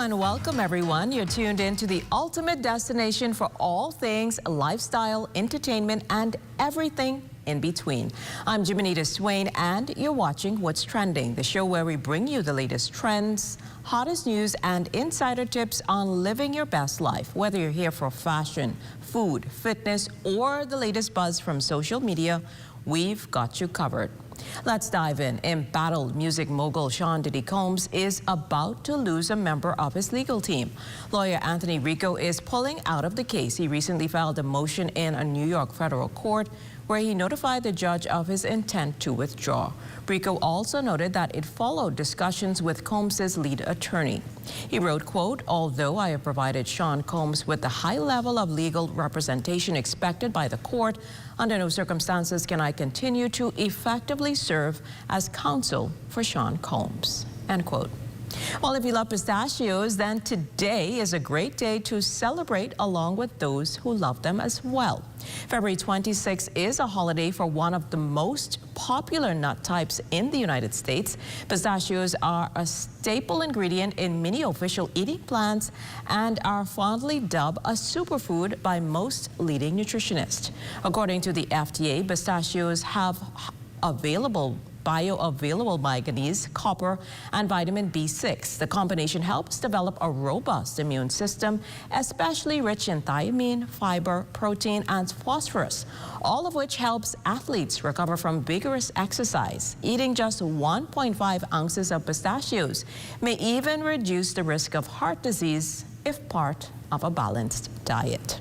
and welcome everyone. You're tuned in to the ultimate destination for all things lifestyle, entertainment, and everything in between. I'm Jimenita Swain, and you're watching What's Trending, the show where we bring you the latest trends, hottest news, and insider tips on living your best life. Whether you're here for fashion, food, fitness, or the latest buzz from social media, we've got you covered. Let's dive in. Embattled music mogul Sean Diddy Combs is about to lose a member of his legal team. Lawyer Anthony Rico is pulling out of the case. He recently filed a motion in a New York federal court where he notified the judge of his intent to withdraw. Rico also noted that it followed discussions with Combs' lead attorney. He wrote, quote, "Although I have provided Sean Combs with the high level of legal representation expected by the court, under no circumstances can I continue to effectively serve as counsel for Sean Combs," end quote. Well, if you love pistachios, then today is a great day to celebrate along with those who love them as well. February 26th is a holiday for one of the most popular nut types in the United States. Pistachios are a staple ingredient in many official eating plans and are fondly dubbed a superfood by most leading nutritionists. According to the FDA, pistachios have bioavailable manganese, copper, and vitamin B6. The combination helps develop a robust immune system, especially rich in thiamine, fiber, protein, and phosphorus, all of which helps athletes recover from vigorous exercise. Eating just 1.5 ounces of pistachios may even reduce the risk of heart disease if part of a balanced diet.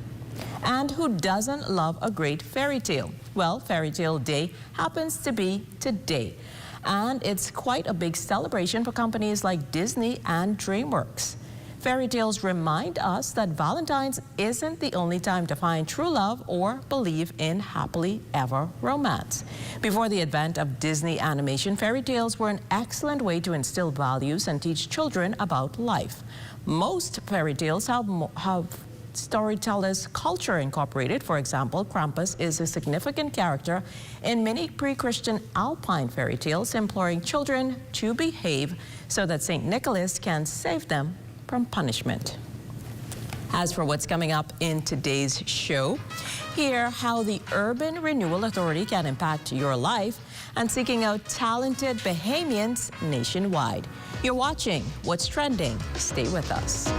And who doesn't love a great fairy tale? Well, Fairy Tale Day happens to be today, and it's quite a big celebration for companies like Disney and DreamWorks. Fairy tales remind us that Valentine's isn't the only time to find true love or believe in happily ever romance. Before the advent of Disney animation, fairy tales were an excellent way to instill values and teach children about life. Most fairy tales have storytellers' culture incorporated. For example, Krampus is a significant character in many pre-Christian Alpine fairy tales, imploring children to behave so that St. Nicholas can save them from punishment. As for what's coming up in today's show, hear how the Urban Renewal Authority can impact your life and seeking out talented Bahamians nationwide. You're watching What's Trending. Stay with us.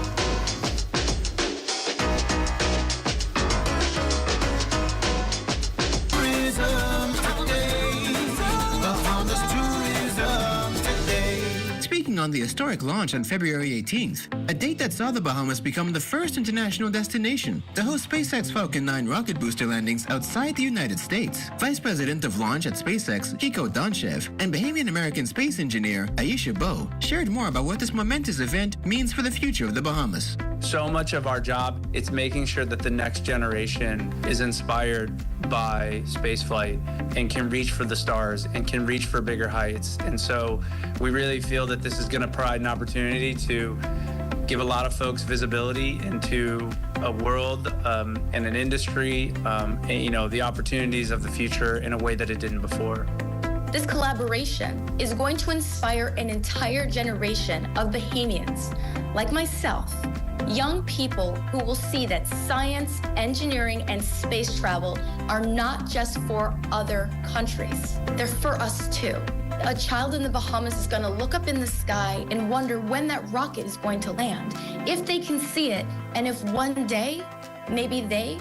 On the historic launch on February 18th, a date that saw the Bahamas become the first international destination to host SpaceX Falcon 9 rocket booster landings outside the United States. Vice President of Launch at SpaceX, Kiko Donchev, and Bahamian-American space engineer Aisha Bo shared more about what this momentous event means for the future of the Bahamas. So much of our job, it's making sure that the next generation is inspired by spaceflight and can reach for the stars and can reach for bigger heights. And so we really feel that this is going to provide an opportunity to give a lot of folks visibility into a world and an industry and, you know, the opportunities of the future in a way that it didn't before. This collaboration is going to inspire an entire generation of Bahamians, like myself, young people who will see that science, engineering, and space travel are not just for other countries. They're for us too. A child in the Bahamas is going to look up in the sky and wonder when that rocket is going to land, if they can see it, and if one day, maybe they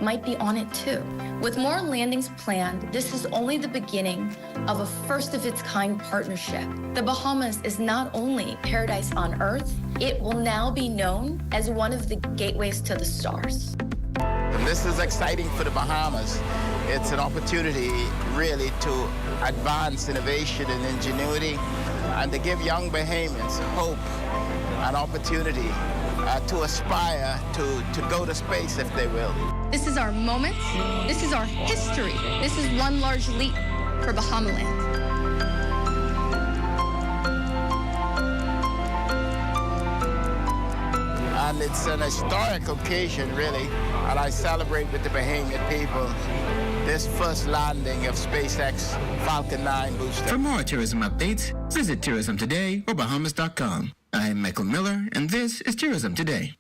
might be on it too. With more landings planned, this is only the beginning of a first-of-its-kind partnership. The Bahamas is not only paradise on Earth, it will now be known as one of the gateways to the stars. And this is exciting for the Bahamas. It's an opportunity really to advance innovation and ingenuity and to give young Bahamians hope and opportunity to aspire to go to space if they will. This is our moment. This is our history. This is one large leap for Bahamaland. And it's an historic occasion, really, and I celebrate with the Bahamian people this first landing of SpaceX Falcon 9 booster. For more tourism updates, visit Tourism Today or Bahamas.com. I'm Michael Miller, and this is Tourism Today.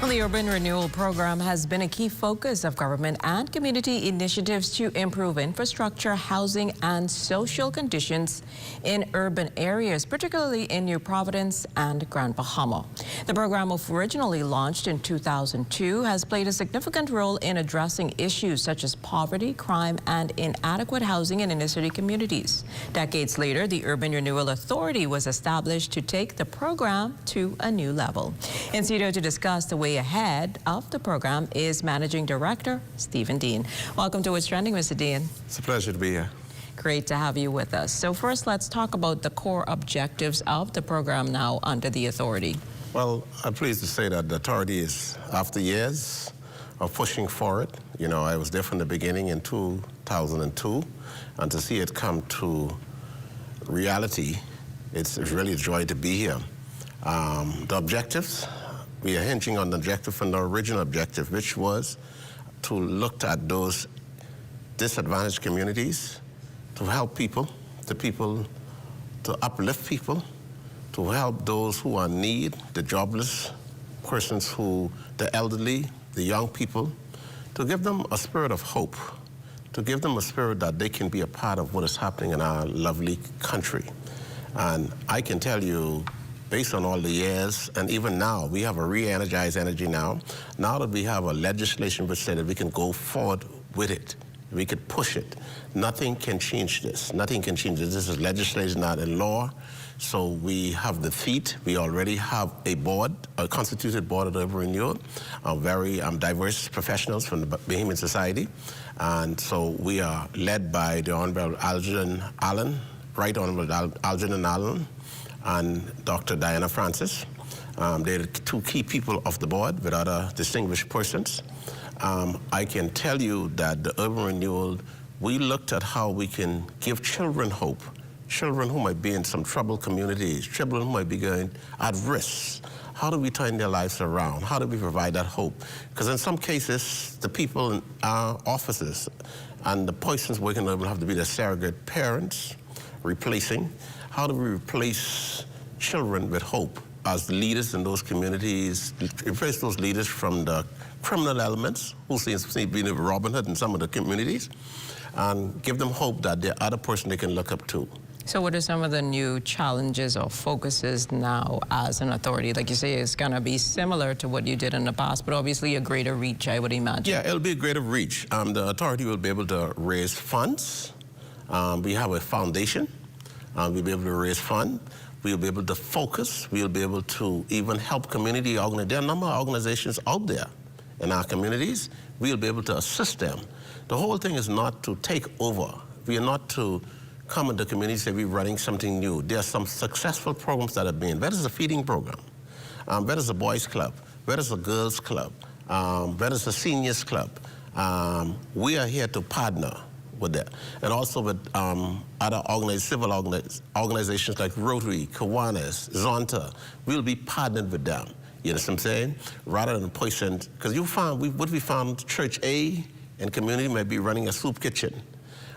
The urban renewal program has been a key focus of government and community initiatives to improve infrastructure, housing, and social conditions in urban areas, particularly in New Providence and Grand Bahama. The program, originally launched in 2002, has played a significant role in addressing issues such as poverty, crime, and inadequate housing in inner-city communities. Decades later, the Urban Renewal Authority was established to take the program to a new level. In studio to discuss the way ahead of the program is Managing Director Stephen Dean. Welcome to What's Trending, Mr. Dean. It's a pleasure to be here. Great to have you with us. So first, let's talk about the core objectives of the program now under the authority. Well, I'm pleased to say that the authority is, after years of pushing for it, you know, I was there from the beginning in 2002, and to see it come to reality, it's really a joy to be here. The objectives, we are hinging on the objective from the original objective, which was to look at those disadvantaged communities, to help people, to uplift people, to help those who are in need, the jobless persons, the elderly, the young people, to give them a spirit of hope, to give them a spirit that they can be a part of what is happening in our lovely country. And I can tell you, based on all the years, and even now, we have a re-energized energy now. Now that we have a legislation which said that we can go forward with it, we could push it. Nothing can change this. Nothing can change this. This is legislation, not a law. So we have the feet. We already have a board, a constituted board of urban renewal, very diverse professionals from the Bahamian society. And so we are led by the Honorable Algernon Allen, Right Honorable Algernon Allen, and Dr. Diana Francis. They're the two key people of the board with other distinguished persons. I can tell you that the urban renewal, we looked at how we can give children hope, children who might be in some troubled communities, children who might be going at risk. How do we turn their lives around? How do we provide that hope? Because in some cases, the people in our offices and the persons working there will have to be the surrogate parents, replacing. How do we replace children with hope as the leaders in those communities, replace those leaders from the criminal elements, who seems to be the Robin Hood in some of the communities, and give them hope that they're other person they can look up to. So what are some of the new challenges or focuses now as an authority? Like you say, it's going to be similar to what you did in the past, but obviously a greater reach, I would imagine. Yeah, it'll be a greater reach. The authority will be able to raise funds. We have a foundation. We'll be able to raise funds. We'll be able to focus. We'll be able to even help community organizations. There are a number of organizations out there in our communities. We'll be able to assist them. The whole thing is not to take over. We are not to come into communities and say we're running something new. There are some successful programs that have been. Whether it's a feeding program, whether it's a boys club, whether it's a girls club, whether it's a seniors club. We are here to partner with that. And also with other civil organizations like Rotary, Kiwanis, Zonta. We'll be partnered with them. You know what I'm saying? Rather than pushing, because what we found, Church A and community might be running a soup kitchen.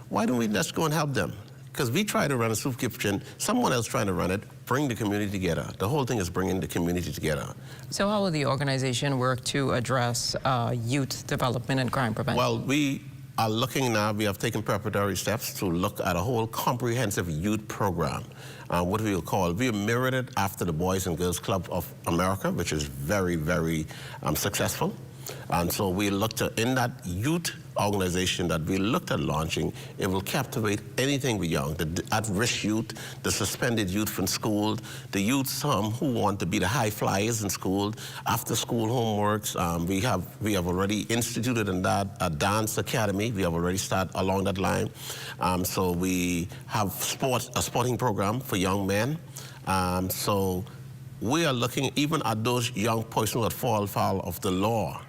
Why don't we just go and help them? Because we try to run a soup kitchen, someone else trying to run it, bring the community together. The whole thing is bringing the community together. So how will the organization work to address youth development and crime prevention? Well, we are looking now, we have taken preparatory steps to look at a whole comprehensive youth program, what we will call, we mirrored it after the Boys and Girls Club of America, which is very, very successful. And so we looked at, in that youth organization that we looked at launching, it will captivate anything we young, the at-risk youth, the suspended youth from school, the youth who want to be the high flyers in school, after school homeworks. We have already instituted in that a dance academy. We have already started along that line. So we have a sporting program for young men. So we are looking even at those young persons that fall foul of the law,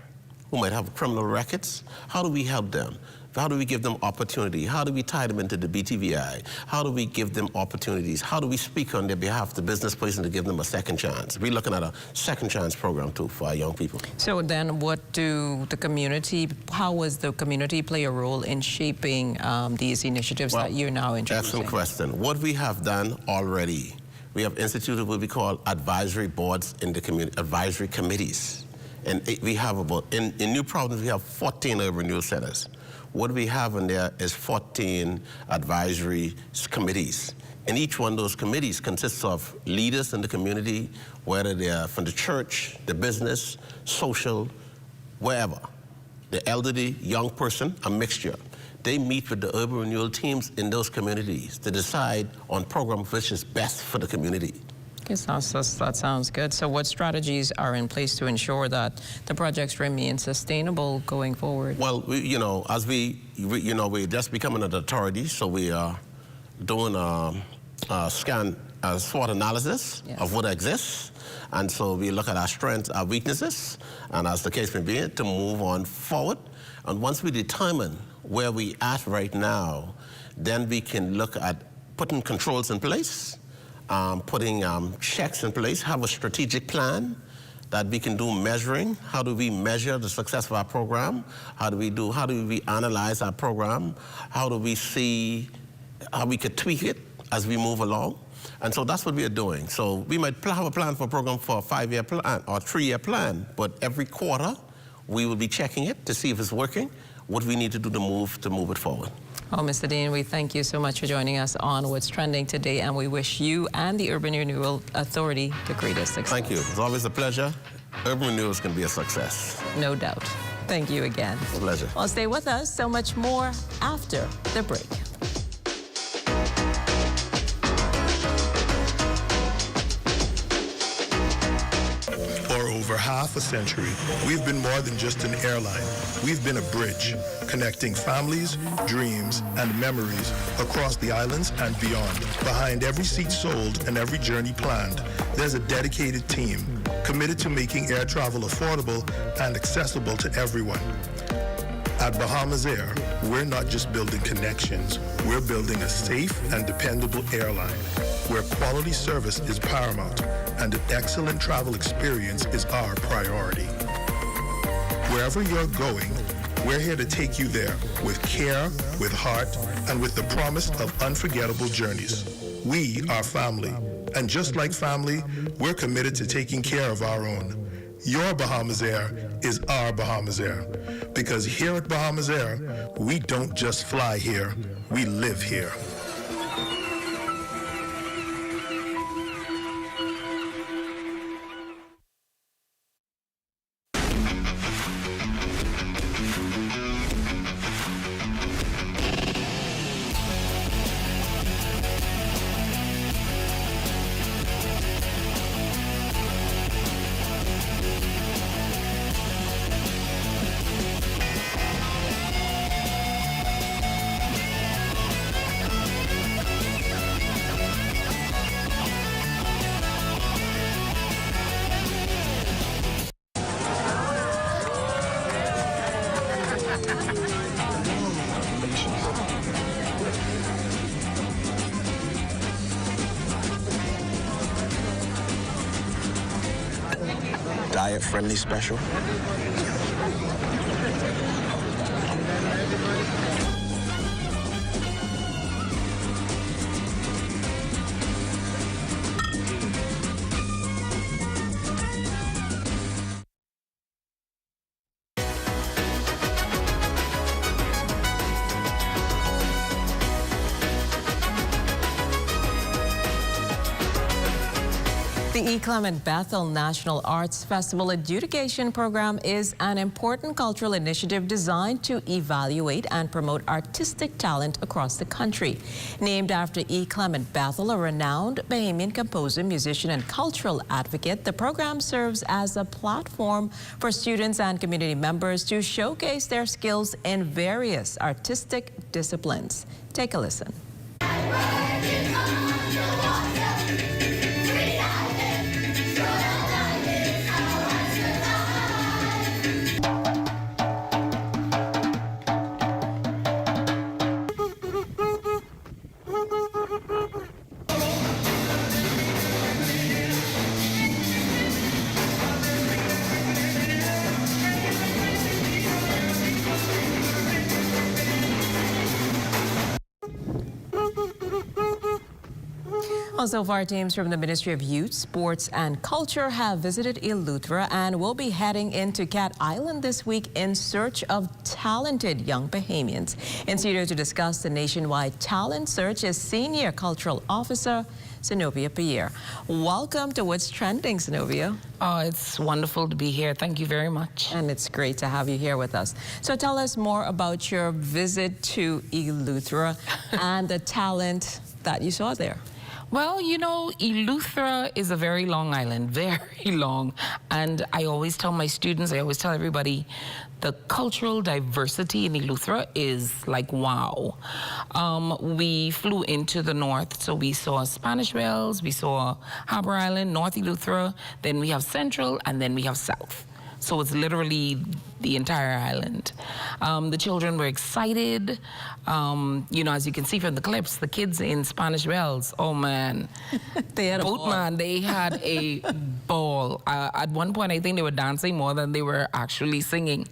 who might have criminal records. How do we help them? How do we give them opportunity? How do we tie them into the BTVI? How do we give them opportunities? How do we speak on their behalf to the business person to give them a second chance? We're looking at a second chance program too for our young people. So then what do the community, how was the community play a role in shaping these initiatives that you're now introducing? Excellent question. What we have done already, we have instituted what we call advisory boards in the community, advisory committees. And we have about, in New Providence, we have 14 urban renewal centers. What we have in there is 14 advisory committees. And each one of those committees consists of leaders in the community, whether they're from the church, the business, social, wherever. The elderly, young person, a mixture. They meet with the urban renewal teams in those communities to decide on programs which is best for the community. That sounds good. So what strategies are in place to ensure that the projects remain sustainable going forward? Well, as we're just becoming an authority, so we are doing a SWOT analysis of what exists. And so we look at our strengths, our weaknesses, and as the case may be, to move on forward. And once we determine where we at right now, then we can look at putting controls in place, putting checks in place, have a strategic plan that we can do measuring. How do we measure the success of our program? How do we analyze our program? How do we see how we could tweak it as we move along? And so that's what we are doing. So we might have a plan for a program for a 5-year plan or 3-year plan, but every quarter we will be checking it to see if it's working, what we need to do to move it forward. Oh, Mr. Dean, we thank you so much for joining us on What's Trending today, and we wish you and the Urban Renewal Authority the greatest success. Thank you. It's always a pleasure. Urban Renewal is going to be a success. No doubt. Thank you again. It's a pleasure. Well, stay with us. So much more after the break. For over half a century, we've been more than just an airline. We've been a bridge, connecting families, dreams, and memories across the islands and beyond. Behind every seat sold and every journey planned, there's a dedicated team committed to making air travel affordable and accessible to everyone. At Bahamas Air, we're not just building connections, we're building a safe and dependable airline where quality service is paramount and an excellent travel experience is our priority. Wherever you're going, we're here to take you there with care, with heart, and with the promise of unforgettable journeys. We are family, and just like family, we're committed to taking care of our own. Your Bahamas Air is our Bahamas Air, because here at Bahamas Air, we don't just fly here, we live here. Diet-friendly special. The E. Clement Bethel National Arts Festival Adjudication Program is an important cultural initiative designed to evaluate and promote artistic talent across the country. Named after E. Clement Bethel, a renowned Bahamian composer, musician, and cultural advocate, the program serves as a platform for students and community members to showcase their skills in various artistic disciplines. Take a listen. Well, so far, teams from the Ministry of Youth, Sports and Culture have visited Eleuthera and will be heading into Cat Island this week in search of talented young Bahamians. In studio to discuss the nationwide talent search is Senior Cultural Officer Zenobia Pierre. Welcome to What's Trending, Zenobia. Oh, it's wonderful to be here. Thank you very much. And it's great to have you here with us. So tell us more about your visit to Eleuthera and the talent that you saw there. Well, you know, Eleuthera is a very long island, very long. And I always tell my students, I always tell everybody, the cultural diversity in Eleuthera is like, wow. We flew into the north, so we saw Spanish Wells, we saw Harbor Island, North Eleuthera, then we have Central, and then we have South. So it's literally the entire island. The children were excited. You know, as you can see from the clips, the kids in Spanish Wells, oh man. They had a ball. Man, they had a ball. At one point, I think they were dancing more than they were actually singing.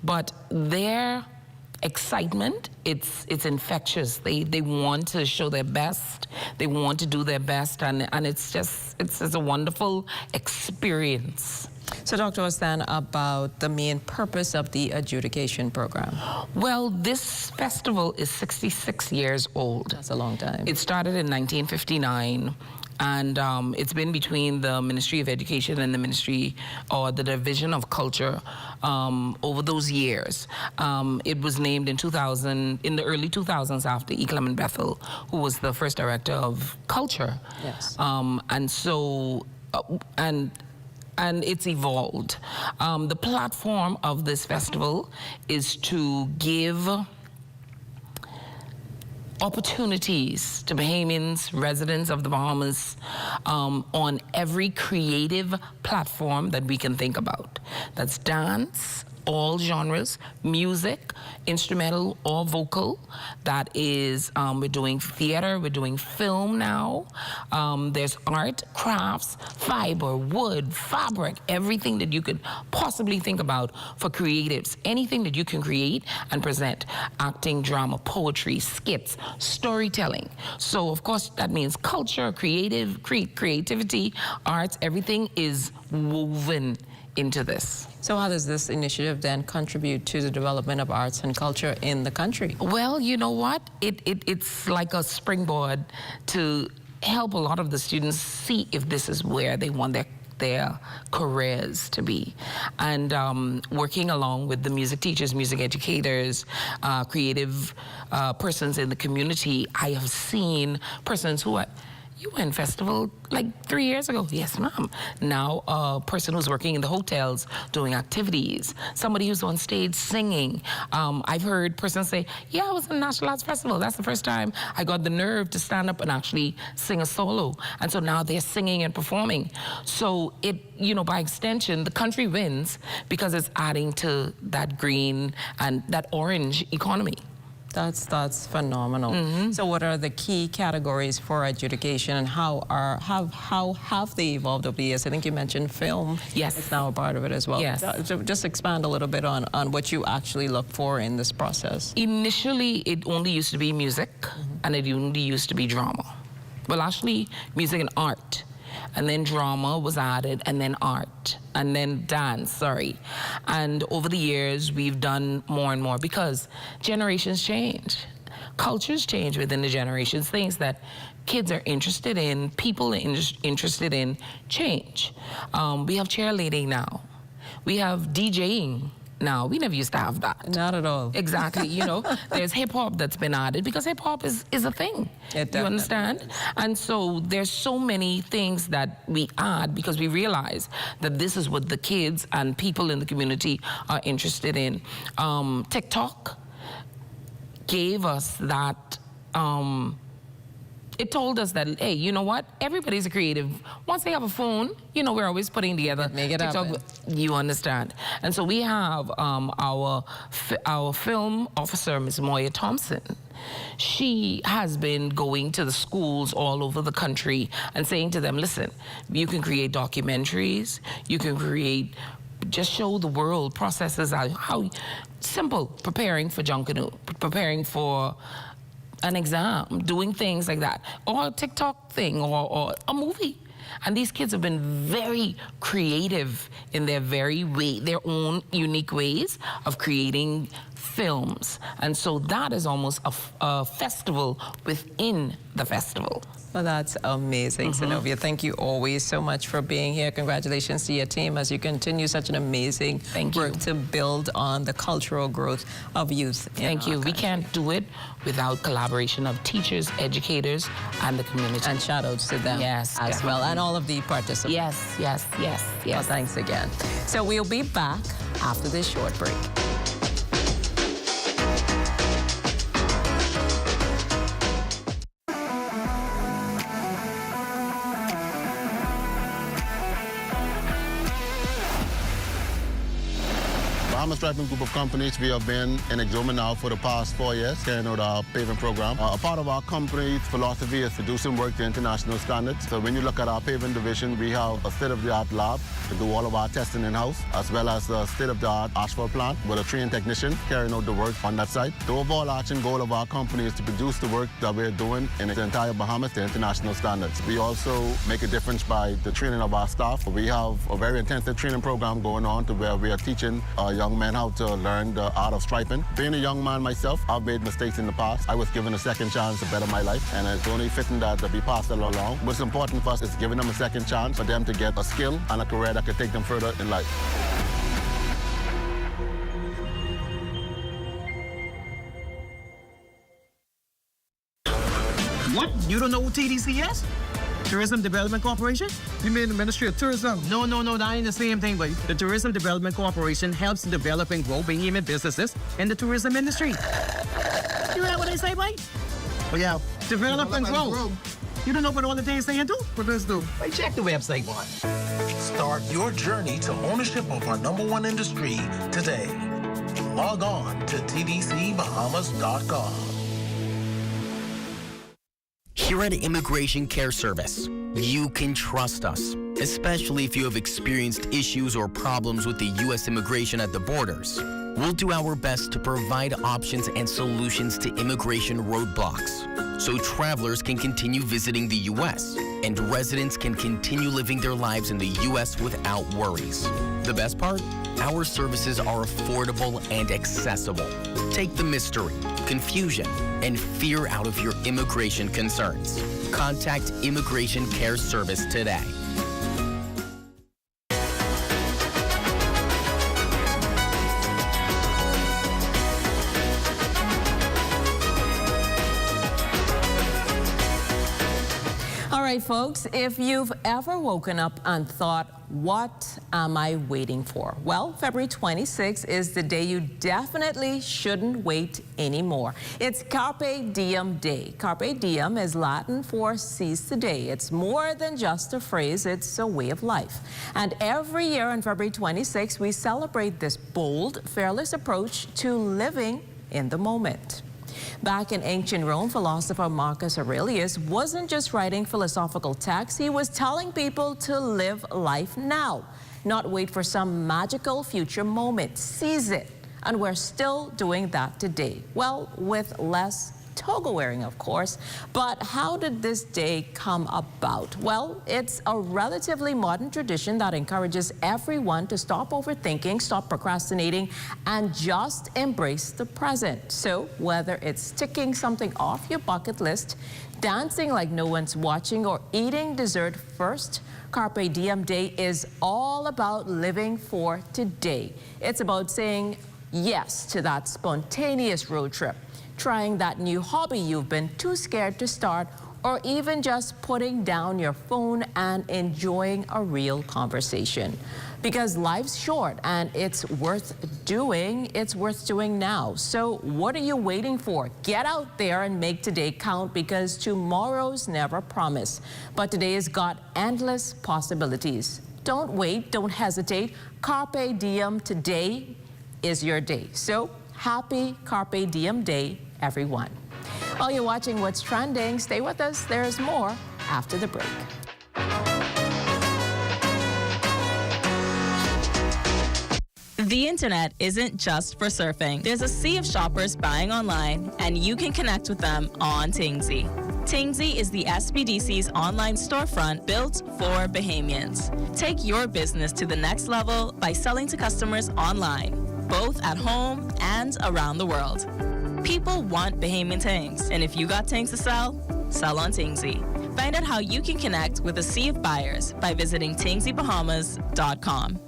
But their excitement, it's infectious. They want to show their best. They want to do their best, and it's a wonderful experience. So talk to us then about the main purpose of the adjudication program. Well, this festival is 66 years old. That's a long time. It started in 1959. And it's been between the Ministry of Education and the Ministry or the Division of Culture over those years. It was named in 2000, in the early 2000s, after E. Clement Bethel, who was the first director of culture. Yes. And so, and it's evolved. The platform of this festival is to give opportunities to Bahamians, residents of the Bahamas, on every creative platform that we can think about. That's dance, all genres, music, instrumental or vocal. That is, we're doing theater, we're doing film now. There's art, crafts, fiber, wood, fabric, everything that you could possibly think about for creatives. Anything that you can create and present. Acting, drama, poetry, skits, storytelling. So, of course, that means culture, creativity, arts, everything is woven into this. So how does this initiative then contribute to the development of arts and culture in the country? Well, you know what? It's like a springboard to help a lot of the students see if this is where they want their careers to be. And working along with the music teachers, music educators, creative persons in the community, I have seen persons who are, you were in festival like 3 years ago. Yes, ma'am. Now a person who's working in the hotels doing activities, somebody who's on stage singing. I've heard persons say, yeah, I was in the National Arts Festival. That's the first time I got the nerve to stand up and actually sing a solo. And so now they're singing and performing. So it, you know, by extension, the country wins because it's adding to that green and that orange economy. That's phenomenal. Mm-hmm. So what are the key categories for adjudication and how have they evolved over the years? I think you mentioned film. Yes. It's now a part of it as well. Yes. Just expand a little bit on what you actually look for in this process. Initially, it only used to be music, and it only used to be drama. Well, actually, music and art. And then drama was added, and then art, and then dance, sorry. And over the years, we've done more and more because generations change. Cultures change within the generations. Things that kids are interested in, people are interested in, change. We have cheerleading now. We have DJing now. We never used to have that. Not at all. Exactly. You know, there's hip hop that's been added because hip hop is a thing. You understand? And so there's so many things that we add because we realize that this is what the kids and people in the community are interested in. TikTok gave us that. It told us that, hey, you know what? Everybody's a creative. Once they have a phone, you know, we're always putting together. Make it TikTok, happen. you understand. And so we have our film officer, Ms. Moya Thompson. She has been going to the schools all over the country and saying to them, listen, you can create documentaries, you can create, just show the world processes, how simple, preparing for Junkanoo, preparing for an exam, doing things like that, or a TikTok thing, or a movie. And these kids have been very creative in their their own unique ways of creating films. And so that is almost a festival within the festival. Well, that's amazing, Zenobia. Thank you always so much for being here. Congratulations to your team as you continue such an amazing work to build on the cultural growth of youth. Thank you. We can't do it without collaboration of teachers, educators, and the community. And shout outs to them as well, and all of the participants. Yes. Well, thanks again. So we'll be back after this short break. Bahamas Striping Group of Companies, we have been in Exuma now for the past 4 years, carrying out our paving program. A part of our company's philosophy is to do some work to international standards. So when you look at our paving division, we have a state-of-the-art lab to do all of our testing in-house, as well as a state-of-the-art asphalt plant with a trained technician carrying out the work on that site. The overarching goal of our company is to produce the work that we're doing in the entire Bahamas to international standards. We also make a difference by the training of our staff. We have a very intensive training program going on to where we are teaching young men how to learn the art of striping. Being a young man myself, I've made mistakes in the past. I was given a second chance to better my life, and it's only fitting that we pass that along. What's important for us is giving them a second chance for them to get a skill and a career that could take them further in life. What? You don't know who TDC is? Tourism Development Corporation? You mean the Ministry of Tourism? No, that ain't the same thing, but the Tourism Development Corporation helps to develop and grow Bahamian businesses in the tourism industry. You heard what they say, Mike? Oh, yeah. Develop and grow. You don't know what all the things they do? What does do? Wait, check the website, boy. Start your journey to ownership of our #1 industry today. Log on to tdcbahamas.com. Here at Immigration Care Service, you can trust us, especially if you have experienced issues or problems with the U.S. immigration at the borders. We'll do our best to provide options and solutions to immigration roadblocks, so travelers can continue visiting the U.S. and residents can continue living their lives in the U.S. without worries. The best part? Our services are affordable and accessible. Take the mystery, confusion, and fear out of your immigration concerns. Contact Immigration Care Service today. All right, folks, if you've ever woken up and thought, what am I waiting for? Well, February 26th is the day you definitely shouldn't wait anymore. It's Carpe Diem Day. Carpe Diem is Latin for seize the day. It's more than just a phrase, it's a way of life. And every year on February 26th, we celebrate this bold, fearless approach to living in the moment. Back in ancient Rome, philosopher Marcus Aurelius wasn't just writing philosophical texts, he was telling people to live life now, not wait for some magical future moment. Seize it. And we're still doing that today. Well, with less toga wearing, of course. But how did this day come about? Well, it's a relatively modern tradition that encourages everyone to stop overthinking, stop procrastinating, and just embrace the present. So whether it's ticking something off your bucket list, dancing like no one's watching, or eating dessert first, Carpe Diem Day is all about living for today. It's about saying yes to that spontaneous road trip, trying that new hobby you've been too scared to start, or even just putting down your phone and enjoying a real conversation. Because life's short and it's worth doing now. So what are you waiting for? Get out there and make today count, because tomorrow's never promised. But today has got endless possibilities. Don't wait, don't hesitate. Carpe Diem today is your day. So happy Carpe Diem Day, everyone. While you're watching What's Trending, stay with us. There's more after the break. The internet isn't just for surfing. There's a sea of shoppers buying online, and you can connect with them on Tingsy. Tingsy is the SBDC's online storefront built for Bahamians. Take your business to the next level by selling to customers online, both at home and around the world. People want Bahamian things, and if you got things to sell, sell on Tingsy. Find out how you can connect with a sea of buyers by visiting tingsybahamas.com.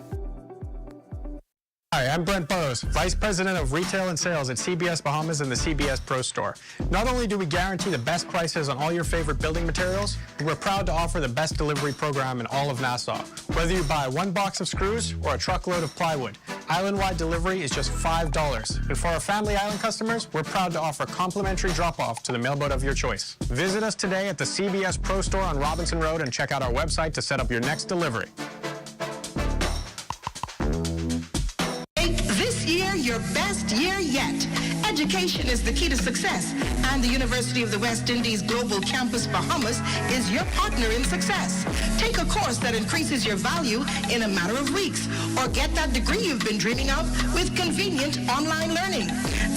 Hi, I'm Brent Burrows, Vice President of Retail and Sales at CBS Bahamas and the CBS Pro Store. Not only do we guarantee the best prices on all your favorite building materials, but we're proud to offer the best delivery program in all of Nassau. Whether you buy one box of screws or a truckload of plywood, island-wide delivery is just $5. And for our Family Island customers, we're proud to offer complimentary drop-off to the mailboat of your choice. Visit us today at the CBS Pro Store on Robinson Road and check out our website to set up your next delivery. Your best year yet. Education is the key to success, and the University of the West Indies Global Campus Bahamas is your partner in success. Take a course that increases your value in a matter of weeks, or get that degree you've been dreaming of with convenient online learning.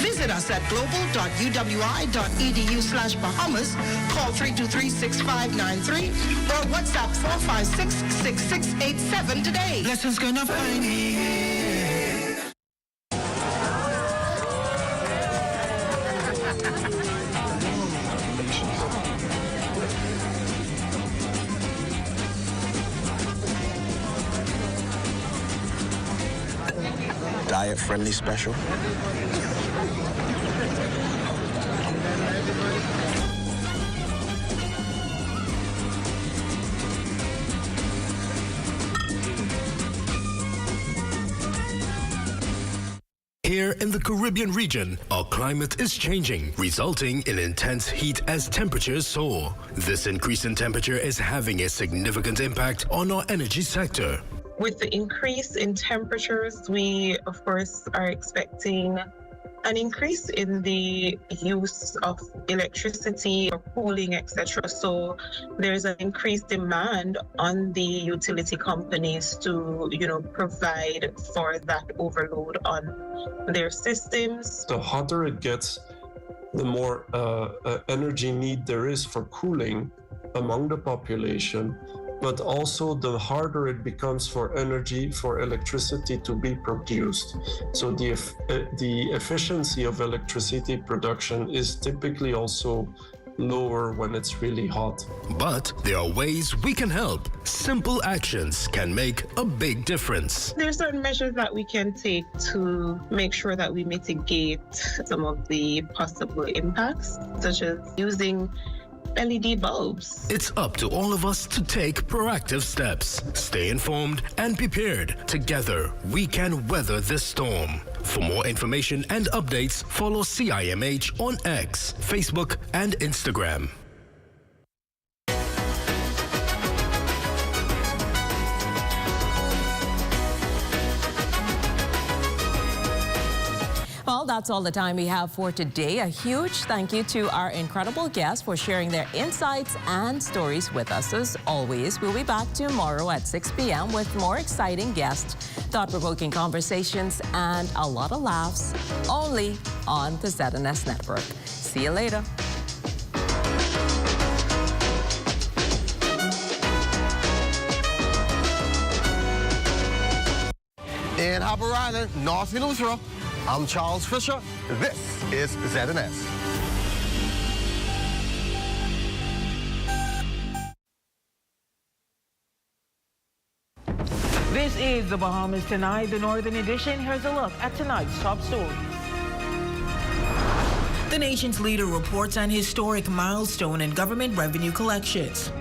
Visit us at global.uwi.edu/Bahamas, call 323-6593, or WhatsApp 456-6687 today. Lessons gonna find me. Diet-friendly special. Here in the Caribbean region, our climate is changing, resulting in intense heat as temperatures soar. This increase in temperature is having a significant impact on our energy sector. With the increase in temperatures, we, of course, are expecting an increase in the use of electricity or cooling, etc. So there's an increased demand on the utility companies to, provide for that overload on their systems. The hotter it gets, the more energy need there is for cooling among the population. But also the harder it becomes for electricity to be produced. So the efficiency of electricity production is typically also lower when it's really hot. But there are ways we can help. Simple actions can make a big difference. There are certain measures that we can take to make sure that we mitigate some of the possible impacts, such as using LED bulbs. It's up to all of us to take proactive steps. Stay informed and prepared. Together, we can weather this storm. For more information and updates, follow CIMH on X, Facebook, and Instagram. Well, that's all the time we have for today. A huge thank you to our incredible guests for sharing their insights and stories with us. As always, we'll be back tomorrow at 6 p.m. with more exciting guests, thought-provoking conversations, and a lot of laughs only on the ZNS network. See you later. In Harbour Island, North Venezuela, I'm Charles Fisher. This is ZNS. This is the Bahamas Tonight, the Northern Edition. Here's a look at tonight's top stories. The nation's leader reports an historic milestone in government revenue collections.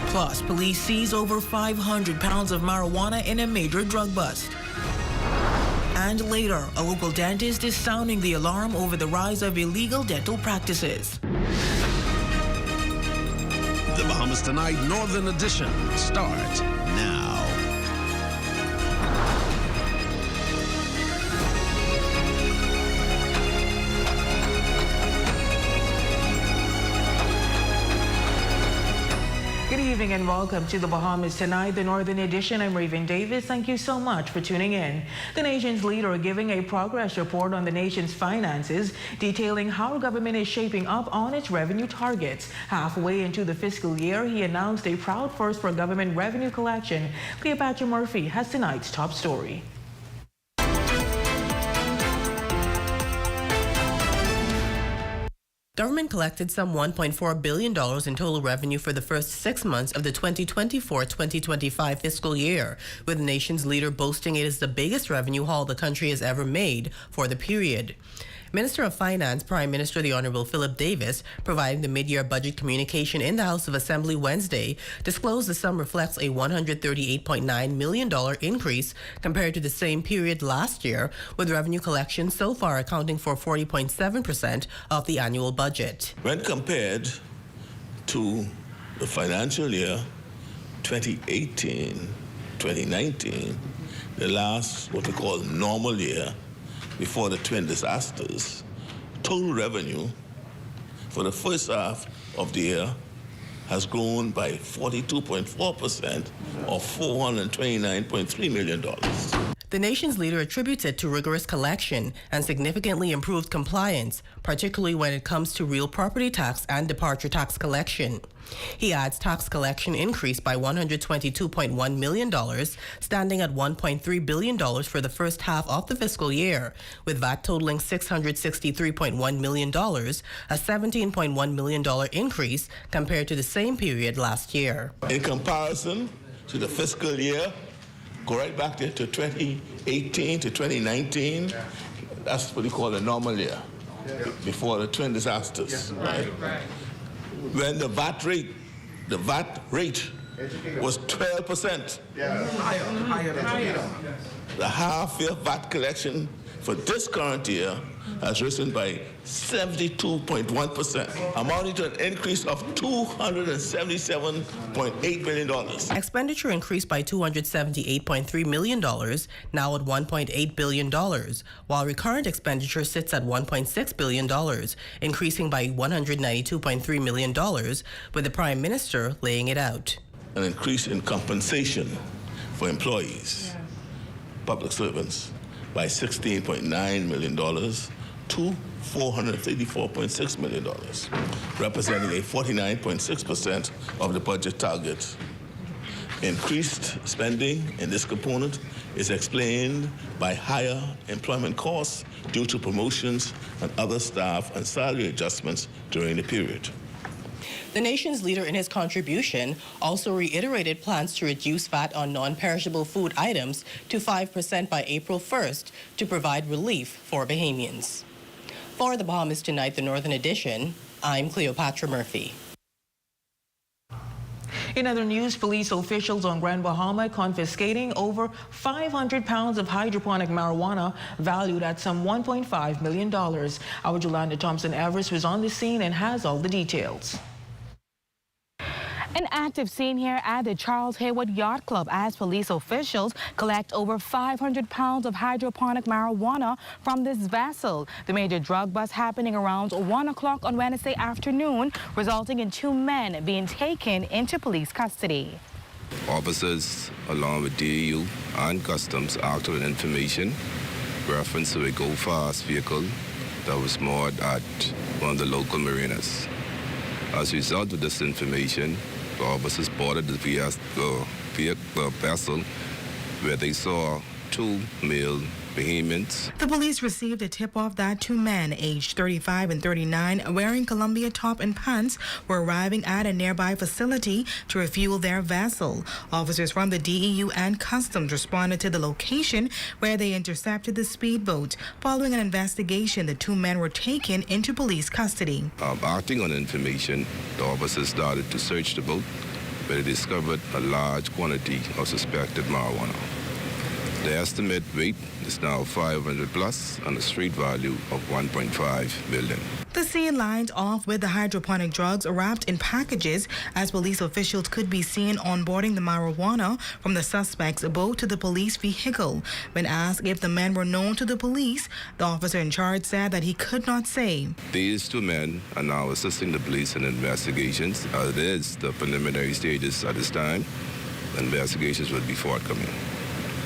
Plus, police seize over 500 pounds of marijuana in a major drug bust. And later, a local dentist is sounding the alarm over the rise of illegal dental practices. The Bahamas Tonight Northern Edition starts now. Good evening. evening and welcome to the Bahamas Tonight, the Northern Edition. I'm Raven Davis. Thank you so much for tuning in. The nation's leader giving a progress report on the nation's finances, detailing how government is shaping up on its revenue targets. Halfway into the fiscal year, he announced a proud first for government revenue collection. Cleopatra Murphy has tonight's top story. Government collected some $1.4 billion in total revenue for the first 6 months of the 2024-2025 fiscal year, with the nation's leader boasting it is the biggest revenue haul the country has ever made for the period. Minister of Finance, Prime Minister the Honorable Philip Davis, providing the mid-year budget communication in the House of Assembly Wednesday, disclosed the sum reflects a $138.9 million increase compared to the same period last year, with revenue collection so far accounting for 40.7% of the annual budget. When compared to the financial year 2018-2019, the last what we call normal year, before the twin disasters, total revenue for the first half of the year has grown by 42.4%, or $429.3 million. The nation's leader attributes it to rigorous collection and significantly improved compliance, particularly when it comes to real property tax and departure tax collection. He adds tax collection increased by $122.1 million, standing at $1.3 billion for the first half of the fiscal year, with VAT totaling $663.1 million, a $17.1 million increase compared to the same period last year. In comparison to the fiscal year, go right back to 2018 to 2019, that's what we call a normal year, before the twin disasters. Right? When the VAT rate was 12%. The half-year VAT collection for this current year has risen by 72.1%, amounting to an increase of $277.8 million. Expenditure increased by $278.3 million, now at $1.8 billion, while recurrent expenditure sits at $1.6 billion, increasing by $192.3 million, with the Prime Minister laying it out. An increase in compensation for employees, public servants, by $16.9 million to $434.6 million, representing a 49.6% of the budget target. Increased spending in this component is explained by higher employment costs due to promotions and other staff and salary adjustments during the period. The nation's leader in his contribution also reiterated plans to reduce VAT on non-perishable food items to 5% by April 1st to provide relief for Bahamians. For the Bahamas Tonight, the Northern Edition, I'm Cleopatra Murphy. In other news, police officials on Grand Bahama confiscating over 500 pounds of hydroponic marijuana valued at some $1.5 million. Our Jolanda Thompson-Everest was on the scene and has all the details. An active scene here at the Charles Hayward Yacht Club as police officials collect over 500 pounds of hydroponic marijuana from this vessel. The major drug bust happening around 1 o'clock on Wednesday afternoon, resulting in 2 men being taken into police custody. Officers, along with DAU and Customs, acted on information reference to a go-fast vehicle that was moored at one of the local marinas. As a result of this information, the officers boarded the vessel where they saw 2 male Bahamians. The police received a tip-off that 2 men, aged 35 and 39, wearing Columbia top and pants, were arriving at a nearby facility to refuel their vessel. Officers from the DEU and Customs responded to the location where they intercepted the speedboat. Following an investigation, the 2 men were taken into police custody. Acting on information, the officers started to search the boat, where they discovered a large quantity of suspected marijuana. The estimate weight is now 500 plus and a street value of 1.5 million. The scene lined off with the hydroponic drugs wrapped in packages as police officials could be seen onboarding the marijuana from the suspect's boat to the police vehicle. When asked if the men were known to the police, the officer in charge said that he could not say. These two men are now assisting the police in investigations. As it is the preliminary stages at this time. Investigations will be forthcoming.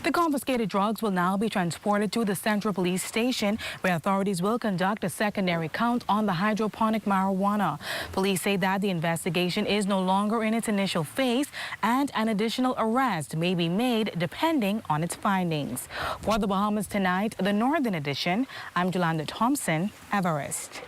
The confiscated drugs will now be transported to the Central Police Station, where authorities will conduct a secondary count on the hydroponic marijuana. Police say that the investigation is no longer in its initial phase and an additional arrest may be made depending on its findings. For the Bahamas Tonight, the Northern Edition, I'm Jolanda Thompson, Everest.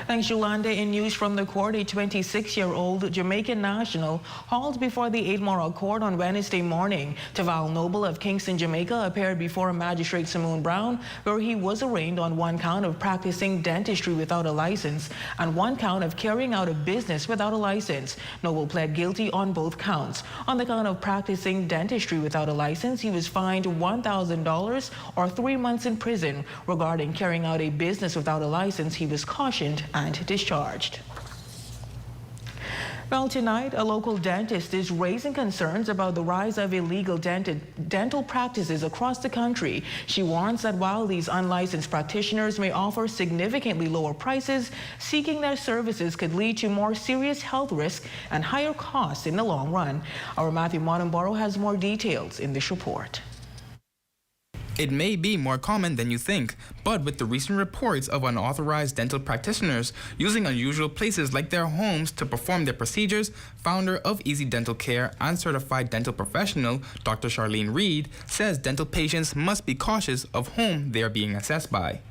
Thanks, Yolanda. In news from the court, a 26-year-old Jamaican national hauled before the 8-Moral Court on Wednesday morning. Taval Noble of Kingston, Jamaica, appeared before Magistrate Simone Brown, where he was arraigned on 1 count of practicing dentistry without a license and 1 count of carrying out a business without a license. Noble pled guilty on both counts. On the count of practicing dentistry without a license, he was fined $1,000 or 3 months in prison. Regarding carrying out a business without a license, he was cautioned and discharged. Well, tonight, a local dentist is raising concerns about the rise of illegal dental practices across the country. She warns that while these unlicensed practitioners may offer significantly lower prices, seeking their services could lead to more serious health risks and higher costs in the long run. Our Matthew Montenborough has more details in this report. It may be more common than you think, but with the recent reports of unauthorized dental practitioners using unusual places like their homes to perform their procedures, founder of Easy Dental Care and certified dental professional, Dr. Charlene Reed, says dental patients must be cautious of whom they are being assessed by.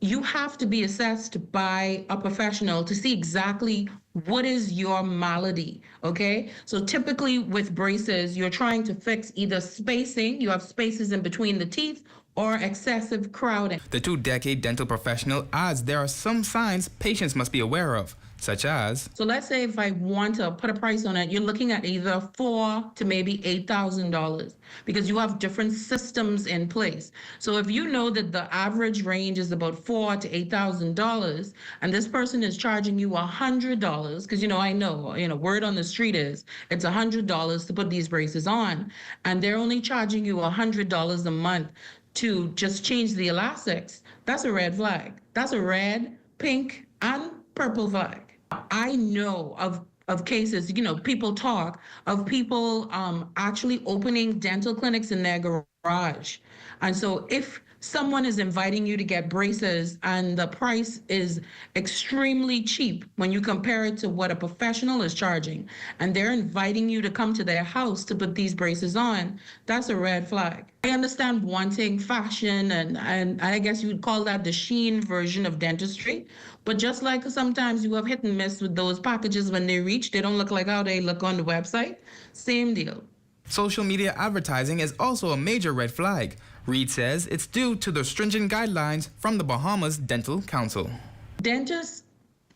You have to be assessed by a professional to see exactly what is your malady, okay? So typically with braces, you're trying to fix either spacing, you have spaces in between the teeth, or excessive crowding. The 2-decade dental professional adds there are some signs patients must be aware of, such as... So let's say if I want to put a price on it, you're looking at either $4,000 to maybe $8,000 because you have different systems in place. So if you know that the average range is about $4,000 to $8,000 and this person is charging you $100, because I know, word on the street is it's $100 to put these braces on, and they're only charging you $100 a month to just change the elastics, that's a red flag. That's a red, pink, and purple flag. I know of cases, people talk of people actually opening dental clinics in their garage. And so if someone is inviting you to get braces and the price is extremely cheap when you compare it to what a professional is charging, and they're inviting you to come to their house to put these braces on, that's a red flag. I understand wanting fashion, and I guess you would call that the sheen version of dentistry. But just like sometimes you have hit and miss with those packages when they reach, they don't look like how they look on the website. Same deal. Social media advertising is also a major red flag. Reed says it's due to the stringent guidelines from the Bahamas Dental Council. Dentists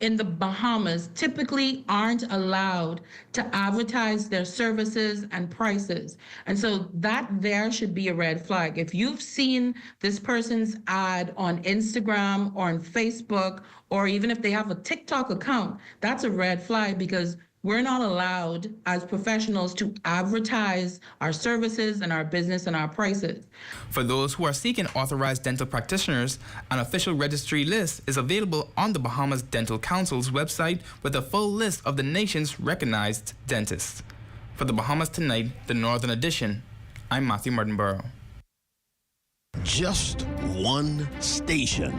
in the Bahamas typically aren't allowed to advertise their services and prices. And so that there should be a red flag. If you've seen this person's ad on Instagram or on Facebook, or even if they have a TikTok account, that's a red flag because we're not allowed as professionals to advertise our services and our business and our prices. For those who are seeking authorized dental practitioners, an official registry list is available on the Bahamas Dental Council's website with a full list of the nation's recognized dentists. For the Bahamas Tonight, the Northern Edition, I'm Matthew Martinborough. Just one station.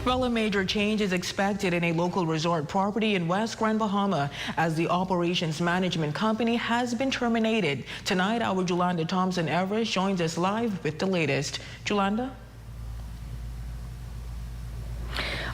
Well, a major change is expected in a local resort property in West Grand Bahama as the operations management company has been terminated. Tonight, our Jolanda Thompson Everest joins us live with the latest. Jolanda?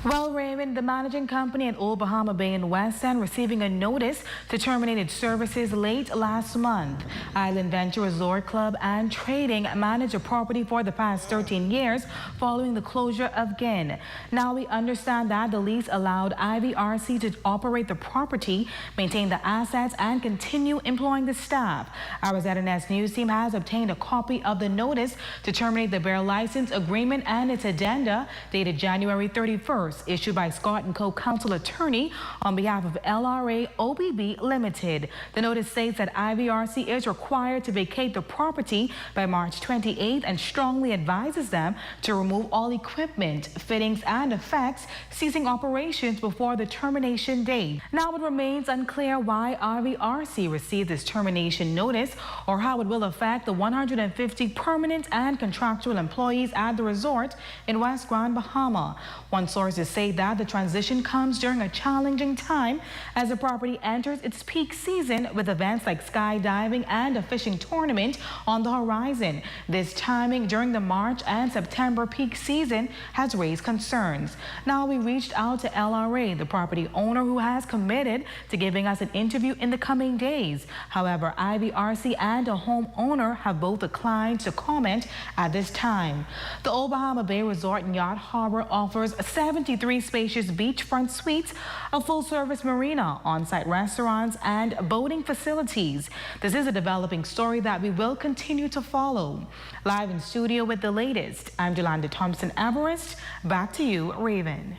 Well, Raymond, the managing company at Old Bahama Bay in West End receiving a notice to terminate its services late last month. Island Venture Resort Club and Trading managed a property for the past 13 years following the closure of GIN. Now we understand that the lease allowed IVRC to operate the property, maintain the assets, and continue employing the staff. Our ZNS News team has obtained a copy of the notice to terminate the bear license agreement and its addenda dated January 31st. Issued by Scott & Co. Counsel Attorney on behalf of LRA OBB Limited. The notice states that IVRC is required to vacate the property by March 28th and strongly advises them to remove all equipment, fittings, and effects, ceasing operations before the termination date. Now it remains unclear why IVRC received this termination notice or how it will affect the 150 permanent and contractual employees at the resort in West Grand Bahama. One source say that the transition comes during a challenging time as the property enters its peak season with events like skydiving and a fishing tournament on the horizon. This timing during the March and September peak season has raised concerns. Now we reached out to LRA, the property owner, who has committed to giving us an interview in the coming days. However, IVRC and a homeowner have both declined to comment at this time. The Old Bahama Bay Resort and Yacht Harbor offers 73 spacious beachfront suites, a full-service marina, on-site restaurants, and boating facilities. This is a developing story that we will continue to follow. Live in studio with the latest, I'm Jolanda Thompson-Everest. Back to you, Raven.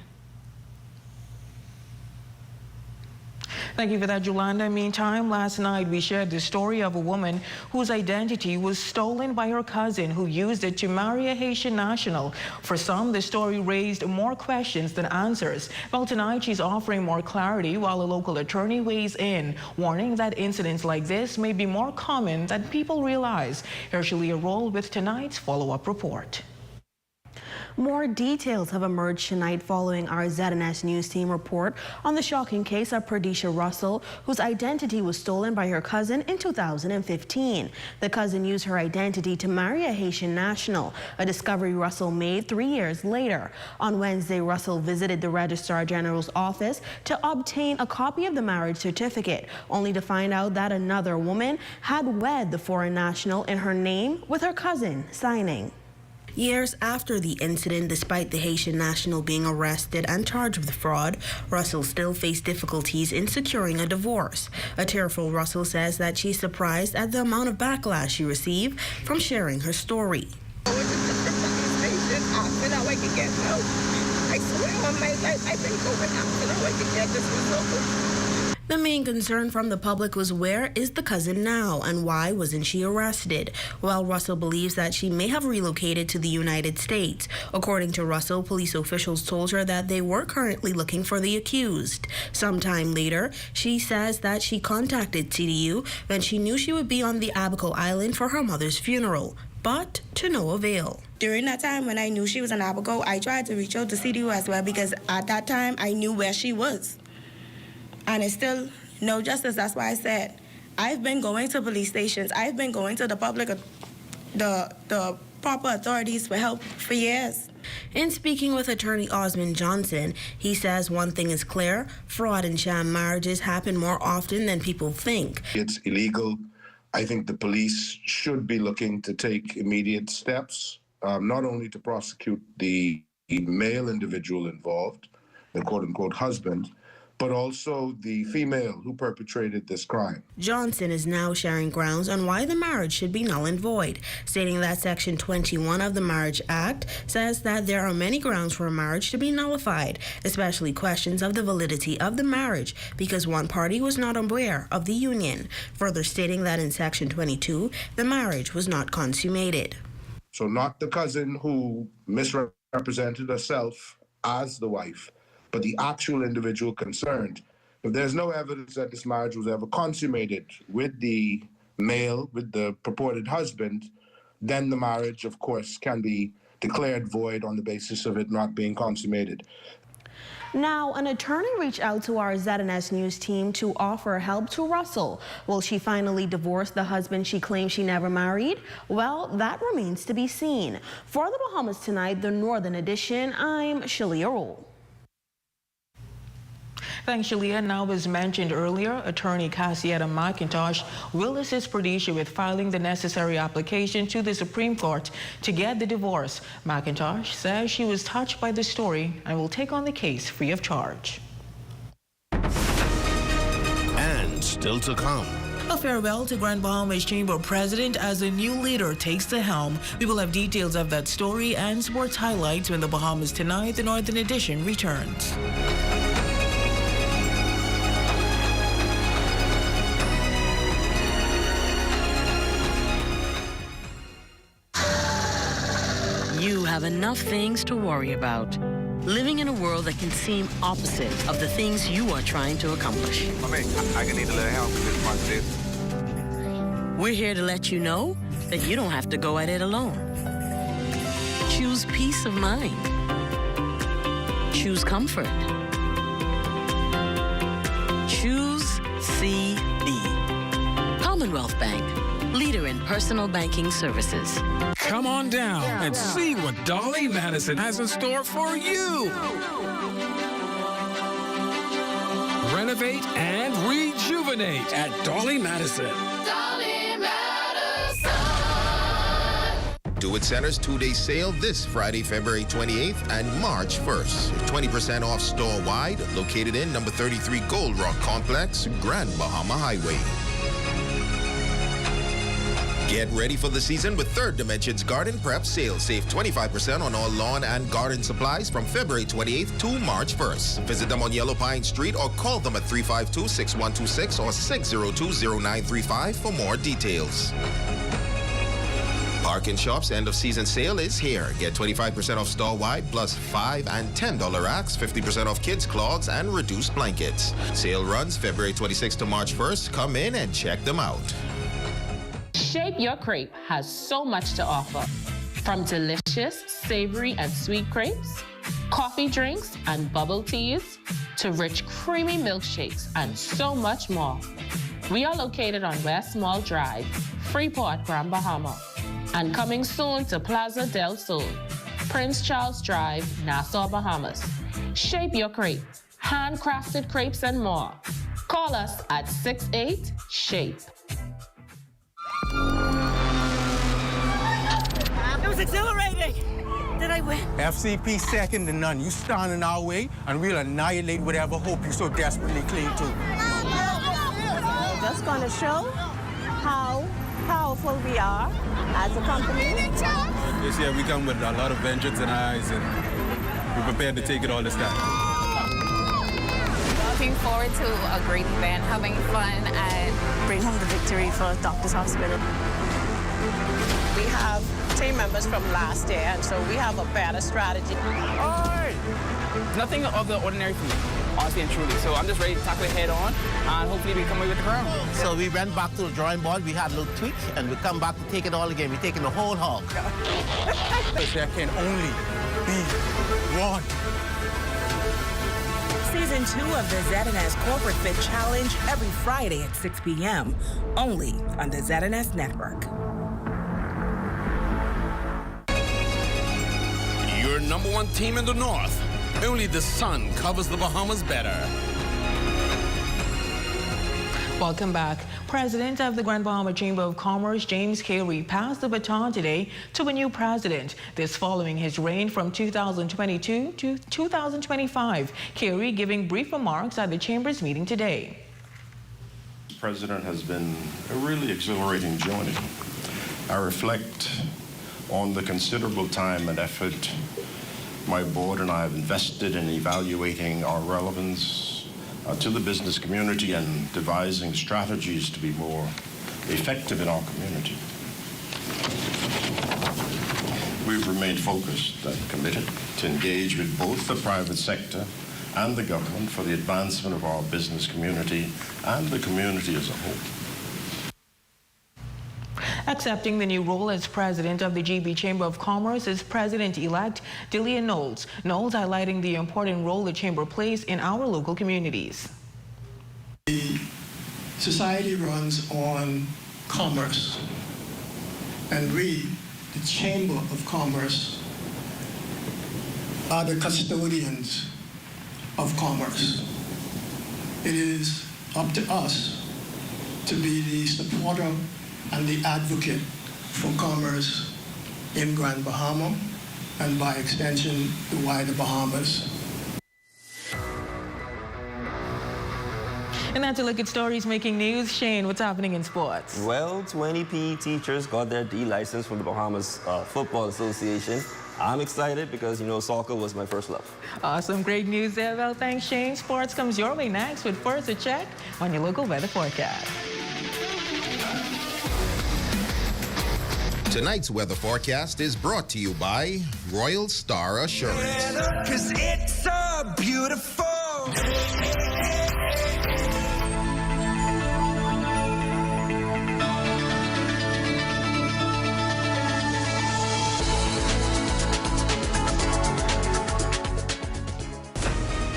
Thank you for that, Jolanda. Meantime, last night we shared the story of a woman whose identity was stolen by her cousin who used it to marry a Haitian national. For some, the story raised more questions than answers. Well, tonight she's offering more clarity while a local attorney weighs in, warning that incidents like this may be more common than people realize. Here's Shalia Roll with tonight's follow-up report. More details have emerged tonight following our ZNS News team report on the shocking case of Perdisha Russell, whose identity was stolen by her cousin in 2015. The cousin used her identity to marry a Haitian national, a discovery Russell made 3 years later. On Wednesday, Russell visited the Registrar General's office to obtain a copy of the marriage certificate, only to find out that another woman had wed the foreign national in her name with her cousin signing. Years after the incident, despite the Haitian national being arrested and charged with fraud, Russell still faced difficulties in securing a divorce. A tearful Russell says that she's surprised at the amount of backlash she received from sharing her story. I swear on my life, I've been going out and I can get this result. The main concern from the public was where is the cousin now and why wasn't she arrested? While Russell believes that she may have relocated to the United States. According to Russell, police officials told her that they were currently looking for the accused. Sometime later, she says that she contacted CDU when she knew she would be on the Abaco Island for her mother's funeral, but to no avail. During that time when I knew she was in Abaco, I tried to reach out to CDU as well because at that time I knew where she was. And it's still no justice. That's why I said I've been going to police stations. I've been going to the public, the proper authorities for help for years. In speaking with attorney Osmond Johnson, he says one thing is clear: fraud and sham marriages happen more often than people think. It's illegal. I think the police should be looking to take immediate steps, not only to prosecute the male individual involved, the quote-unquote husband, but also the female who perpetrated this crime. Johnson is now sharing grounds on why the marriage should be null and void, stating that Section 21 of the Marriage Act says that there are many grounds for a marriage to be nullified, especially questions of the validity of the marriage because one party was not aware of the union, further stating that in Section 22, the marriage was not consummated. So not the cousin who misrepresented herself as the wife, but the actual individual concerned. If there's no evidence that this marriage was ever consummated with the male, with the purported husband, then the marriage, of course, can be declared void on the basis of it not being consummated. Now, an attorney reached out to our ZNS News team to offer help to Russell. Will she finally divorce the husband she claims she never married? Well, that remains to be seen. For the Bahamas Tonight, the Northern Edition, I'm Shalia Roll. Thanks, Shalia. Now, as mentioned earlier, attorney Cassietta McIntosh will assist Perdisha with filing the necessary application to the Supreme Court to get the divorce. McIntosh says she was touched by the story and will take on the case free of charge. And still to come. A farewell to Grand Bahamas Chamber President as a new leader takes the helm. We will have details of that story and sports highlights when the Bahamas Tonight, the Northern Edition, returns. You have enough things to worry about. Living in a world that can seem opposite of the things you are trying to accomplish. I can need a little help with this part of this. We're here to let you know that you don't have to go at it alone. Choose peace of mind. Choose comfort. Choose CB. Commonwealth Bank, leader in personal banking services. Come on down and see what Dolly Madison has in store for you. Renovate and rejuvenate at Dolly Madison. Dolly Madison. Do It Center's two-day sale this Friday, February 28th and March 1st. 20% off store-wide, located in number 33 Gold Rock Complex, Grand Bahama Highway. Get ready for the season with Third Dimension's Garden Prep Sale. Save 25% on all lawn and garden supplies from February 28th to March 1st. Visit them on Yellow Pine Street or call them at 352-6126 or 602-0935 for more details. Park and Shop's end-of-season sale is here. Get 25% off store-wide plus $5 and $10 racks, 50% off kids' cloths, and reduced blankets. Sale runs February 26th to March 1st. Come in and check them out. Shape Your Crepe has so much to offer. From delicious, savory, and sweet crepes, coffee drinks and bubble teas, to rich, creamy milkshakes, and so much more. We are located on West Mall Drive, Freeport, Grand Bahama, and coming soon to Plaza del Sol, Prince Charles Drive, Nassau, Bahamas. Shape Your Crepe, handcrafted crepes and more. Call us at 68-SHAPE. It was exhilarating. Did I win? FCP second to none. You stand in our way, and we'll annihilate whatever hope you so desperately cling to. Just going to show how powerful we are as a company. This year we come with a lot of vengeance in our eyes, and we're prepared to take it all this time. Looking forward to a great event, having fun, and Bring home the victory for Doctors Hospital. We have team members from last year, and so we have a better strategy. Nothing of the ordinary for me, honestly and truly. So I'm just ready to tackle it head on, and hopefully we come away with the crown. So we went back to the drawing board, we had a little tweak, and we come back to take it all again. We're taking the whole hog. There can only be one. Season 2 of the ZNS Corporate Fit Challenge every Friday at 6 p.m. only on the ZNS Network. Your number one team in the North. Only the sun covers the Bahamas better. Welcome back. President of the Grand Bahama Chamber of Commerce, James Carey, passed the baton today to a new president. This following his reign from 2022 to 2025. Carey giving brief remarks at the Chamber's meeting today. The President has been a really exhilarating journey. I reflect on the considerable time and effort my board and I have invested in evaluating our relevance to the business community and devising strategies to be more effective in our community. We've remained focused and committed to engage with both the private sector and the government for the advancement of our business community and the community as a whole. Accepting the new role as president of the GB Chamber of Commerce is President-elect Dillian Knowles. Knowles highlighting the important role the Chamber plays in our local communities. The society runs on commerce, and we, the Chamber of Commerce, are the custodians of commerce. it is up to us to be the supporter and the advocate for commerce in Grand Bahama and by extension the wider Bahamas. And now to look at stories making news. Shane, what's happening in sports? Well, 20 PE teachers got their D license from the Bahamas Football Association. I'm excited because, you know, soccer was my first love. Awesome. Great news there. Well, thanks, Shane. Sports comes your way next with first a check on your local weather forecast. Tonight's weather forecast is brought to you by Royal Star Assurance. 'Cause it's so beautiful.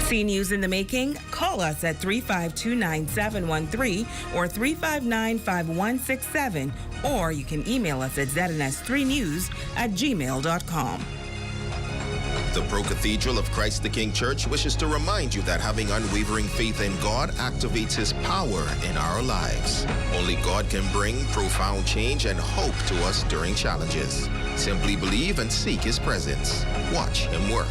See news in the making? Call us at 352-9713 or 359-5167, or you can email us at zns3news@gmail.com. The Pro Cathedral of Christ the King Church wishes to remind you that having unwavering faith in God activates His power in our lives. Only God can bring profound change and hope to us during challenges. Simply believe and seek His presence. Watch Him work.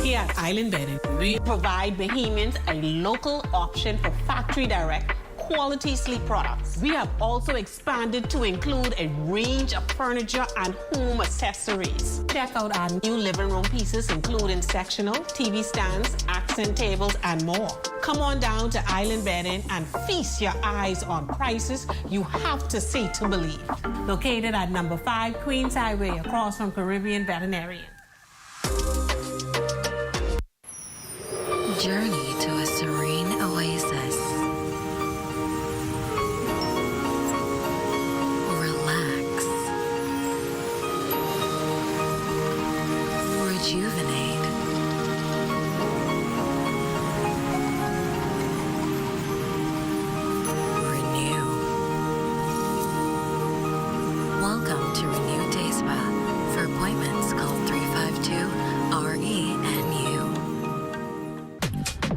Here at Island Bedding, we provide Bahamians a local option for factory direct quality sleep products. We have also expanded to include a range of furniture and home accessories. Check out our new living room pieces, including sectional, TV stands, accent tables, and more. Come on down to Island Bedding and feast your eyes on prices you have to see to believe. Located at number 5 Queens Highway, across from Caribbean Veterinarian. Journey to a serene oasis. Relax. Rejuvenate. Renew. Welcome to Renew Day Spa. For appointments, call 352-RENU.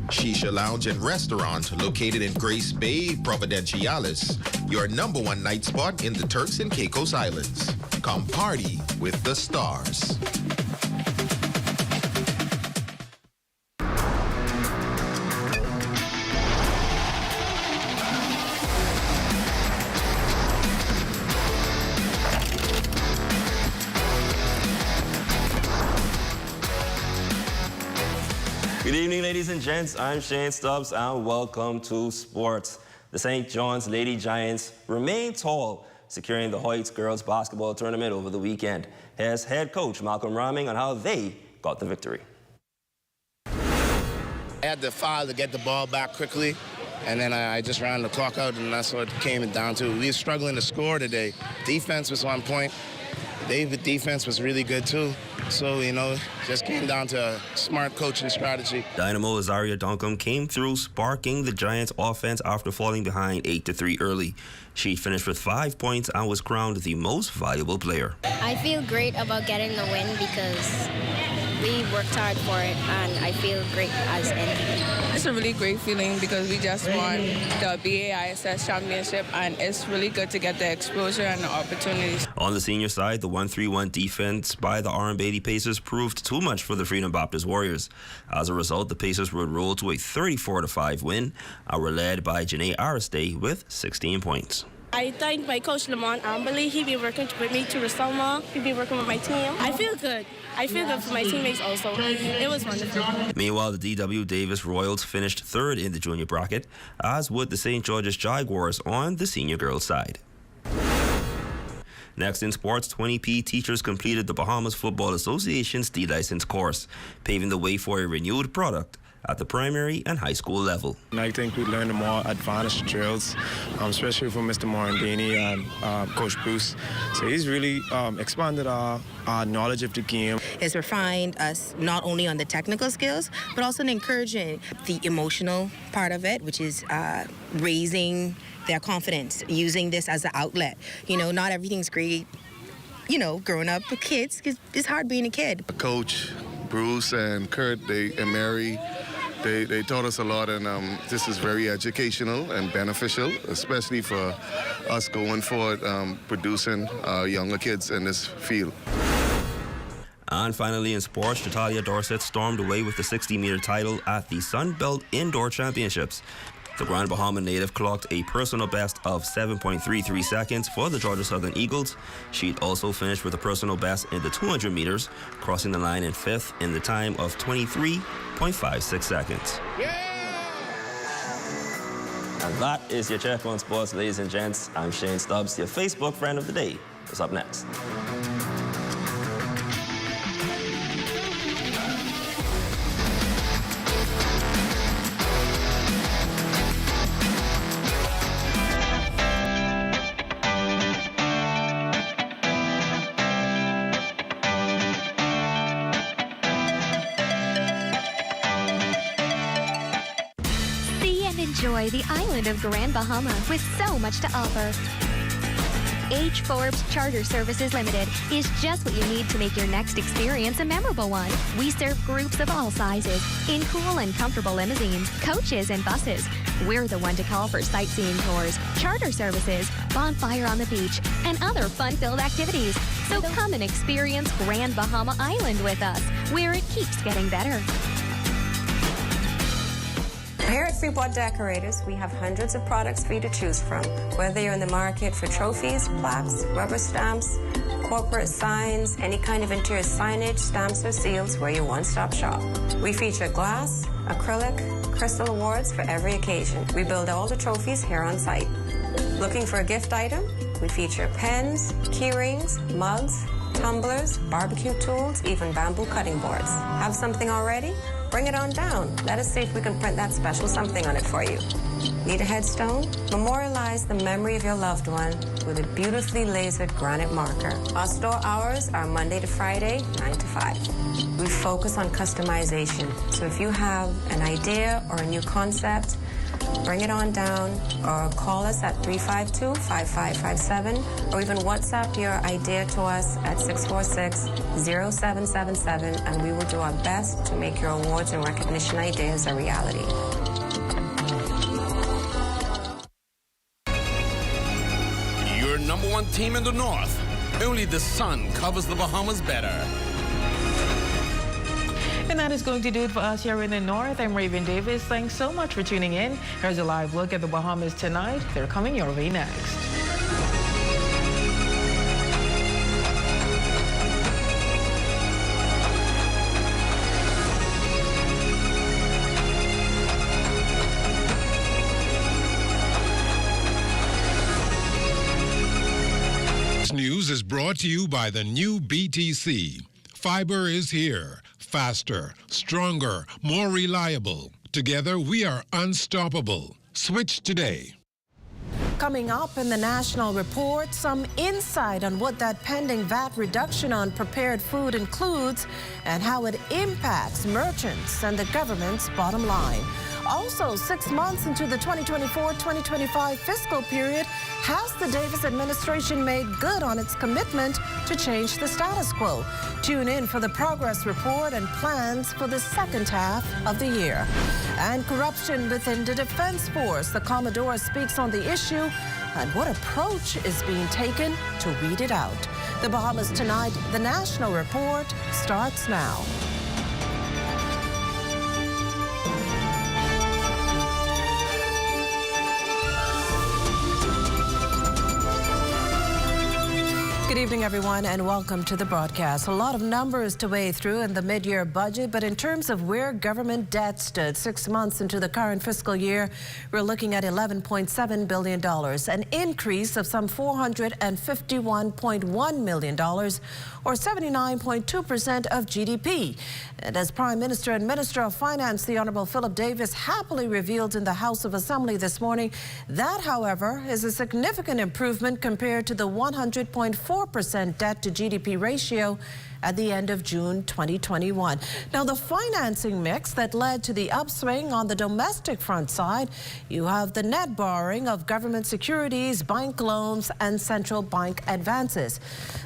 Shisha Lounge and Restaurant located in Grace Bay, Providenciales, your #1 night spot in the Turks and Caicos Islands. Come party with the stars. Good evening, ladies and gents. I'm Shane Stubbs, and welcome to sports. The St. John's Lady Giants remain tall, securing the Hoyts girls basketball tournament over the weekend. Here's head coach Malcolm Raming on how they got the victory. I had to foul to get the ball back quickly, and then I just ran the clock out, and that's what it came down to. We were struggling to score today. Defense was on point. David defense was really good too. So, you know, just came down to a smart coaching strategy. Dynamo Azaria Duncombe came through, sparking the Giants' offense after falling behind 8-3 early. She finished with 5 points and was crowned the most valuable player. I feel great about getting the win because we worked hard for it, and I feel great as NDP. It's a really great feeling because we just won the BAISS championship, and it's really good to get the exposure and the opportunities. On the senior side, the 1-3-1 defense by the R.M. Beatty Pacers proved too much for the Freedom Baptist Warriors. As a result, the Pacers would roll to a 34-5 win and were led by Janae Aristide with 16 points. I thank my coach Lamont Amberley. He been working with me through the summer. He been working with my team. I feel good. I feel good for my teammates also. It was wonderful. Meanwhile, the D.W. Davis Royals finished third in the junior bracket, as would the St. George's Jaguars on the senior girls side. Next in sports, 20 PE teachers completed the Bahamas Football Association's D-License course, paving the way for a renewed product at the primary and high school level. I think we learned more advanced drills, especially from Mr. Morandini and Coach Bruce. So he's really expanded our knowledge of the game. It's refined us not only on the technical skills, but also in encouraging the emotional part of it, which is raising their confidence, using this as an outlet. You know, not everything's great, you know, growing up with kids, 'cause it's hard being a kid. Coach Bruce and Kurt and Mary, They taught us a lot, and this is very educational and beneficial, especially for us going forward, producing younger kids in this field. And finally in sports, Natalia Dorset stormed away with the 60-meter title at the Sunbelt Indoor Championships. The Grand Bahama native clocked a personal best of 7.33 seconds for the Georgia Southern Eagles. She'd also finished with a personal best in the 200 meters, crossing the line in 5th in the time of 23.56 seconds. And that is your check on sports, ladies and gents. I'm Shane Stubbs. Your Facebook friend of the day is up next. Enjoy the island of Grand Bahama with so much to offer. H. Forbes Charter Services Limited is just what you need to make your next experience a memorable one. We serve groups of all sizes in cool and comfortable limousines, coaches, and buses. We're the one to call for sightseeing tours, charter services, bonfire on the beach, and other fun-filled activities. So come and experience Grand Bahama Island with us, where it keeps getting better. Here at Freeport Decorators, we have hundreds of products for you to choose from. Whether you're in the market for trophies, plaques, rubber stamps, corporate signs, any kind of interior signage, stamps, or seals, we're your one-stop shop. We feature glass, acrylic, crystal awards for every occasion. We build all the trophies here on site. Looking for a gift item? We feature pens, key rings, mugs, tumblers, barbecue tools, even bamboo cutting boards. Have something already? Bring it on down. Let us see if we can print that special something on it for you. Need a headstone? Memorialize the memory of your loved one with a beautifully lasered granite marker. Our store hours are Monday to Friday, 9 to 5. We focus on customization. So if you have an idea or a new concept, bring it on down or call us at 352-5557 or even WhatsApp your idea to us at 646-0777 and we will do our best to make your awards and recognition ideas a reality. Your number one team in the North. Only the sun covers the Bahamas better. And that is going to do it for us here in the North. I'm Raven Davis. Thanks so much for tuning in. Here's a live look at the Bahamas tonight. They're coming your way next. This news is brought to you by the new BTC. Fiber is here. Faster, stronger, more reliable. Together, we are unstoppable. Switch today. Coming up in the National Report, some insight on what that pending VAT reduction on prepared food includes and how it impacts merchants and the government's bottom line. Also, 6 months into the 2024-2025 fiscal period, has the Davis administration made good on its commitment to change the status quo? Tune in for the progress report and plans for the second half of the year. And corruption within the Defense Force. The Commodore speaks on the issue and what approach is being taken to weed it out. The Bahamas tonight, the National Report starts now. Good evening, everyone, and welcome to the broadcast. A lot of numbers to weigh through in the mid-year budget, but in terms of where government debt stood 6 months into the current fiscal year, we're looking at $11.7 billion, an increase of some $451.1 million, or 79.2% of GDP. And as Prime Minister and Minister of Finance, the Honorable Philip Davis, happily revealed in the House of Assembly this morning, that, however, is a significant improvement compared to the 100.4% debt to GDP ratio at the end of June 2021. Now, the financing mix that led to the upswing on the domestic front side, you have the net borrowing of government securities, bank loans, and central bank advances.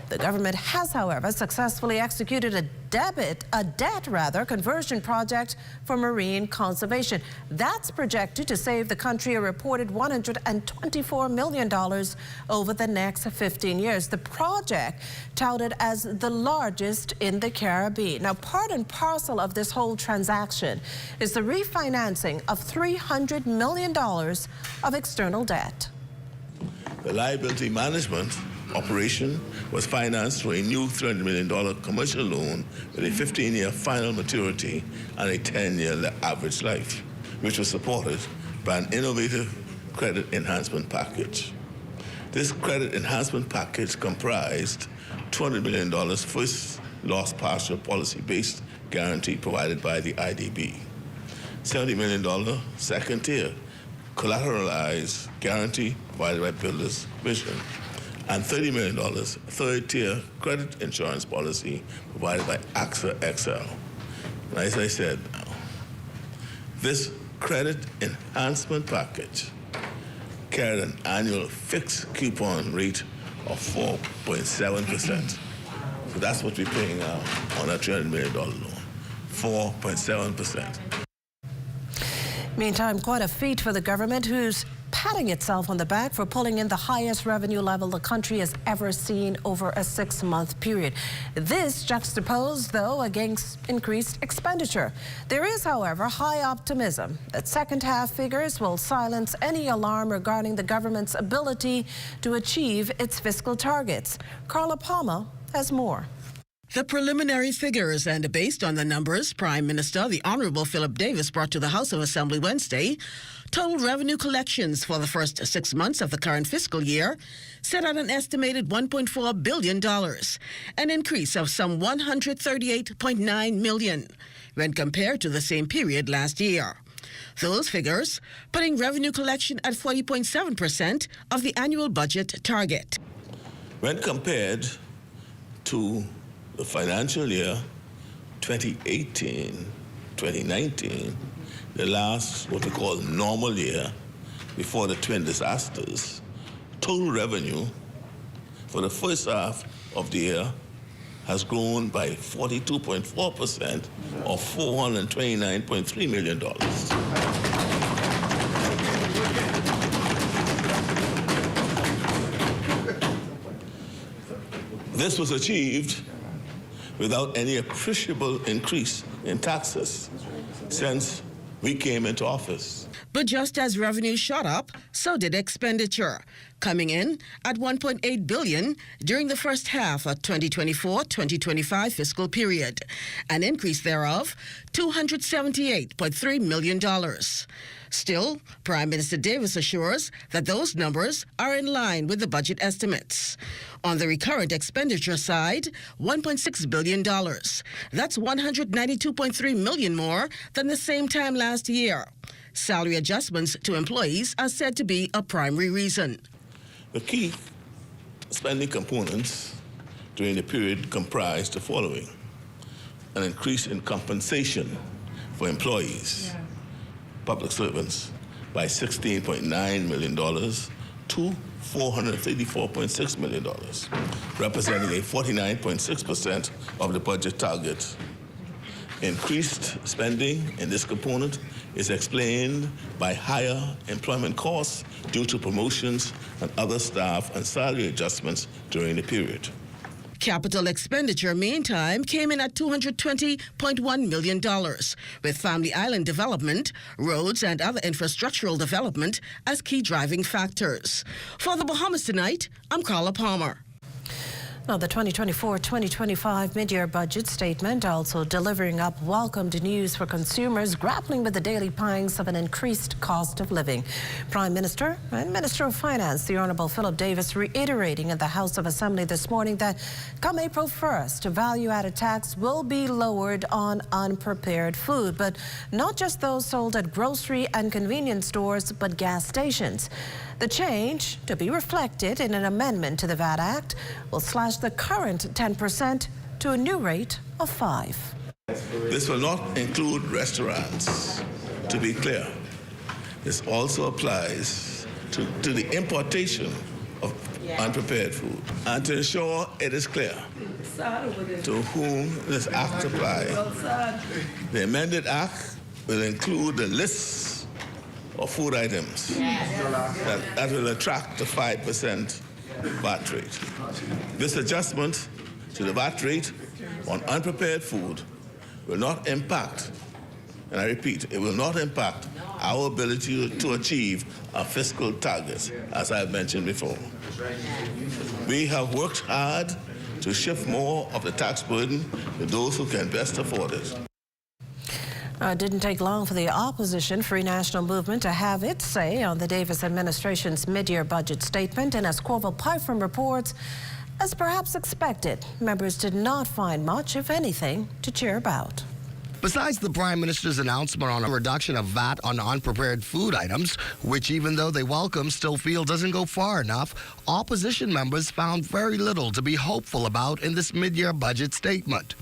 The government has, however, successfully executed a debt conversion project for marine conservation. That's projected to save the country a reported $124 million over the next 15 years. The project, touted as the largest in the Caribbean. Now, part and parcel of this whole transaction is the refinancing of $300 million of external debt. The liability management operation was financed through a new $300 million commercial loan with a 15-year final maturity and a 10-year average life, which was supported by an innovative credit enhancement package. This credit enhancement package comprised $200 million first loss partial policy-based guarantee provided by the IDB, $70 million second tier collateralized guarantee provided by Builders Vision, and $30 million third-tier credit insurance policy provided by AXA XL. And as I said, this credit enhancement package carried an annual fixed coupon rate of 4.7%. So that's what we're paying now on a $300 million loan, 4.7%. Meantime, quite a feat for the government, who's patting itself on the back for pulling in the highest revenue level the country has ever seen over a 6-month period. This juxtaposed, though, against increased expenditure. There is, however, high optimism that second-half figures will silence any alarm regarding the government's ability to achieve its fiscal targets. Carla Palmer has more. The preliminary figures, and based on the numbers Prime Minister the Honourable Philip Davis brought to the House of Assembly Wednesday, total revenue collections for the first 6 months of the current fiscal year set at an estimated $1.4 billion, an increase of some $138.9 million when compared to the same period last year. Those figures putting revenue collection at 40.7% of the annual budget target. When compared to the financial year 2018-2019, the last what we call normal year before the twin disasters, total revenue for the first half of the year has grown by 42.4%, or $429.3 million. This was achieved without any appreciable increase in taxes since we came into office. But just as revenue shot up, so did expenditure, coming in at $1.8 billion during the first half of 2024-2025 fiscal period, an increase thereof $278.3 million. Still, Prime Minister Davis assures that those numbers are in line with the budget estimates. On the recurrent expenditure side, $1.6 billion. That's $192.3 million more than the same time last year. Salary adjustments to employees are said to be a primary reason. The key spending components during the period comprised the following: an increase in compensation for employees, public servants, by $16.9 million to $434.6 million, representing a 49.6% of the budget target. Increased spending in this component is explained by higher employment costs due to promotions and other staff and salary adjustments during the period. Capital expenditure, meantime, came in at $220.1 million, with Family Island development, roads, and other infrastructural development as key driving factors. For the Bahamas Tonight, I'm Carla Palmer. Now, the 2024-2025 mid-year budget statement also delivering up welcomed news for consumers grappling with the daily pangs of an increased cost of living. Prime Minister and Minister of Finance, the Honourable Philip Davis, reiterating in the House of Assembly this morning that come April 1st, a value-added tax will be lowered on unprepared food, but not just those sold at grocery and convenience stores, but gas stations. The change, to be reflected in an amendment to the VAT Act, will slash the current 10% to a new rate of 5. This will not include restaurants, to be clear. This also applies to the importation of unprepared food. And to ensure it is clear to whom this act applies, the amended act will include the list of food items that will attract the 5% VAT rate. This adjustment to the VAT rate on unprepared food will not impact, and I repeat, it will not impact our ability to achieve our fiscal targets, as I've mentioned before. We have worked hard to shift more of the tax burden to those who can best afford it. It didn't take long for the opposition Free National Movement to have its say on the Davis administration's mid-year budget statement, and as Corval Pyfrom reports, as perhaps expected, members did not find much, if anything, to cheer about. Besides the Prime Minister's announcement on a reduction of VAT on unprepared food items, which even though they welcome, still feel doesn't go far enough, opposition members found very little to be hopeful about in this mid-year budget statement.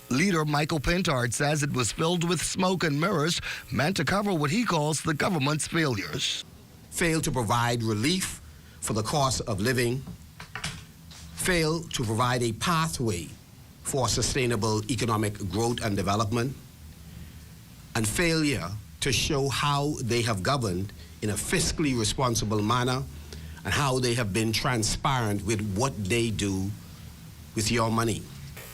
Leader Michael Pintard says it was filled with smoke and mirrors meant to cover what he calls the government's failures. Failed to provide relief for the cost of living, failed to provide a pathway for sustainable economic growth and development, and failure to show how they have governed in a fiscally responsible manner and how they have been transparent with what they do with your money.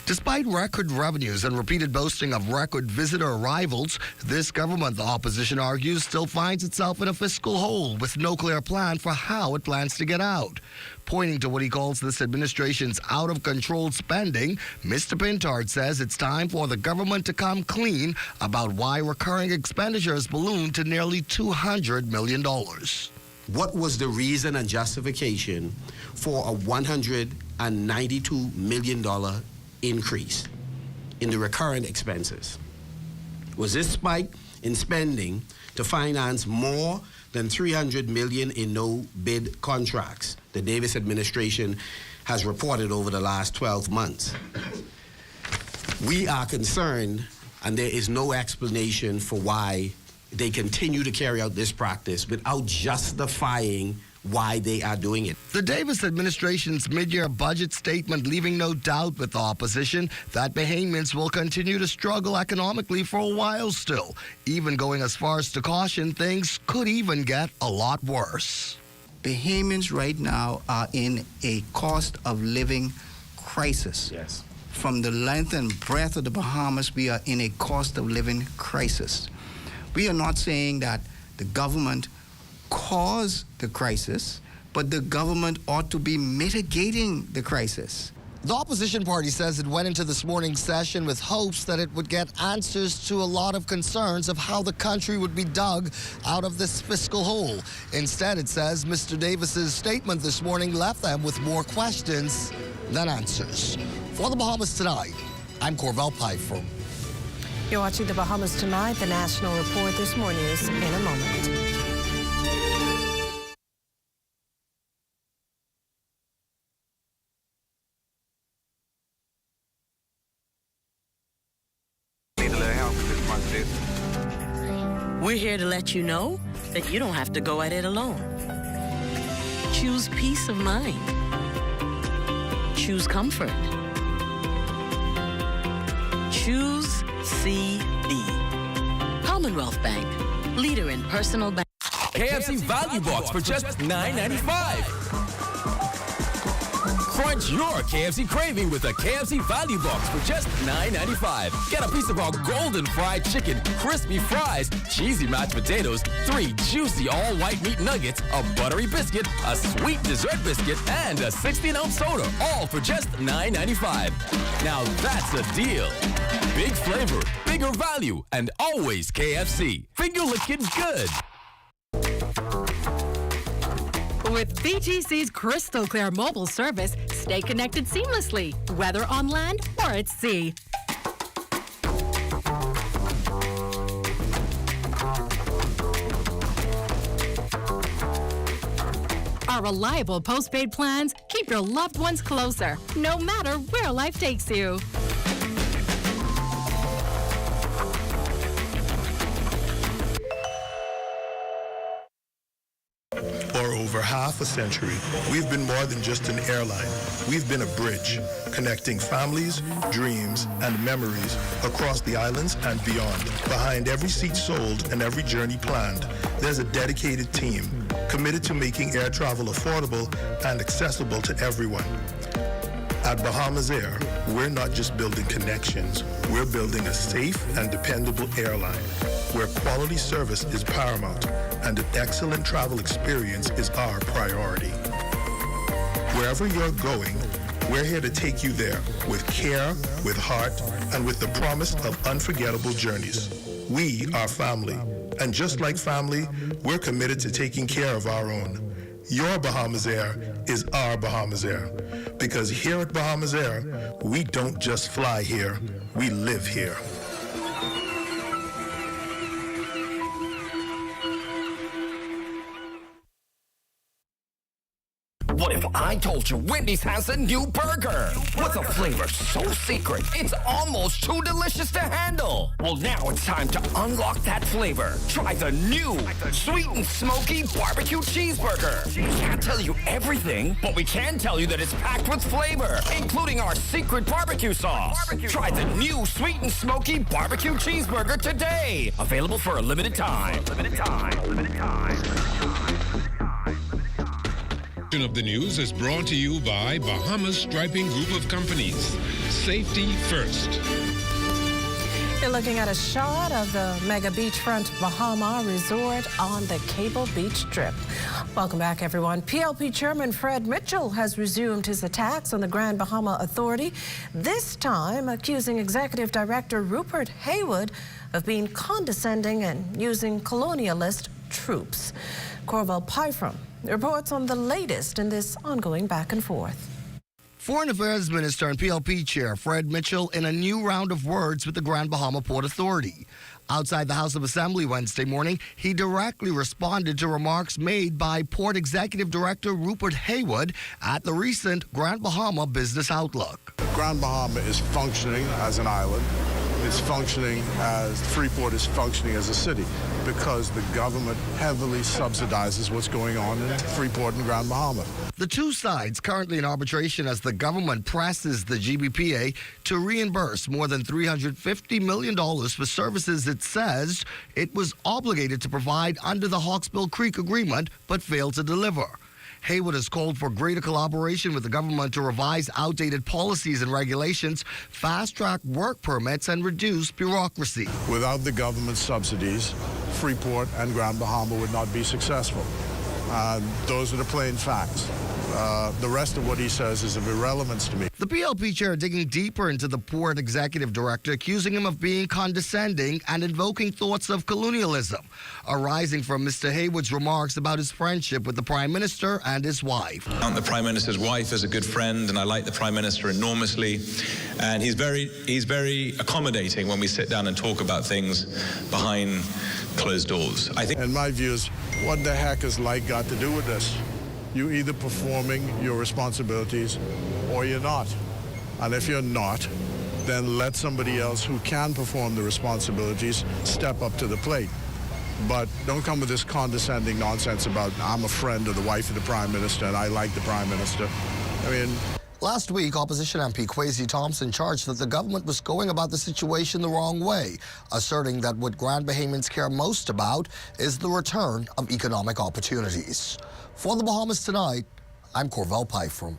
Despite record revenues and repeated boasting of record visitor arrivals, this government, the opposition argues, still finds itself in a fiscal hole with no clear plan for how it plans to get out. Pointing to what he calls this administration's out-of-control spending, Mr. Pintard says it's time for the government to come clean about why recurring expenditures ballooned to nearly $200 million. What was the reason and justification for a $192 million increase in the recurrent expenses? Was this spike in spending to finance more than $300 million in no-bid contracts the Davis administration has reported over the last 12 months? We are concerned, and there is no explanation for why they continue to carry out this practice without justifying why they are doing it. The Davis administration's mid-year budget statement leaving no doubt with the opposition that Bahamians will continue to struggle economically for a while still, even going as far as to caution things could even get a lot worse. Bahamians right now are in a cost of living crisis. Yes. From the length and breadth of the Bahamas, we are in a cost of living crisis. We are not saying that the government caused the crisis, but the government ought to be mitigating the crisis. The opposition party says it went into this morning's session with hopes that it would get answers to a lot of concerns of how the country would be dug out of this fiscal hole. Instead, it says Mr. Davis's statement this morning left them with more questions than answers. For the Bahamas Tonight, I'm Corval Pyfrom. You're watching the Bahamas Tonight. The National Report this morning is in a moment. We're here to let you know that you don't have to go at it alone. Choose peace of mind. Choose comfort. Choose CD. Commonwealth Bank, leader in personal banking. KFC Value Box for just $9.95. Crunch your KFC craving with a KFC Value Box for just $9.95. Get a piece of our golden fried chicken, crispy fries, cheesy mashed potatoes, 3 juicy all-white meat nuggets, a buttery biscuit, a sweet dessert biscuit, and a 16-ounce soda, all for just $9.95. Now that's a deal. Big flavor, bigger value, and always KFC. Finger licking good. With BTC's crystal clear mobile service, stay connected seamlessly, whether on land or at sea. Our reliable postpaid plans keep your loved ones closer, no matter where life takes you. For over half a century, we've been more than just an airline. We've been a bridge, connecting families, dreams, and memories across the islands and beyond. Behind every seat sold and every journey planned, there's a dedicated team committed to making air travel affordable and accessible to everyone. At Bahamas Air, we're not just building connections, we're building a safe and dependable airline where quality service is paramount and an excellent travel experience is our priority. Wherever you're going, we're here to take you there with care, with heart, and with the promise of unforgettable journeys. We are family, and just like family, we're committed to taking care of our own. Your Bahamas Air is our Bahamas Air, because here at Bahamas Air, we don't just fly here, we live here. What if I told you Wendy's has a new burger? With a flavor so secret, it's almost too delicious to handle. Well, now it's time to unlock that flavor. Try the new sweet and smoky barbecue cheeseburger. We can't tell you everything, but we can tell you that it's packed with flavor, including our secret barbecue sauce. Try the new sweet and smoky barbecue cheeseburger today. Available for a limited time. Of the news is brought to you by Bahamas Striping Group of Companies. Safety first. You're looking at a shot of the mega beachfront Bahama Resort on the Cable Beach Strip. Welcome back, everyone. PLP Chairman Fred Mitchell has resumed his attacks on the Grand Bahama Authority, this time accusing Executive Director Rupert Haywood of being condescending and using colonialist troops. Corval Pyfrom reports on the latest in this ongoing back and forth. Foreign Affairs Minister and PLP Chair Fred Mitchell in a new round of words with the Grand Bahama Port Authority. Outside the House of Assembly Wednesday morning, he directly responded to remarks made by Port Executive Director Rupert Haywood at the recent Grand Bahama Business Outlook. Grand Bahama is functioning as an island. It's functioning as Freeport is functioning as a city because the government heavily subsidizes what's going on in Freeport and Grand Bahama. The two sides currently in arbitration as the government presses the GBPA to reimburse more than $350 million for services it says it was obligated to provide under the Hawksbill Creek Agreement but failed to deliver. Haywood has called for greater collaboration with the government to revise outdated policies and regulations, fast-track work permits, and reduce bureaucracy. Without the government subsidies, Freeport and Grand Bahama would not be successful. Those are the plain facts. The rest of what he says is of irrelevance to me. The PLP chair digging deeper into the Port Executive Director, accusing him of being condescending and invoking thoughts of colonialism, arising from Mr. Haywood's remarks about his friendship with the Prime Minister and his wife. The Prime Minister's wife is a good friend, and I like the Prime Minister enormously. And he's very accommodating when we sit down and talk about things behind closed doors. I think. And my view is, what the heck has light got to do with this? You're either performing your responsibilities or you're not. And if you're not, then let somebody else who can perform the responsibilities step up to the plate. But don't come with this condescending nonsense about I'm a friend of the wife of the Prime Minister and I like the Prime Minister. I mean... Last week, opposition MP Kwesi Thompson charged that the government was going about the situation the wrong way, asserting that what Grand Bahamians care most about is the return of economic opportunities. For the Bahamas Tonight, I'm Corval Pyfrom.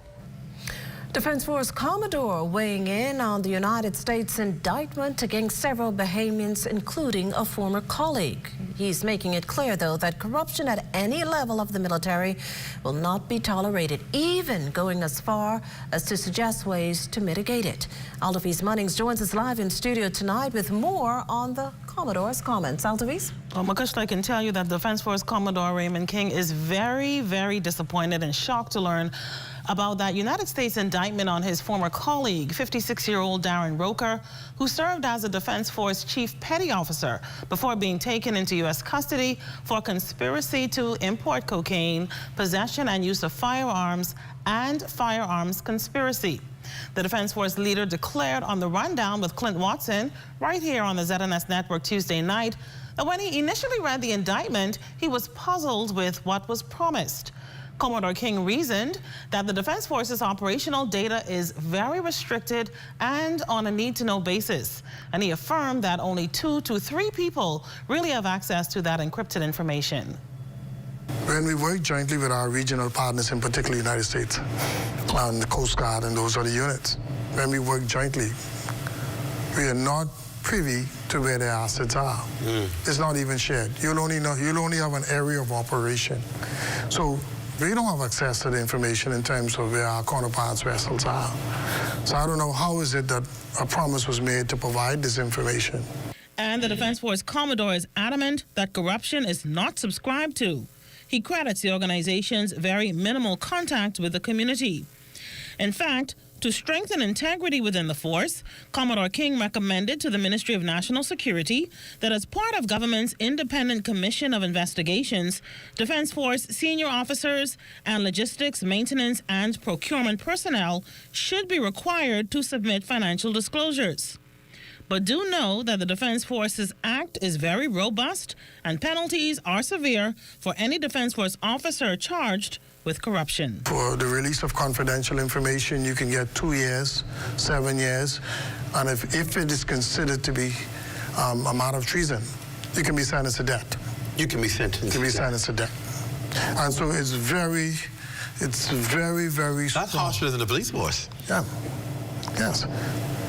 Defense Force Commodore weighing in on the United States indictment against several Bahamians, including a former colleague. He's making it clear, though, that corruption at any level of the military will not be tolerated, even going as far as to suggest ways to mitigate it. Aldavis Munnings joins us live in studio tonight with more on the Commodore's comments. Aldavis? Well, Makushla, I can tell you that Defense Force Commodore Raymond King is very, very disappointed and shocked to learn about that United States indictment on his former colleague, 56-year-old Darren Roker, who served as a Defense Force Chief Petty Officer before being taken into U.S. custody for conspiracy to import cocaine, possession and use of firearms, and firearms conspiracy. The Defense Force leader declared on the rundown with Clint Watson right here on the ZNS network Tuesday night that when he initially read the indictment, he was puzzled with what was promised. Commodore King reasoned that the Defense Force's operational data is very restricted and on a need-to-know basis. And he affirmed that only 2 to 3 people really have access to that encrypted information. When we work jointly with our regional partners, in particular the United States, and the Coast Guard and those other units, when we work jointly, we are not privy to where their assets are. It's not even shared. You'll only have an area of operation. So we don't have access to the information in terms of where our counterparts' vessels are. So I don't know how is it that a promise was made to provide this information. And the Defense Force Commodore is adamant that corruption is not subscribed to. He credits the organization's very minimal contact with the community. In fact, to strengthen integrity within the force, Commodore King recommended to the Ministry of National Security that as part of government's independent commission of investigations, Defense Force senior officers and logistics, maintenance, and procurement personnel should be required to submit financial disclosures. But do know that the Defense Forces Act is very robust and penalties are severe for any Defense Force officer charged with corruption. For the release of confidential information, you can get 2 years, 7 years, and if it is considered to be a matter of treason, you can be sentenced to death. You can be sentenced. You can be sentenced to death. And so it's very, very That's strong. harsher than the police force. Yeah, yes.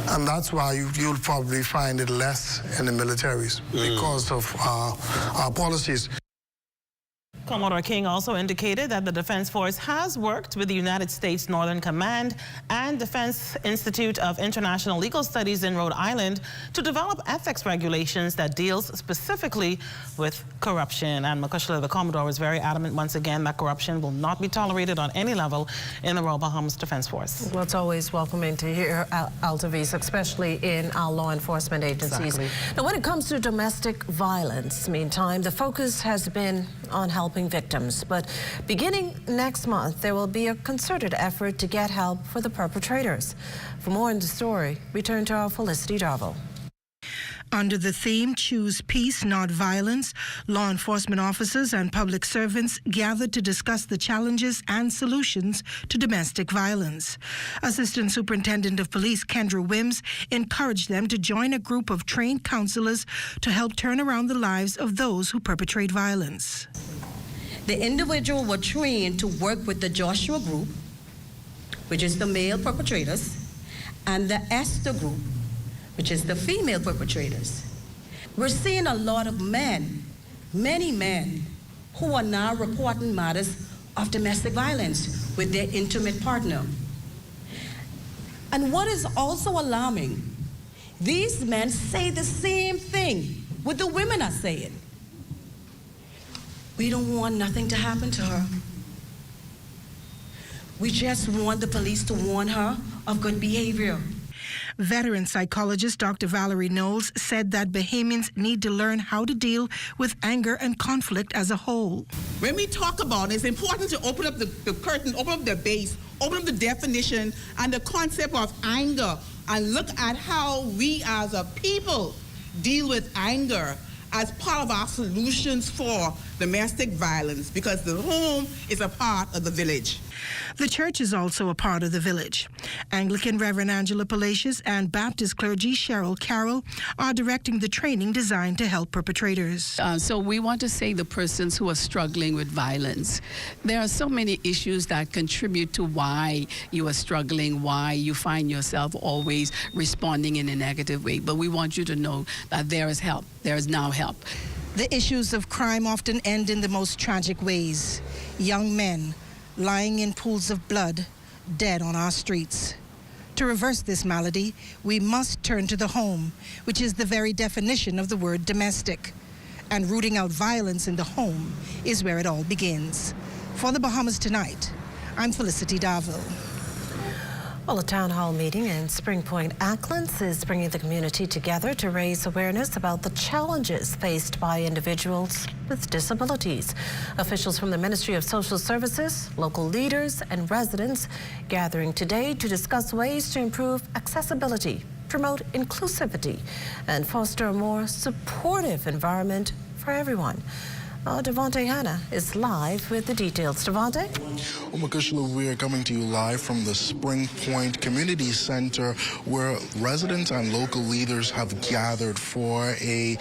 And that's why you'll probably find it less in the militaries because of our policies. Commodore King also indicated that the Defense Force has worked with the United States Northern Command and Defense Institute of International Legal Studies in Rhode Island to develop ethics regulations that deals specifically with corruption. And Makushla, the Commodore, was very adamant once again that corruption will not be tolerated on any level in the Royal Bahamas Defense Force. Well, it's always welcoming to hear Altavis, especially in our law enforcement agencies. Exactly. Now, when it comes to domestic violence, meantime, the focus has been on helping victims. But beginning next month, there will be a concerted effort to get help for the perpetrators. For more on the story, return to our Felicity Darville. Under the theme, Choose Peace, Not Violence, law enforcement officers and public servants gathered to discuss the challenges and solutions to domestic violence. Assistant Superintendent of Police Kendra Wims encouraged them to join a group of trained counselors to help turn around the lives of those who perpetrate violence. The individual were trained to work with the Joshua group, which is the male perpetrators, and the Esther group, which is the female perpetrators. We're seeing a lot of men, many men, who are now reporting matters of domestic violence with their intimate partner. And what is also alarming, these men say the same thing what the women are saying. We don't want nothing to happen to her. We just want the police to warn her of good behavior. Veteran psychologist Dr. Valerie Knowles said that Bahamians need to learn how to deal with anger and conflict as a whole. When we talk about it, it's important to open up the curtain, open up the base, open up the definition and the concept of anger, and look at how we as a people deal with anger as part of our solutions for domestic violence, because the home is a part of the village. The church is also a part of the village. Anglican Reverend Angela Palacios and Baptist clergy Cheryl Carroll are directing the training designed to help perpetrators. So we want to say the persons who are struggling with violence. There are so many issues that contribute to why you are struggling, why you find yourself always responding in a negative way. But we want you to know that there is help. There is now help. The issues of crime often end in the most tragic ways. Young men lying in pools of blood, dead on our streets. To reverse this malady, we must turn to the home, which is the very definition of the word domestic. And rooting out violence in the home is where it all begins. For the Bahamas Tonight, I'm Felicity Darville. Well, a town hall meeting in Spring Point, Acklands is bringing the community together to raise awareness about the challenges faced by individuals with disabilities. Officials from the Ministry of Social Services, local leaders, and residents gathering today to discuss ways to improve accessibility promote inclusivity, and foster a more supportive environment for everyone. Devontae Hanna is live with the details. Devontae? Makushla, we are coming to you live from the Spring Point Community Center, where residents and local leaders have gathered for a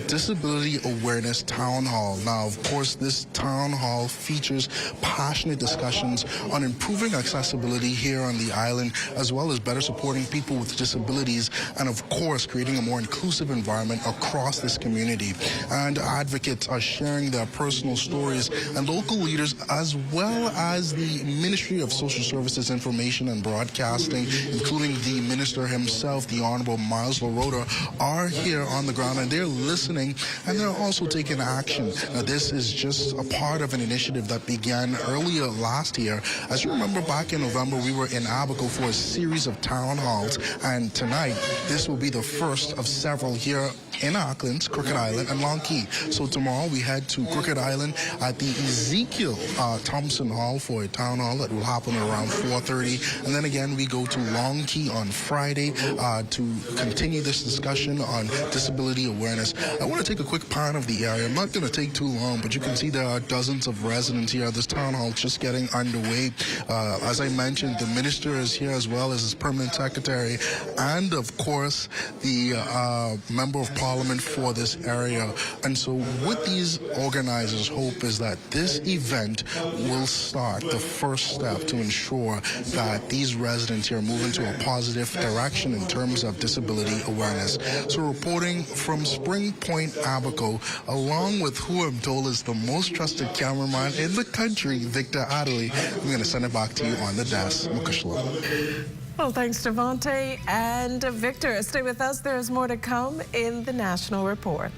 disability awareness town hall. Now, of course, this town hall features passionate discussions on improving accessibility here on the island, as well as better supporting people with disabilities, and of course, creating a more inclusive environment across this community. And advocates are sharing their personal stories, and local leaders, as well as the Ministry of Social Services, Information and Broadcasting, including the minister himself, the Honorable Miles LaRota, are here on the ground, and they're listening, and they're also taking action. Now, this is just a part of an initiative that began earlier last year. As you remember, back in November, we were in Abaco for a series of town halls, and tonight, this will be the first of several here in Auckland, Crooked Island, and Long Key. So tomorrow we head to Crooked Island at the Ezekiel Thompson Hall for a town hall that will happen around 4:30. And then again, we go to Long Key on Friday to continue this discussion on disability awareness. I want to take a quick pan of the area. I'm not going to take too long, but you can see there are dozens of residents here. This town hall just getting underway. As I mentioned, the minister is here, as well as his permanent secretary, and of course, the member of Parliament for this area. And so what these organizers hope is that this event will start the first step to ensure that these residents here move into a positive direction in terms of disability awareness. So reporting from Spring Point, Abaco, along with who I'm told is the most trusted cameraman in the country, Victor Adderley, I'm going to send it back to you on the desk. Makushla. Well, thanks, Devontae. And Victor, stay with us. There's more to come in the National Report.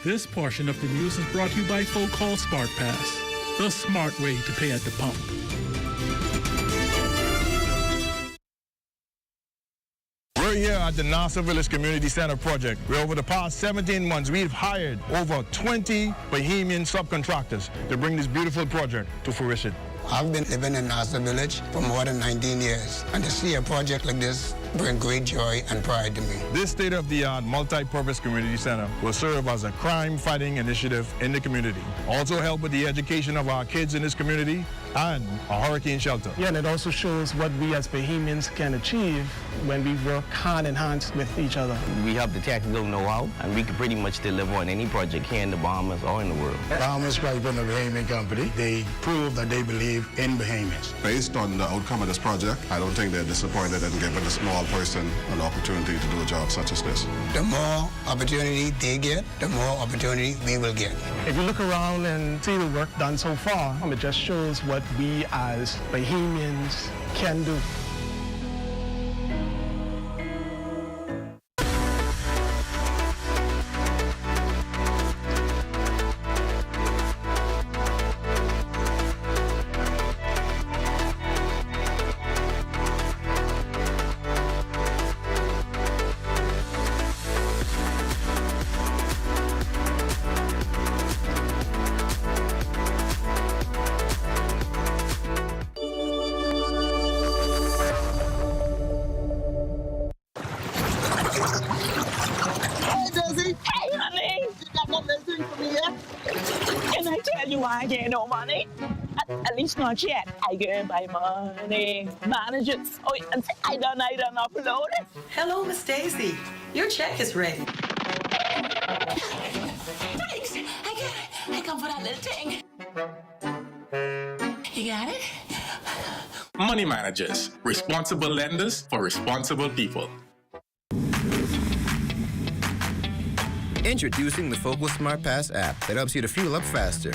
This portion of the news is brought to you by Folk Call Smart Pass, the smart way to pay at the pump. We're here at the Nassau Village Community Center project, where over the past 17 months, we've hired over 20 Bahamian subcontractors to bring this beautiful project to fruition. I've been living in Nassau Village for more than 19 years, and to see a project like this bring great joy and pride to me. This state-of-the-art multi-purpose community center will serve as a crime-fighting initiative in the community. Also help with the education of our kids in this community and a hurricane shelter. Yeah, and it also shows what we as Bahamians can achieve when we work hand in hand with each other. We have the technical know-how, and we can pretty much deliver on any project here in the Bahamas or in the world. Bahamas Private and the Bahamian Company, they prove that they believe in Bahamians. Based on the outcome of this project, I don't think they're disappointed in giving a small person an opportunity to do a job such as this. The more opportunity they get, the more opportunity we will get. If you look around and see the work done so far, it just shows what we as Bahamians can do. I get no money. At least not yet. I get my money. Managers. Oh, and I done upload it. Hello, Miss Daisy. Your check is ready. Thanks. I got it. I come for that little thing. You got it? Money managers. Responsible lenders for responsible people. Introducing the Focal Smart Pass app that helps you to fuel up faster.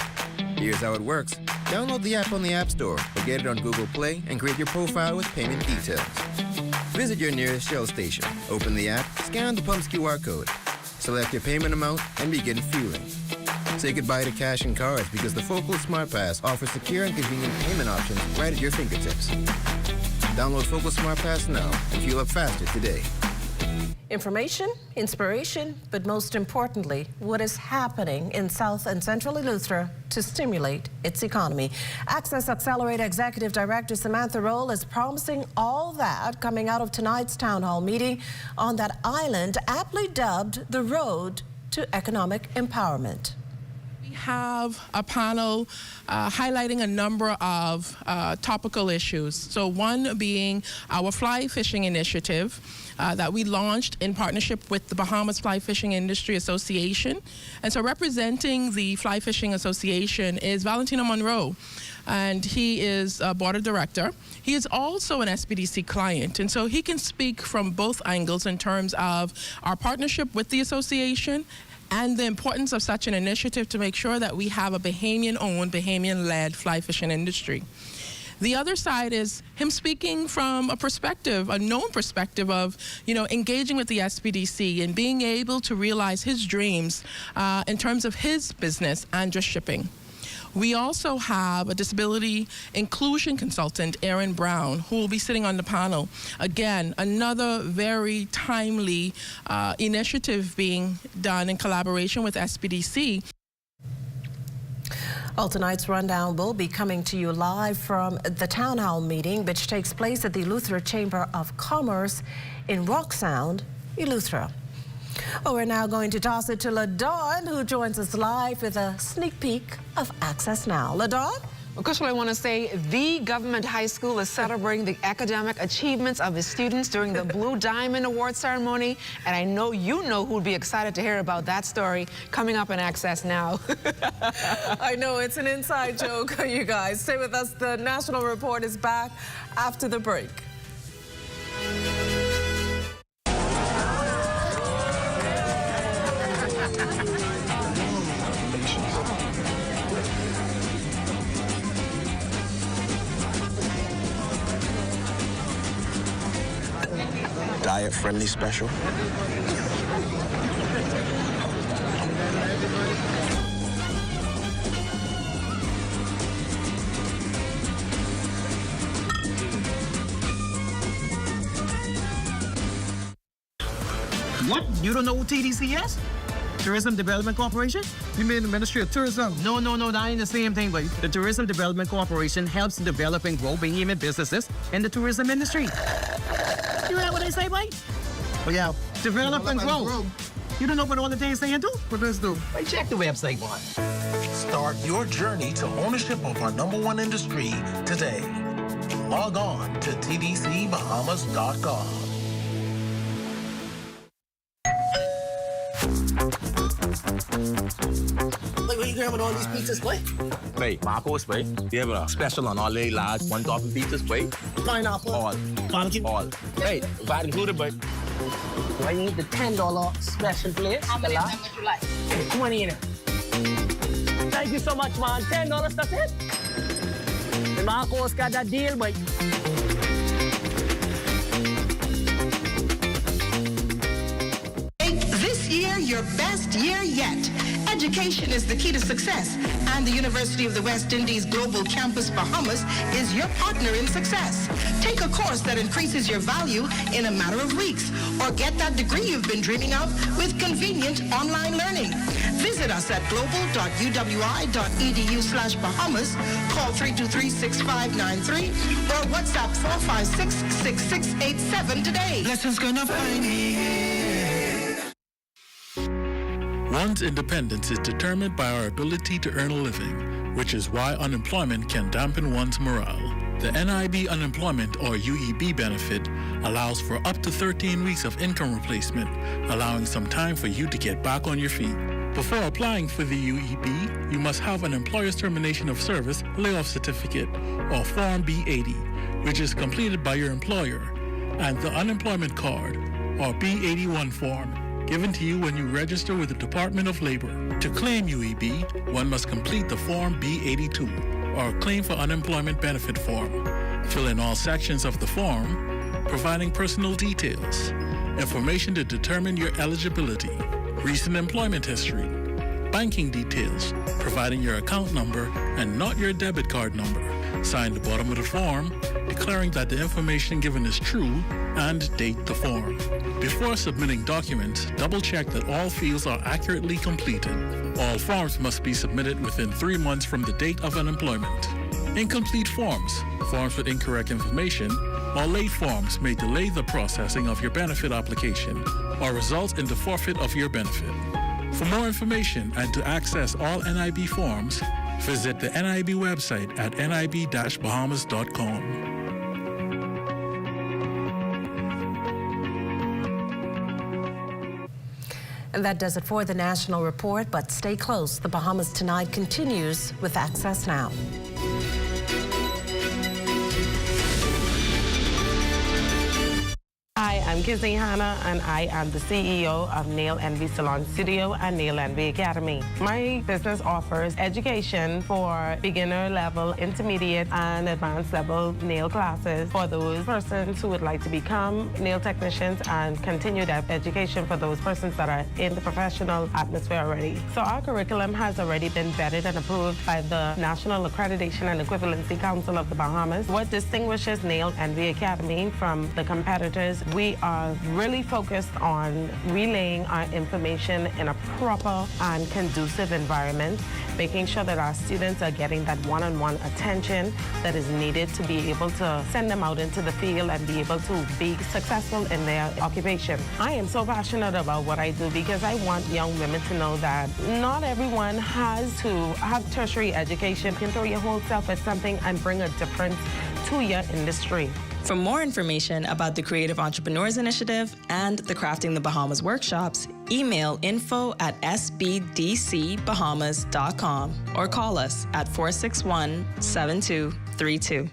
Here's how it works. Download the app on the App Store or get it on Google Play and create your profile with payment details. Visit your nearest Shell station. Open the app, scan the pump's QR code. Select your payment amount and begin fueling. Say goodbye to cash and cards because the Focal Smart Pass offers secure and convenient payment options right at your fingertips. Download Focal Smart Pass now and fuel up faster today. Information, inspiration, but most importantly, what is happening in South and Central Eleuthera to stimulate its economy. Access Accelerate Executive Director Samantha Roll is promising all that coming out of tonight's town hall meeting on that island aptly dubbed the road to economic empowerment. We have a panel highlighting a number of topical issues. So one being our fly fishing initiative that we launched in partnership with the Bahamas Fly Fishing Industry Association. And so representing the Fly Fishing Association is Valentino Monroe, and he is a board of director. He is also an SBDC client, and so he can speak from both angles in terms of our partnership with the association and the importance of such an initiative to make sure that we have a Bahamian-owned, Bahamian-led fly fishing industry. The other side is him speaking from a perspective, a known perspective of, engaging with the SBDC and being able to realize his dreams in terms of his business and just shipping. We also have a disability inclusion consultant, Erin Brown, who will be sitting on the panel. Again, another very timely initiative being done in collaboration with SBDC. Well, tonight's rundown will be coming to you live from the town hall meeting, which takes place at the Eleuthera Chamber of Commerce in Rock Sound, Eleuthera. Well, we're now going to toss it to LaDawn, who joins us live with a sneak peek of Access Now. LaDawn? Well, Crystal, I want to say the government high school is celebrating the academic achievements of its students during the Blue Diamond Award ceremony, and I know you know who would be excited to hear about that story coming up in Access Now. I know, it's an inside joke, you guys. Stay with us. The National Report is back after the break. Diet-friendly special. What? You don't know who TDC is? Tourism Development Corporation? You mean the Ministry of Tourism? No, that ain't the same thing, but the Tourism Development Corporation helps to develop and grow Bahamian businesses in the tourism industry. You heard what they say, Mike? Oh, yeah. Develop and grow. You don't know what all the things they do? What does do? Hey, check the website, boy. Start your journey to ownership of our #1 industry today. Log on to tdcbahamas.com. Wait, where you grabbing all these pizzas, boy? Wait, Marcos, wait. We have a special on all the large one-topping pizzas, wait. Pineapple. All. Pumpkin. All. Hey, that included, but. Do I need the $10 special plate? How many would you like? 20 in it. Thank you so much, man. $10, that's it. The Marcos got that deal, boy. This year, your best year yet. Education is the key to success, and the University of the West Indies Global Campus Bahamas is your partner in success. Take a course that increases your value in a matter of weeks, or get that degree you've been dreaming of with convenient online learning. Visit us at global.uwi.edu/Bahamas, call 323-6593, or WhatsApp 456-6687 today. Lessons gonna find me. One's independence is determined by our ability to earn a living, which is why unemployment can dampen one's morale. The NIB unemployment or UEB benefit allows for up to 13 weeks of income replacement, allowing some time for you to get back on your feet. Before applying for the UEB, you must have an employer's termination of service layoff certificate or Form B-80, which is completed by your employer, and the unemployment card or B-81 form given to you when you register with the Department of Labor. To claim UEB, one must complete the Form B-82 or Claim for Unemployment Benefit form. Fill in all sections of the form, providing personal details, information to determine your eligibility, recent employment history, banking details, providing your account number and not your debit card number, Sign the bottom of the form, declaring that the information given is true, and date the form. Before submitting documents, double-check that all fields are accurately completed. All forms must be submitted within 3 months from the date of unemployment. Incomplete forms, forms with incorrect information, or late forms may delay the processing of your benefit application or result in the forfeit of your benefit. For more information and to access all NIB forms, visit the NIB website at nib-bahamas.com. And that does it for the National Report, but stay close. The Bahamas Tonight continues with Access Now. Hi, I'm Kizzy Hanna, and I am the CEO of Nail Envy Salon Studio and Nail Envy Academy. My business offers education for beginner level, intermediate, and advanced level nail classes for those persons who would like to become nail technicians and continue that education for those persons that are in the professional atmosphere already. So our curriculum has already been vetted and approved by the National Accreditation and Equivalency Council of the Bahamas. What distinguishes Nail Envy Academy from the competitors, we are really focused on relaying our information in a proper and conducive environment, making sure that our students are getting that one-on-one attention that is needed to be able to send them out into the field and be able to be successful in their occupation. I am so passionate about what I do because I want young women to know that not everyone has to have tertiary education. You can throw your whole self at something and bring a difference to your industry. For more information about the Creative Entrepreneurs Initiative and the Crafting the Bahamas workshops, email info@sbdcbahamas.com or call us at 461-7232.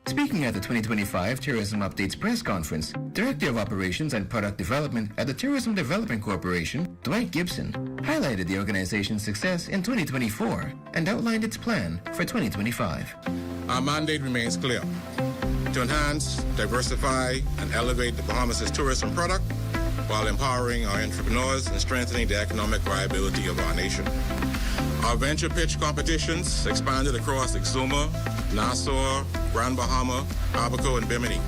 Speaking at the 2025 Tourism Updates press conference, Director of Operations and Product Development at the Tourism Development Corporation, Dwight Gibson, highlighted the organization's success in 2024 and outlined its plan for 2025. Our mandate remains clear: to enhance, diversify, and elevate the Bahamas' tourism product while empowering our entrepreneurs and strengthening the economic viability of our nation. Our venture pitch competitions expanded across Exuma, Nassau, Grand Bahama, Abaco, and Bimini,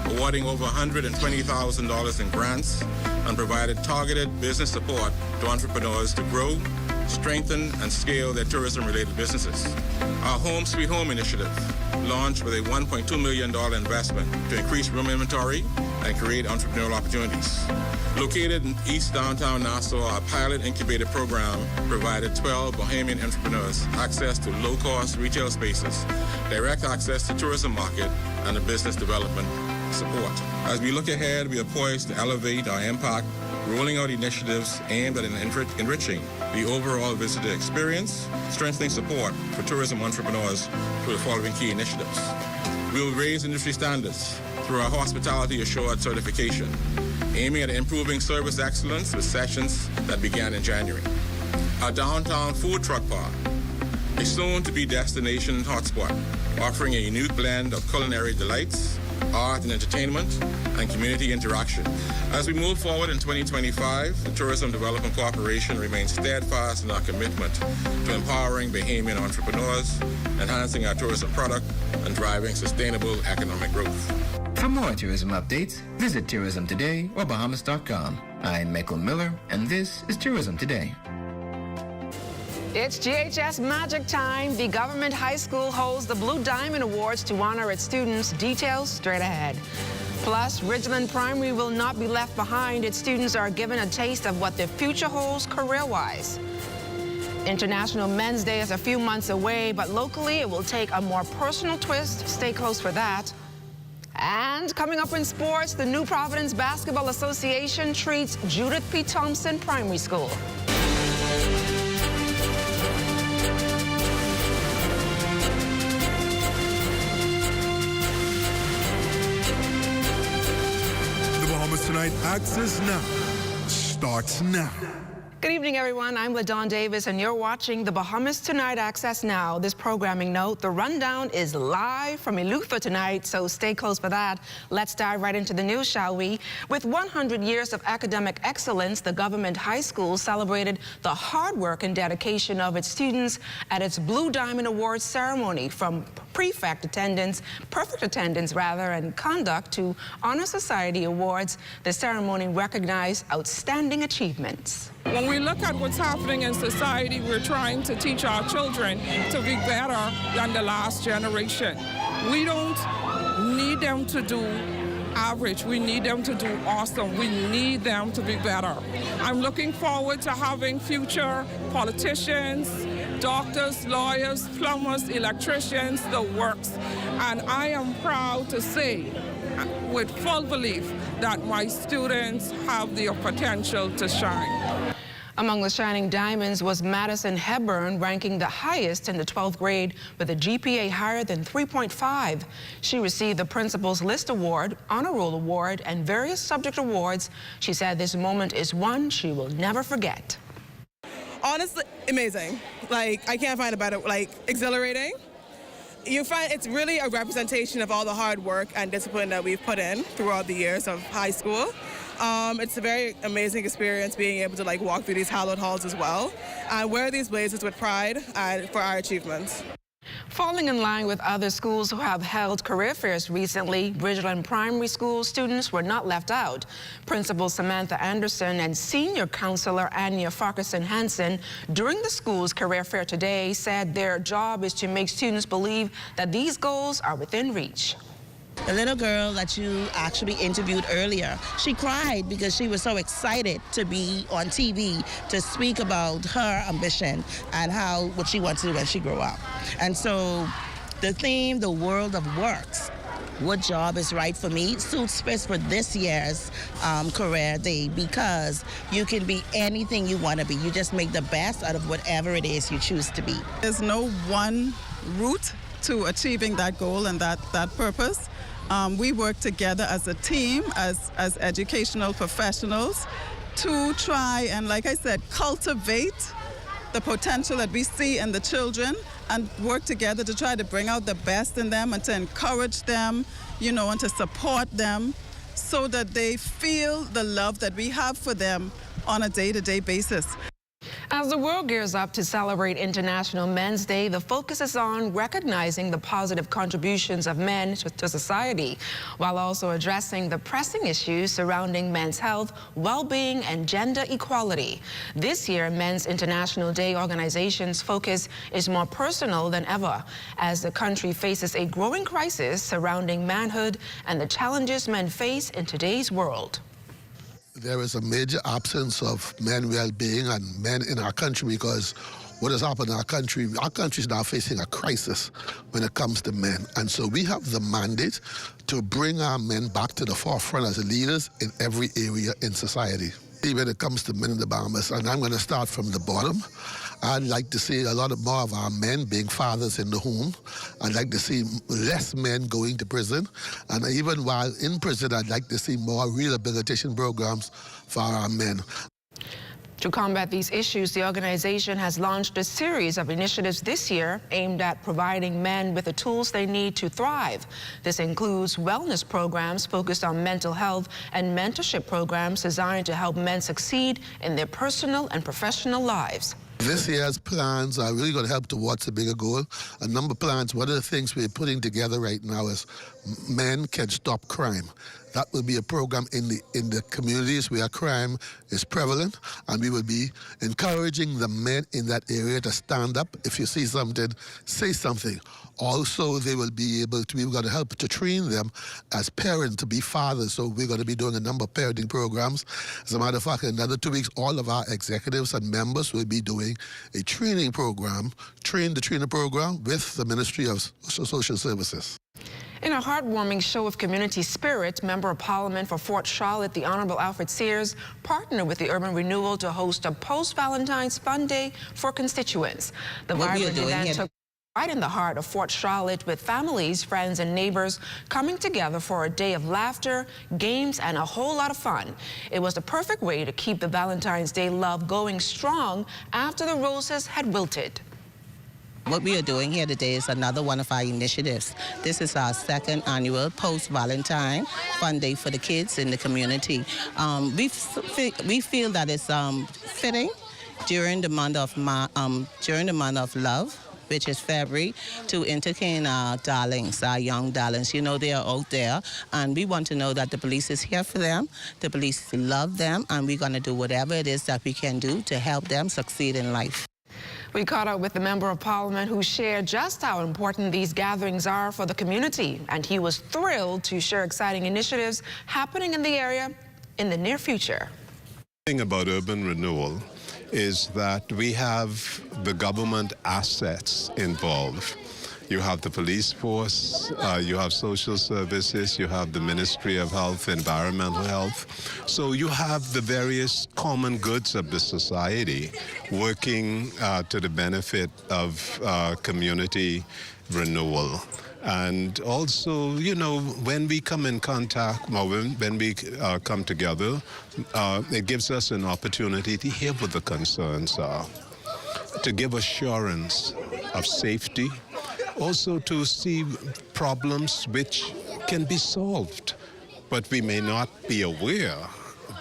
awarding over $120,000 in grants and provided targeted business support to entrepreneurs to grow, strengthen, and scale their tourism-related businesses. Our Home Sweet Home initiative, launched with a $1.2 million investment to increase room inventory and create entrepreneurial opportunities. Located in East Downtown Nassau, our pilot incubator program provided 12 Bahamian entrepreneurs access to low-cost retail spaces, direct access to tourism market, and a business development support. As we look ahead, we are poised to elevate our impact, rolling out initiatives aimed at enriching the overall visitor experience, strengthening support for tourism entrepreneurs through the following key initiatives. We will raise industry standards through our Hospitality Assured certification, aiming at improving service excellence with sessions that began in January. Our downtown food truck park, a soon-to-be destination hotspot, offering a unique blend of culinary delights, art and entertainment, and community interaction. As we move forward in 2025, the Tourism Development Corporation remains steadfast in our commitment to empowering Bahamian entrepreneurs, enhancing our tourism product, and driving sustainable economic growth. For more tourism updates, visit Tourism Today or Bahamas.com. I'm Michael Miller, and this is Tourism Today. It's GHS magic time. The government high school holds the Blue Diamond Awards to honor its students. Details straight ahead. Plus, Ridgeland Primary will not be left behind. Its students are given a taste of what their future holds career-wise. International Men's Day is a few months away, but locally it will take a more personal twist. Stay close for that. And coming up in sports, the New Providence Basketball Association treats Judith P. Thompson Primary School. The Bahamas Tonight Access Now starts now. Good evening, everyone. I'm LaDawn Davis, and you're watching the Bahamas Tonight Access Now. This programming note, the rundown is live from Eleuthera tonight, so stay close for that. Let's dive right into the news, shall we? With 100 years of academic excellence, the government high school celebrated the hard work and dedication of its students at its Blue Diamond Awards ceremony. From perfect attendance, and conduct to Honor Society Awards, the ceremony recognized outstanding achievements. When we look at what's happening in society, we're trying to teach our children to be better than the last generation. We don't need them to do average. We need them to do awesome. We need them to be better. I'm looking forward to having future politicians, doctors, lawyers, plumbers, electricians, the works. And I am proud to say, with full belief, that my students have the potential to shine. Among the shining diamonds was Madison Hepburn, ranking the highest in the 12th grade with a GPA higher than 3.5. She received the Principal's List Award, Honor Roll Award, and various subject awards. She said this moment is one she will never forget. Honestly, amazing. Like, I can't find a better, exhilarating. You find it's really a representation of all the hard work and discipline that we've put in throughout the years of high school. It's a very amazing experience being able to walk through these hallowed halls as well and wear these blazers with pride for our achievements. Falling in line with other schools who have held career fairs recently, Bridgeland Primary School students were not left out. Principal Samantha Anderson and Senior Counselor Anya Farquharson Hansen, during the school's career fair today, said their job is to make students believe that these goals are within reach. The little girl that you actually interviewed earlier, she cried because she was so excited to be on TV to speak about her ambition and what she wants to do when she grew up. And so the theme, the world of works, what job is right for me, suits fits for this year's career day, because you can be anything you want to be. You just make the best out of whatever it is you choose to be. There's no one route to achieving that goal and that purpose. We work together as a team, as educational professionals, to try and, like I said, cultivate the potential that we see in the children and work together to try to bring out the best in them and to encourage them, and to support them so that they feel the love that we have for them on a day-to-day basis. As the world gears up to celebrate International Men's Day, the focus is on recognizing the positive contributions of men to society, while also addressing the pressing issues surrounding men's health, well-being, and gender equality. This year, Men's International Day organization's focus is more personal than ever, as the country faces a growing crisis surrounding manhood and the challenges men face in today's world. There is a major absence of men well-being and men in our country, because what has happened in our country is now facing a crisis when it comes to men. And so we have the mandate to bring our men back to the forefront as leaders in every area in society. When it comes to men in the Bahamas, and I'm going to start from the bottom, I'd like to see a lot more of our men being fathers in the home. I'd like to see less men going to prison. And even while in prison, I'd like to see more rehabilitation programs for our men. To combat these issues, the organization has launched a series of initiatives this year aimed at providing men with the tools they need to thrive. This includes wellness programs focused on mental health and mentorship programs designed to help men succeed in their personal and professional lives. This year's plans are really going to help towards a bigger goal. A number of plans. One of the things we're putting together right now is Men Can Stop Crime. That will be a program in the communities where crime is prevalent, and we will be encouraging the men in that area to stand up. If you see something, say something. Also, we're going to help to train them as parents to be fathers. So we're going to be doing a number of parenting programs. As a matter of fact, in another 2 weeks, all of our executives and members will be doing a training program, trainer program with the Ministry of Social Services. In a heartwarming show of community spirit, Member of Parliament for Fort Charlotte, the Honorable Alfred Sears, partnered with the Urban Renewal to host a post-Valentine's Fun Day for constituents. The vibrant event took right in the heart of Fort Charlotte, with families, friends, and neighbors coming together for a day of laughter, games, and a whole lot of fun. It was the perfect way to keep the Valentine's Day love going strong after the roses had wilted. What we are doing here today is another one of our initiatives. This is our second annual Post-Valentine Fun Day for the kids in the community. We feel that it's fitting during the month of love, which is February, to entertain our darlings, our young darlings. You know, they are out there, and we want to know that the police is here for them, the police love them, and we're going to do whatever it is that we can do to help them succeed in life. We caught up with the Member of Parliament who shared just how important these gatherings are for the community, and he was thrilled to share exciting initiatives happening in the area in the near future. The thing about urban renewal is that we have the government assets involved. You have the police force, you have social services, you have the Ministry of Health, Environmental Health. So you have the various common goods of the society working to the benefit of community renewal. And also, you know, when we come in contact, when we come together, it gives us an opportunity to hear what the concerns are, to give assurance of safety, also to see problems which can be solved, but we may not be aware,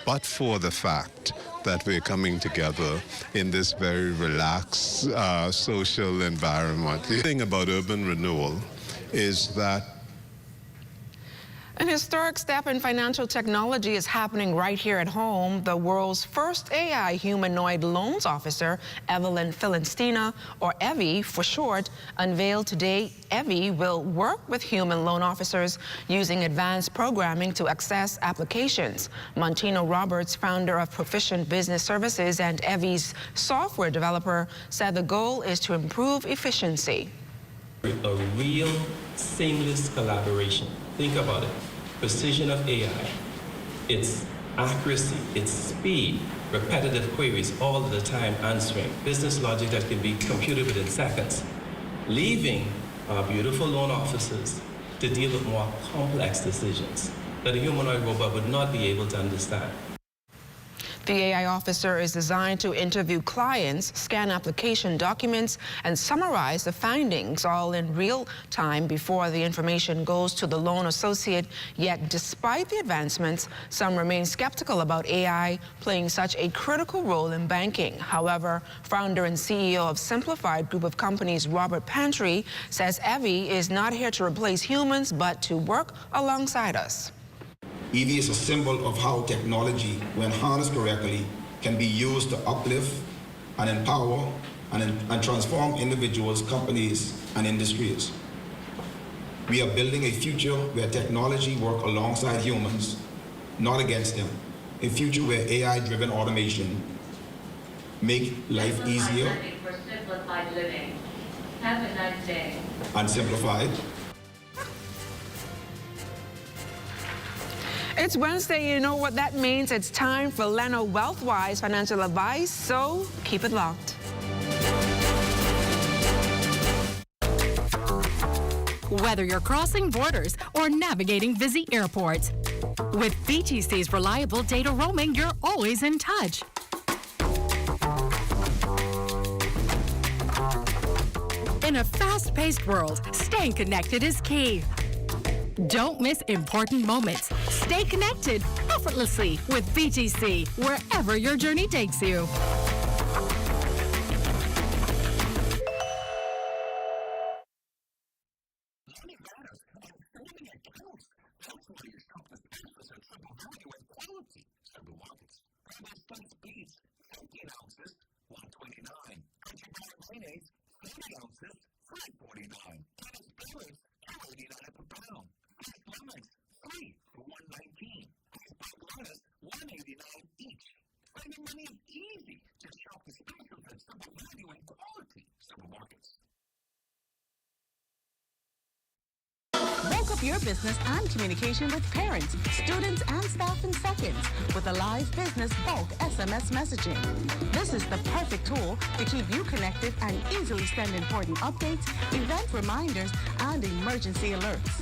but for the fact that we're coming together in this very relaxed social environment. The thing about urban renewal is that an historic step in financial technology is happening right here at home. The world's first AI humanoid loans officer, Evelyn Filistina, or Evie for short, unveiled today. Evie will work with human loan officers using advanced programming to access applications. Montino Roberts, founder of Proficient Business Services and Evie's software developer, said the goal is to improve efficiency. A real seamless collaboration. Think about it. Precision of AI, its accuracy, its speed, repetitive queries all of the time answering, business logic that can be computed within seconds, leaving our beautiful loan officers to deal with more complex decisions that a humanoid robot would not be able to understand. The AI officer is designed to interview clients, scan application documents, and summarize the findings all in real time before the information goes to the loan associate. Yet, despite the advancements, some remain skeptical about AI playing such a critical role in banking. However, founder and CEO of Simplified Group of Companies, Robert Pantry, says Evie is not here to replace humans, but to work alongside us. EV is a symbol of how technology, when harnessed correctly, can be used to uplift and empower and transform individuals, companies, and industries. We are building a future where technology works alongside humans, not against them. A future where AI-driven automation make life easier for simplified living. Have a nice day. And simplified. It's Wednesday, you know what that means. It's time for Leno Wealthwise financial advice, so keep it locked. Whether you're crossing borders or navigating busy airports, with BTC's reliable data roaming, you're always in touch. In a fast-paced world, staying connected is key. Don't miss important moments. Stay connected effortlessly with BTC, wherever your journey takes you. your business and communication with parents, students, and staff in seconds with a live business bulk SMS messaging. This is the perfect tool to keep you connected and easily send important updates, event reminders, and emergency alerts.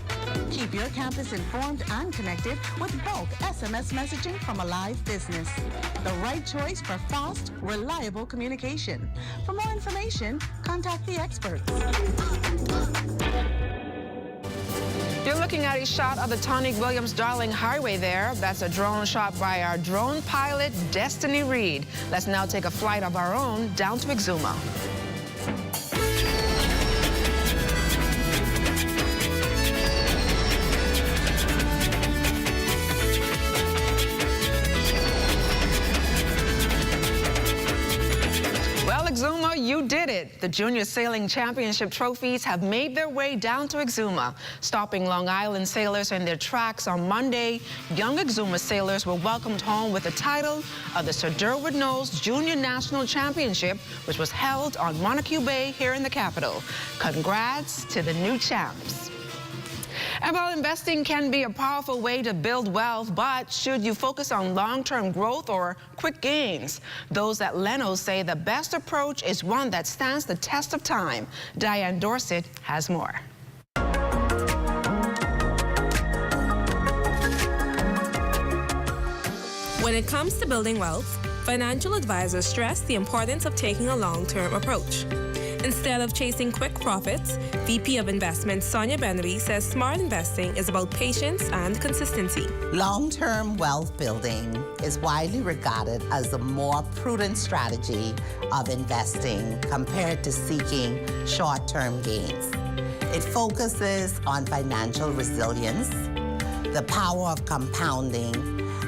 Keep your campus informed and connected with bulk SMS messaging from a live business. The right choice for fast, reliable communication. For more information, contact the experts. You're looking at a shot of the Tonic Williams-Darling Highway there. That's a drone shot by our drone pilot, Destiny Reed. Let's now take a flight of our own down to Exuma. Exuma, you did it. The Junior Sailing Championship trophies have made their way down to Exuma. Stopping Long Island sailors in their tracks on Monday, young Exuma sailors were welcomed home with the title of the Sir Durwood Knowles Junior National Championship, which was held on Montague Bay here in the capital. Congrats to the new champs. And while investing can be a powerful way to build wealth, but should you focus on long-term growth or quick gains? Those at Leno say the best approach is one that stands the test of time. Diane Dorset has more. When it comes to building wealth, financial advisors stress the importance of taking a long-term approach. Instead of chasing quick profits, VP of Investments Sonia Benry says smart investing is about patience and consistency. Long-term wealth building is widely regarded as a more prudent strategy of investing compared to seeking short-term gains. It focuses on financial resilience, the power of compounding,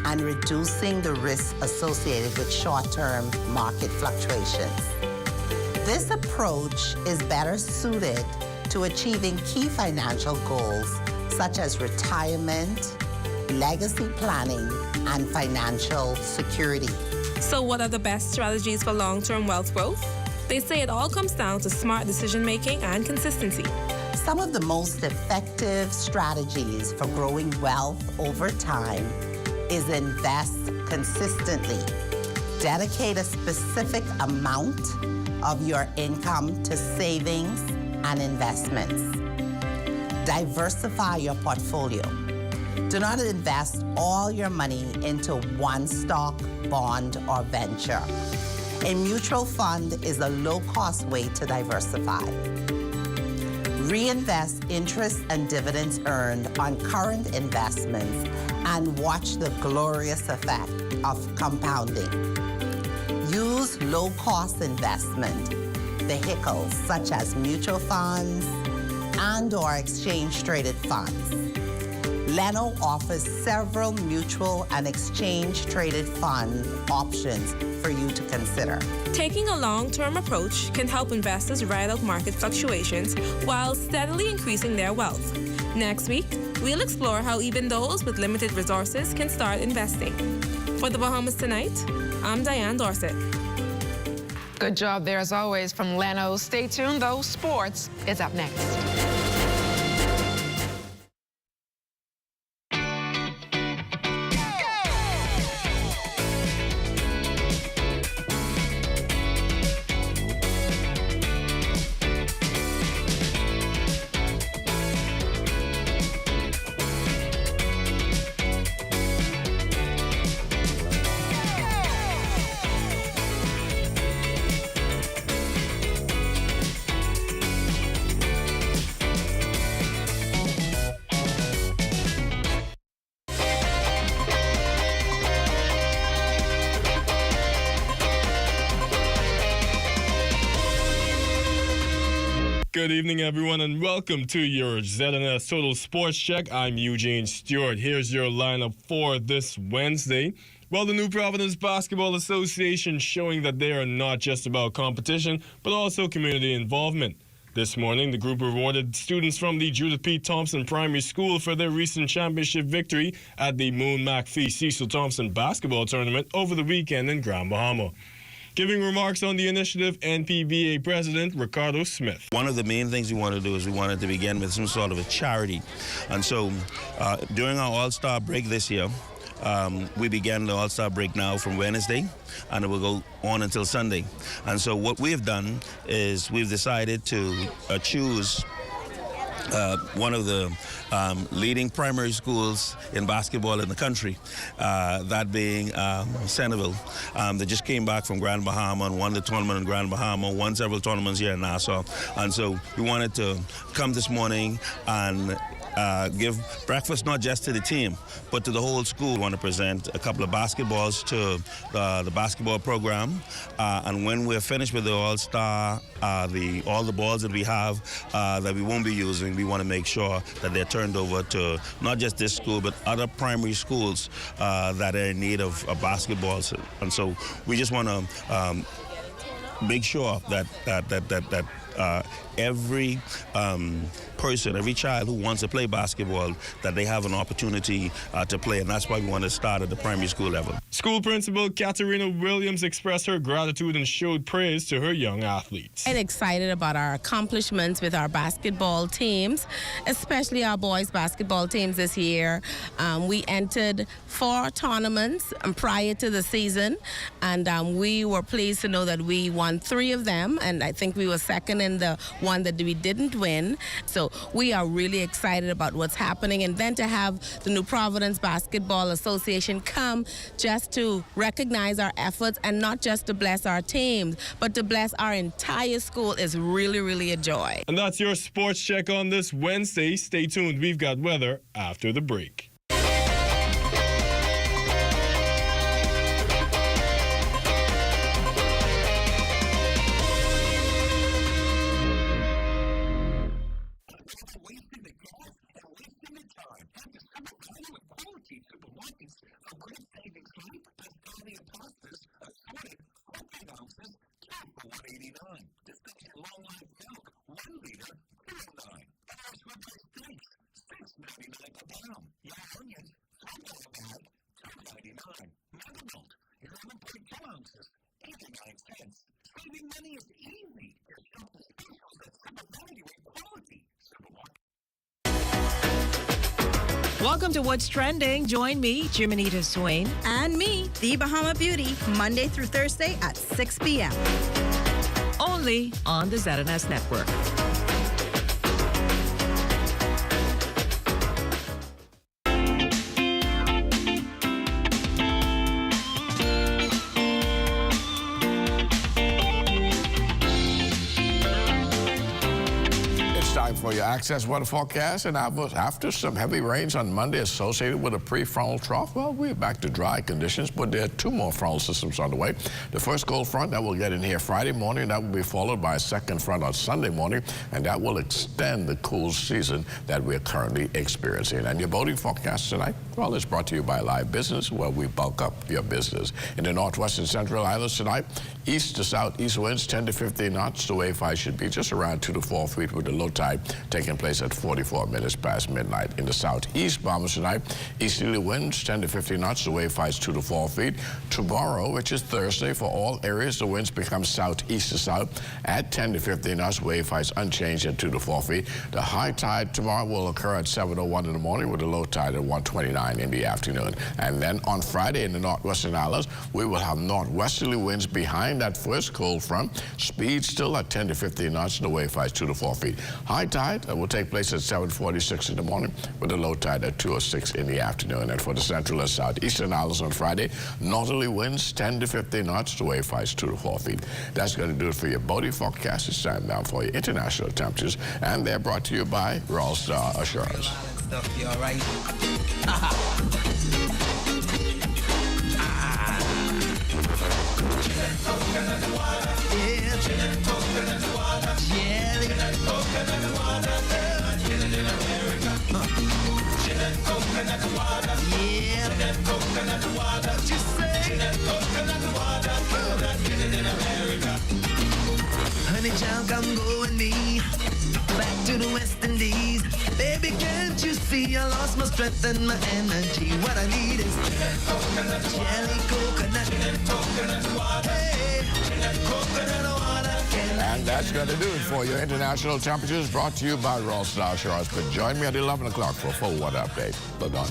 and reducing the risks associated with short-term market fluctuations. This approach is better suited to achieving key financial goals such as retirement, legacy planning, and financial security. So what are the best strategies for long-term wealth growth? They say it all comes down to smart decision-making and consistency. Some of the most effective strategies for growing wealth over time is invest consistently. Dedicate a specific amount of your income to savings and investments. Diversify your portfolio. Do not invest all your money into one stock, bond, or venture. A mutual fund is a low-cost way to diversify. Reinvest interest and dividends earned on current investments and watch the glorious effect of compounding. Use low-cost investment vehicles such as mutual funds and/or exchange-traded funds. Leno offers several mutual and exchange-traded fund options for you to consider. Taking a long-term approach can help investors ride out market fluctuations while steadily increasing their wealth. Next week, we'll explore how even those with limited resources can start investing. For the Bahamas Tonight, I'm Diane Dorset. Good job there as always from Leno. Stay tuned though, sports is up next. Good evening, everyone, and welcome to your ZNS Total Sports Check. I'm Eugene Stewart. Here's your lineup for this Wednesday. Well, the New Providence Basketball Association showing that they are not just about competition, but also community involvement. This morning, the group rewarded students from the Judith P. Thompson Primary School for their recent championship victory at the Moon McPhee Cecil Thompson Basketball Tournament over the weekend in Grand Bahama. Giving remarks on the initiative, NPBA President Ricardo Smith. One of the main things we want to do is we wanted to begin with some sort of a charity. And so during our All-Star break this year, we began the All-Star break now from Wednesday, and it will go on until Sunday. And so what we have done is we've decided to choose one of the leading primary schools in basketball in the country, that being Centerville. They just came back from Grand Bahama and won the tournament in Grand Bahama, won several tournaments here in Nassau. And so we wanted to come this morning and give breakfast not just to the team, but to the whole school. We want to present a couple of basketballs to the basketball program. And when we're finished with the All-Star, all the balls that we have that we won't be using, we want to make sure that they're turned over to not just this school, but other primary schools that are in need of basketballs. And so we just want to make sure that every person, every child who wants to play basketball, that they have an opportunity to play, and that's why we want to start at the primary school level. School principal Katarina Williams expressed her gratitude and showed praise to her young athletes. I'm excited about our accomplishments with our basketball teams, especially our boys basketball teams this year. We entered 4 tournaments prior to the season, and we were pleased to know that we won 3 of them, and I think we were second in the one that we didn't win. So we are really excited about what's happening, and then to have the New Providence Basketball Association come just to recognize our efforts and not just to bless our teams, but to bless our entire school is really, really a joy. And that's your sports check on this Wednesday. Stay tuned. We've got weather after the break. Welcome to What's Trending. Join me, Jiminita Swain. And me, The Bahama Beauty, Monday through Thursday at 6 p.m. Only on the ZNS Network. For your access weather forecast, and after some heavy rains on Monday associated with a prefrontal trough, well, we're back to dry conditions, but there are 2 more frontal systems on the way. The first cold front that will get in here Friday morning, that will be followed by a second front on Sunday morning, and that will extend the cool season that we're currently experiencing. And your boating forecast tonight, well, it's brought to you by Live Business, where we bulk up your business. In the northwest and central islands tonight, east to southeast winds 10 to 15 knots. The wave height should be just around 2 to 4 feet, with the low tide taking place at 44 minutes past midnight. In the southeast, Bahamas tonight, easterly winds 10 to 15 knots. The wave height 2 to 4 feet. Tomorrow, which is Thursday, for all areas, the winds become southeast to south at 10 to 15 knots. Wave heights unchanged at 2 to 4 feet. The high tide tomorrow will occur at 7:01 in the morning, with the low tide at 1:29 in the afternoon. And then on Friday in the northwestern islands, we will have northwesterly winds behind that first cold front. Speed still at 10 to 15 knots. The wave height 2 to 4 feet. High tide will take place at 7:46 in the morning, with a low tide at 2:06 in the afternoon. And for the central and southeastern islands on Friday, northerly winds 10 to 15 knots. The wave height 2 to 4 feet. That's going to do it for your boating forecast. It's time now for your international temperatures, and they're brought to you by Royal Star Assurance. You all right? Honey child, come go with me back to the West Indies. Baby, can't you see I lost my strength and my energy? What I need is jelly coconut. Hey. That's going to do it for your international temperatures brought to you by Royal Star Shores. But join me at 11 o'clock for a full weather update. Ladon.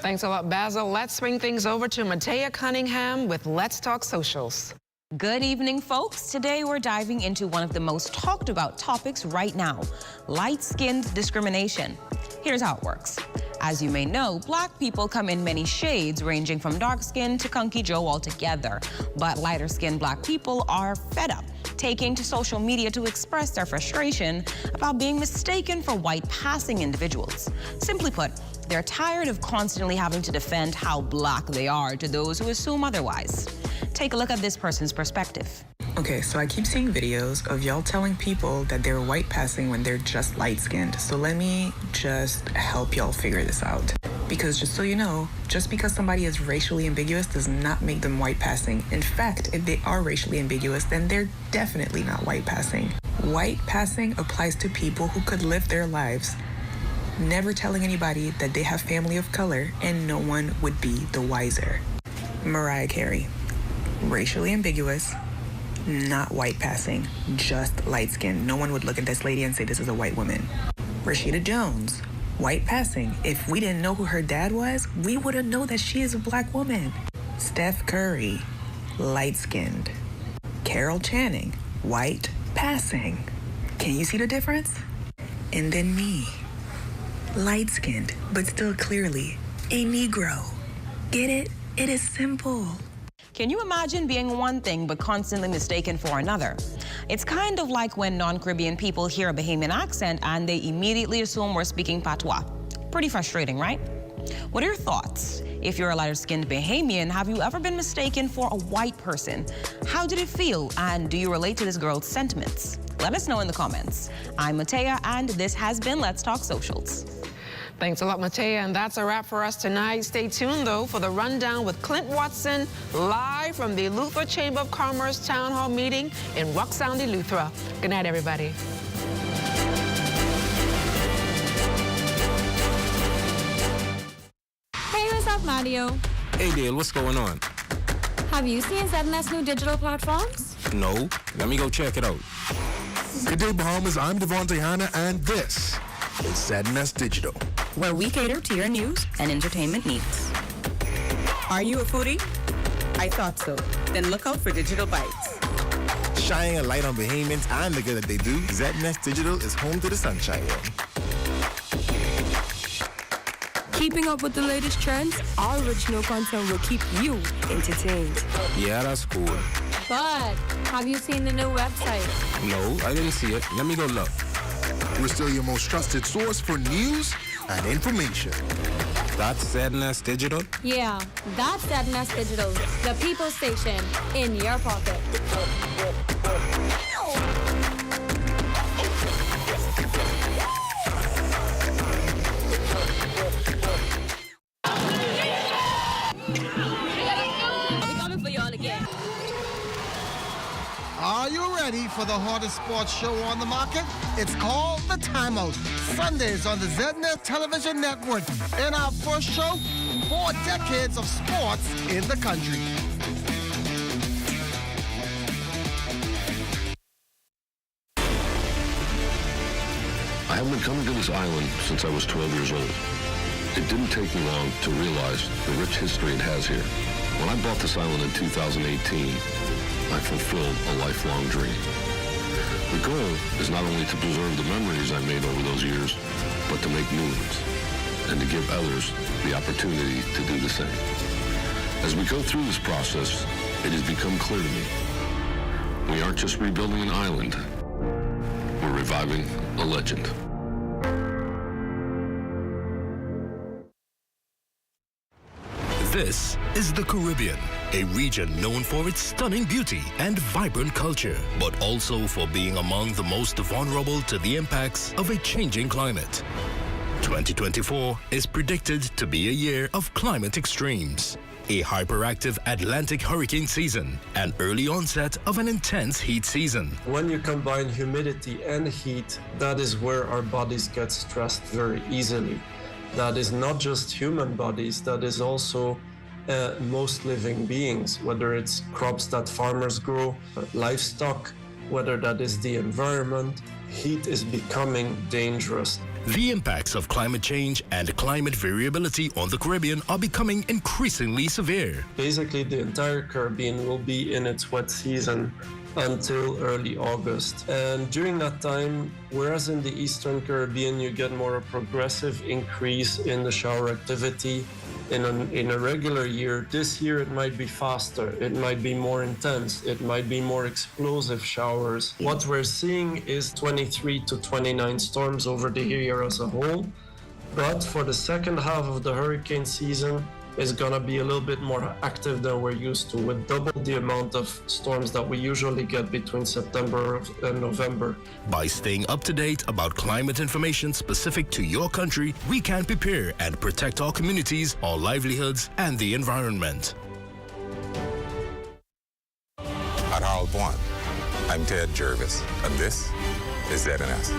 Thanks a lot, Basil. Let's swing things over to Matea Cunningham with Let's Talk Socials. Good evening, folks. Today we're diving into one of the most talked about topics right now, light-skinned discrimination. Here's how it works. As you may know, black people come in many shades, ranging from dark skin to Kunky Joe altogether. But lighter-skinned black people are fed up, taking to social media to express their frustration about being mistaken for white-passing individuals. Simply put, they're tired of constantly having to defend how black they are to those who assume otherwise. Take a look at this person's perspective. Okay, so I keep seeing videos of y'all telling people that they're white passing when they're just light-skinned. So let me just help y'all figure this out. Because just so you know, just because somebody is racially ambiguous does not make them white passing. In fact, if they are racially ambiguous, then they're definitely not white passing. White passing applies to people who could live their lives never telling anybody that they have family of color and no one would be the wiser. Mariah Carey, racially ambiguous, not white passing, just light skin. No one would look at this lady and say this is a white woman. Rashida Jones, white passing. If we didn't know who her dad was, we wouldn't know that she is a black woman. Steph Curry, light skinned. Carol Channing, white passing. Can you see the difference? And then me, light skinned, but still clearly a Negro. Get it? It is simple. Can you imagine being one thing but constantly mistaken for another? It's kind of like when non-Caribbean people hear a Bahamian accent and they immediately assume we're speaking patois. Pretty frustrating, right? What are your thoughts? If you're a lighter-skinned Bahamian, have you ever been mistaken for a white person? How did it feel, and do you relate to this girl's sentiments? Let us know in the comments. I'm Matea, and this has been Let's Talk Socials. Thanks a lot, Matea, and that's a wrap for us tonight. Stay tuned, though, for the rundown with Clint Watson, live from the Eleuthera Chamber of Commerce Town Hall meeting in Rock Sound, Eleuthera. Good night, everybody. Hey, what's up, Mario? Hey, Dale, what's going on? Have you seen ZNS new digital platforms? No. Let me go check it out. Good day, Bahamas. I'm Devontae Hanna, and this is ZNS Digital, where we cater to your news and entertainment needs. Are you a foodie? I thought so. Then look out for Digital Bites. Shining a light on Bahamians and the good that they do, ZNS Digital is home to the sunshine room. Keeping up with the latest trends, our original content will keep you entertained. Yeah, that's cool. But have you seen the new website? No, I didn't see it. Let me go look. We're still your most trusted source for news and information. That's ZNS Digital? Yeah, that's ZNS Digital, the people station in your pocket. Are you ready for the hottest sports show on the market? It's called The Timeout, Sundays on the ZNS Television Network. In our first show, 4 decades of sports in the country. I have been coming to this island since I was 12 years old. It didn't take me long to realize the rich history it has here. When I bought this island in 2018, I fulfilled a lifelong dream. The goal is not only to preserve the memories I made over those years, but to make new ones, and to give others the opportunity to do the same. As we go through this process, it has become clear to me, we aren't just rebuilding an island, we're reviving a legend. This is the Caribbean, a region known for its stunning beauty and vibrant culture, but also for being among the most vulnerable to the impacts of a changing climate. 2024 is predicted to be a year of climate extremes, a hyperactive Atlantic hurricane season, and early onset of an intense heat season. When you combine humidity and heat, that is where our bodies get stressed very easily. That is not just human bodies, that is also most living beings, whether it's crops that farmers grow, livestock, whether that is the environment. Heat is becoming dangerous. The impacts of climate change and climate variability on the Caribbean are becoming increasingly severe. Basically, the entire Caribbean will be in its wet season until early August. And during that time, whereas in the Eastern Caribbean, you get more a progressive increase in the shower activity. In a regular year, this year it might be faster, it might be more intense, it might be more explosive showers. What we're seeing is 23 to 29 storms over the year as a whole. But for the second half of the hurricane season, is gonna be a little bit more active than we're used to, with double the amount of storms that we usually get between September and November. By staying up to date about climate information specific to your country, we can prepare and protect our communities, our livelihoods, and the environment. At Harold One, I'm Ted Jervis, and this is ZNS.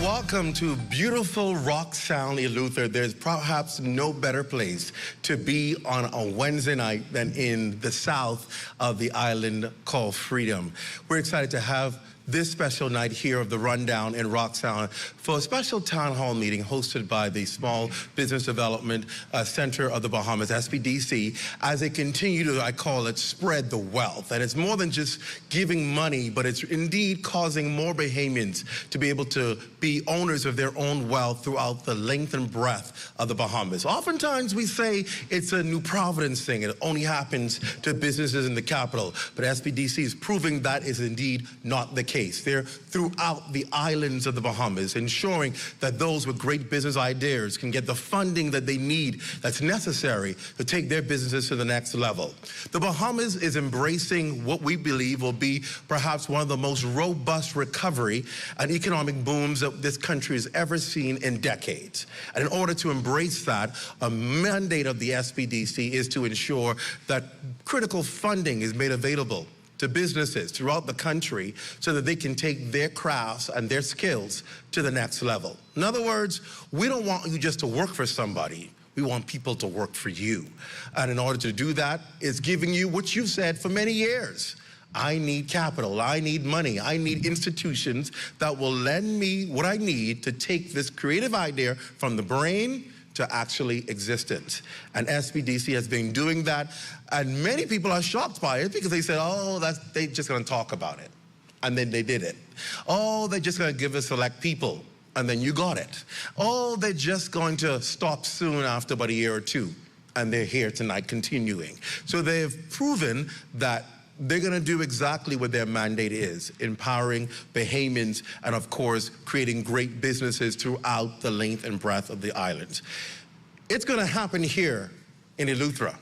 Welcome to beautiful Rock Sound, Eleuthera. There's perhaps no better place to be on a Wednesday night than in the south of the island called Freedom. We're excited to have this special night here of the Rundown in Rock Sound for a special town hall meeting hosted by the Small Business Development Center of the Bahamas, SBDC, as they continue to, I call it, spread the wealth. And it's more than just giving money, but it's indeed causing more Bahamians to be able to be owners of their own wealth throughout the length and breadth of the Bahamas. Oftentimes we say it's a New Providence thing. It only happens to businesses in the capital. But SBDC is proving that is indeed not the case. They're throughout the islands of the Bahamas, ensuring that those with great business ideas can get the funding that they need, that's necessary to take their businesses to the next level. The Bahamas is embracing what we believe will be perhaps one of the most robust recovery and economic booms that this country has ever seen in decades. And in order to embrace that, a mandate of the SBDC is to ensure that critical funding is made available to businesses throughout the country so that they can take their crafts and their skills to the next level. In other words, we don't want you just to work for somebody. We want people to work for you. And in order to do that, it's giving you what you've said for many years. I need capital, I need money, I need institutions that will lend me what I need to take this creative idea from the brain to actually existence. And SBDC has been doing that, and many people are shocked by it because they said, oh, they're just gonna talk about it. And then they did it. Oh, they're just gonna give us select people, and then you got it. Oh, they're just going to stop soon after about a year or two, and they're here tonight continuing. So they've proven that they're gonna do exactly what their mandate is, empowering Bahamians and of course, creating great businesses throughout the length and breadth of the islands. It's gonna happen here in Eleuthera.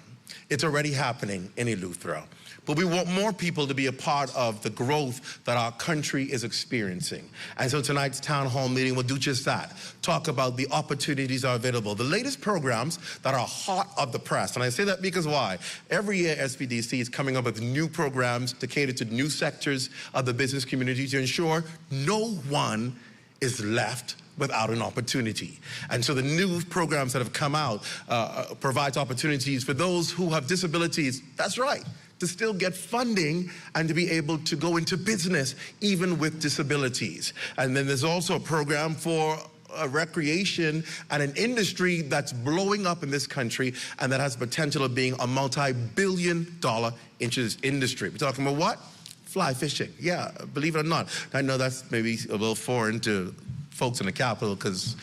It's already happening in Eleuthera. But we want more people to be a part of the growth that our country is experiencing. And so tonight's town hall meeting will do just that. Talk about the opportunities that are available, the latest programs that are hot of the press. And I say that because why? Every year SBDC is coming up with new programs to cater to new sectors of the business community to ensure no one is left without an opportunity. And so the new programs that have come out provides opportunities for those who have disabilities, that's right, to still get funding and to be able to go into business even with disabilities. And then there's also a program for recreation and an industry that's blowing up in this country and that has the potential of being a multi-billion-dollar industry. We're talking about what? Fly fishing. Yeah, believe it or not. I know that's maybe a little foreign to folks in the capital because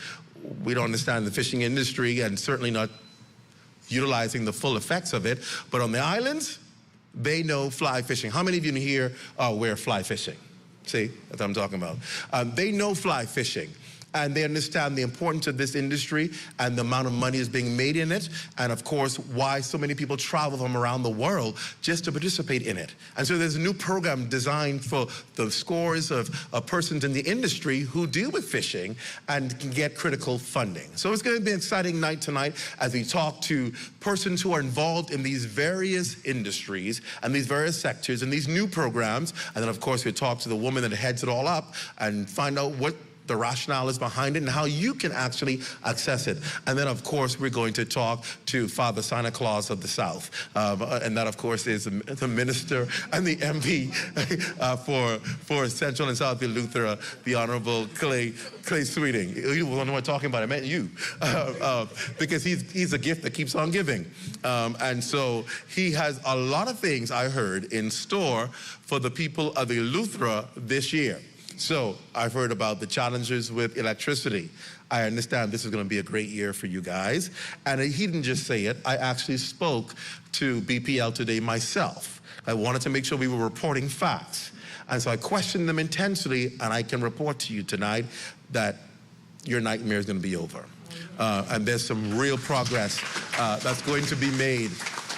we don't understand the fishing industry and certainly not utilizing the full effects of it. But on the islands, they know fly fishing. How many of you here wear fly fishing? See, that's what I'm talking about. They know fly fishing. and they understand the importance of this industry and the amount of money is being made in it, and of course, why so many people travel from around the world just to participate in it. And so there's a new program designed for the scores of persons in the industry who deal with fishing and can get critical funding. So it's going to be an exciting night tonight as we talk to persons who are involved in these various industries and these various sectors and these new programs. And then, of course, we talk to the woman that heads it all up and find out what the rationale is behind it and how you can actually access it. And then, of course, we're going to talk to Father Santa Claus of the South. And that, of course, is the minister and the MP for Central and South Eleuthera, the Honorable Clay Sweeting. You don't know what I'm talking about. I meant you. Because he's a gift that keeps on giving. And so he has a lot of things, I heard, in store for the people of Eleuthera this year. So I've heard about the challenges with electricity. I understand this is going to be a great year for you guys. And he didn't just say it. I actually spoke to BPL today myself. I wanted to make sure we were reporting facts. And so I questioned them intensely, and I can report to you tonight that your nightmare is going to be over. And there's some real progress that's going to be made.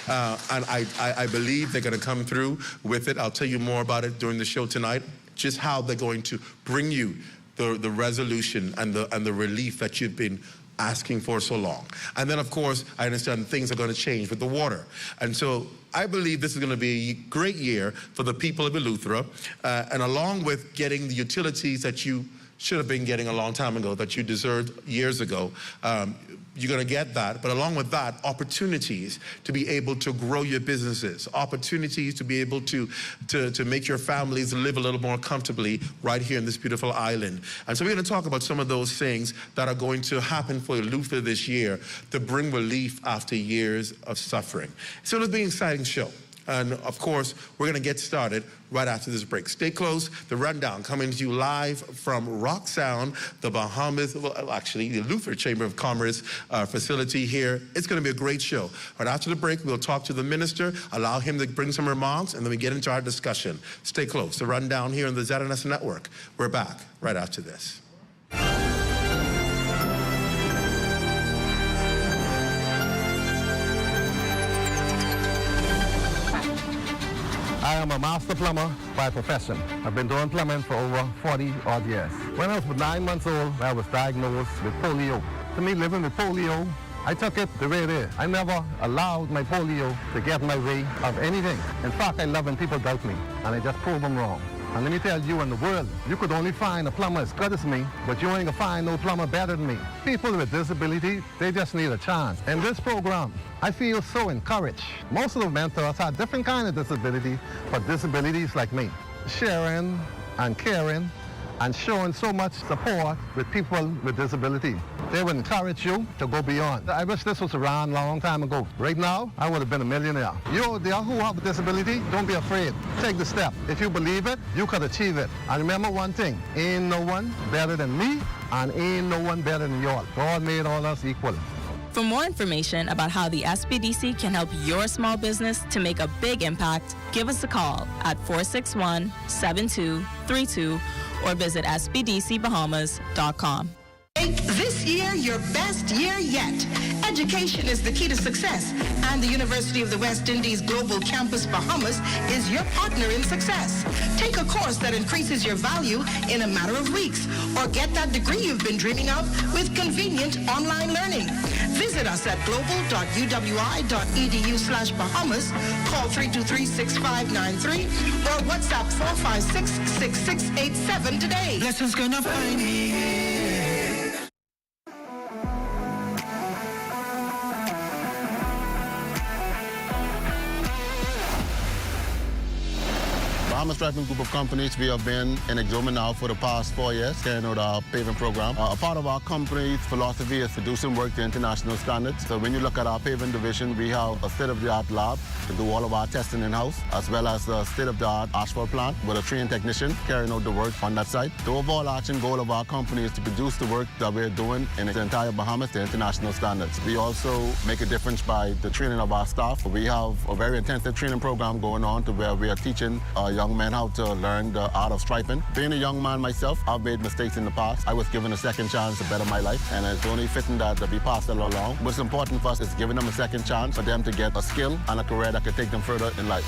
And I believe they're going to come through with it. I'll tell you more about it during the show tonight. Just how they're going to bring you the resolution and the relief that you've been asking for so long. And then, of course, I understand things are going to change with the water. And so I believe this is going to be a great year for the people of Eleuthera. And along with getting the utilities that you should have been getting a long time ago, that you deserved years ago, you're going to get that. But along with that, opportunities to be able to grow your businesses, opportunities to be able to make your families live a little more comfortably right here in this beautiful island. And so we're going to talk about some of those things that are going to happen for Eleuthera this year to bring relief after years of suffering. So it'll be an exciting show. And of course, we're going to get started right after this break. Stay close. The Rundown coming to you live from Rock Sound, the Bahamas, well, actually, the Eleuthera Chamber of Commerce facility here. It's going to be a great show. Right after the break, we'll talk to the minister, allow him to bring some remarks, and then we get into our discussion. Stay close. The Rundown here on the ZNS Network. We're back right after this. I am a master plumber by profession. I've been doing plumbing for over 40 odd years. When I was 9 months old, I was diagnosed with polio. To me, living with polio, I took it the way it is. I never allowed my polio to get in my way of anything. In fact, I love when people doubt me, and I just prove them wrong. And let me tell you, in the world, you could only find a plumber as good as me, but you ain't gonna find no plumber better than me. People with disability, they just need a chance. In this program, I feel so encouraged. Most of the mentors have different kind of disability, but disabilities like me. Sharing and caring and showing so much support with people with disability. They would encourage you to go beyond. I wish this was around a long time ago. Right now, I would have been a millionaire. You out there who have a disability, don't be afraid. Take the step. If you believe it, you could achieve it. And remember one thing, ain't no one better than me, and ain't no one better than y'all. God made all us equal. For more information about how the SBDC can help your small business to make a big impact, give us a call at 461-7232 or visit sbdcbahamas.com. Make this year your best year yet. Education is the key to success, and the University of the West Indies Global Campus Bahamas is your partner in success. Take a course that increases your value in a matter of weeks, or get that degree you've been dreaming of with convenient online learning. Visit us at global.uwi.edu/Bahamas, call 323-6593, or WhatsApp 456-6687 today. Blessings gonna find me. Bahamas Driving Group of Companies, we have been in Exoma now for the past 4 years, carrying out our paving program. A part of our company's philosophy is to do some work to international standards. So when you look at our paving division, we have a state-of-the-art lab to do all of our testing in-house, as well as a state-of-the-art asphalt plant with a trained technician carrying out the work on that site. The overarching goal of our company is to produce the work that we're doing in the entire Bahamas to international standards. We also make a difference by the training of our staff. We have a very intensive training program going on to where we are teaching young young men how to learn the art of striping. Being a young man myself, I've made mistakes in the past. I was given a second chance to better my life, and it's only fitting that we pass it along. What's important for us is giving them a second chance for them to get a skill and a career that could take them further in life.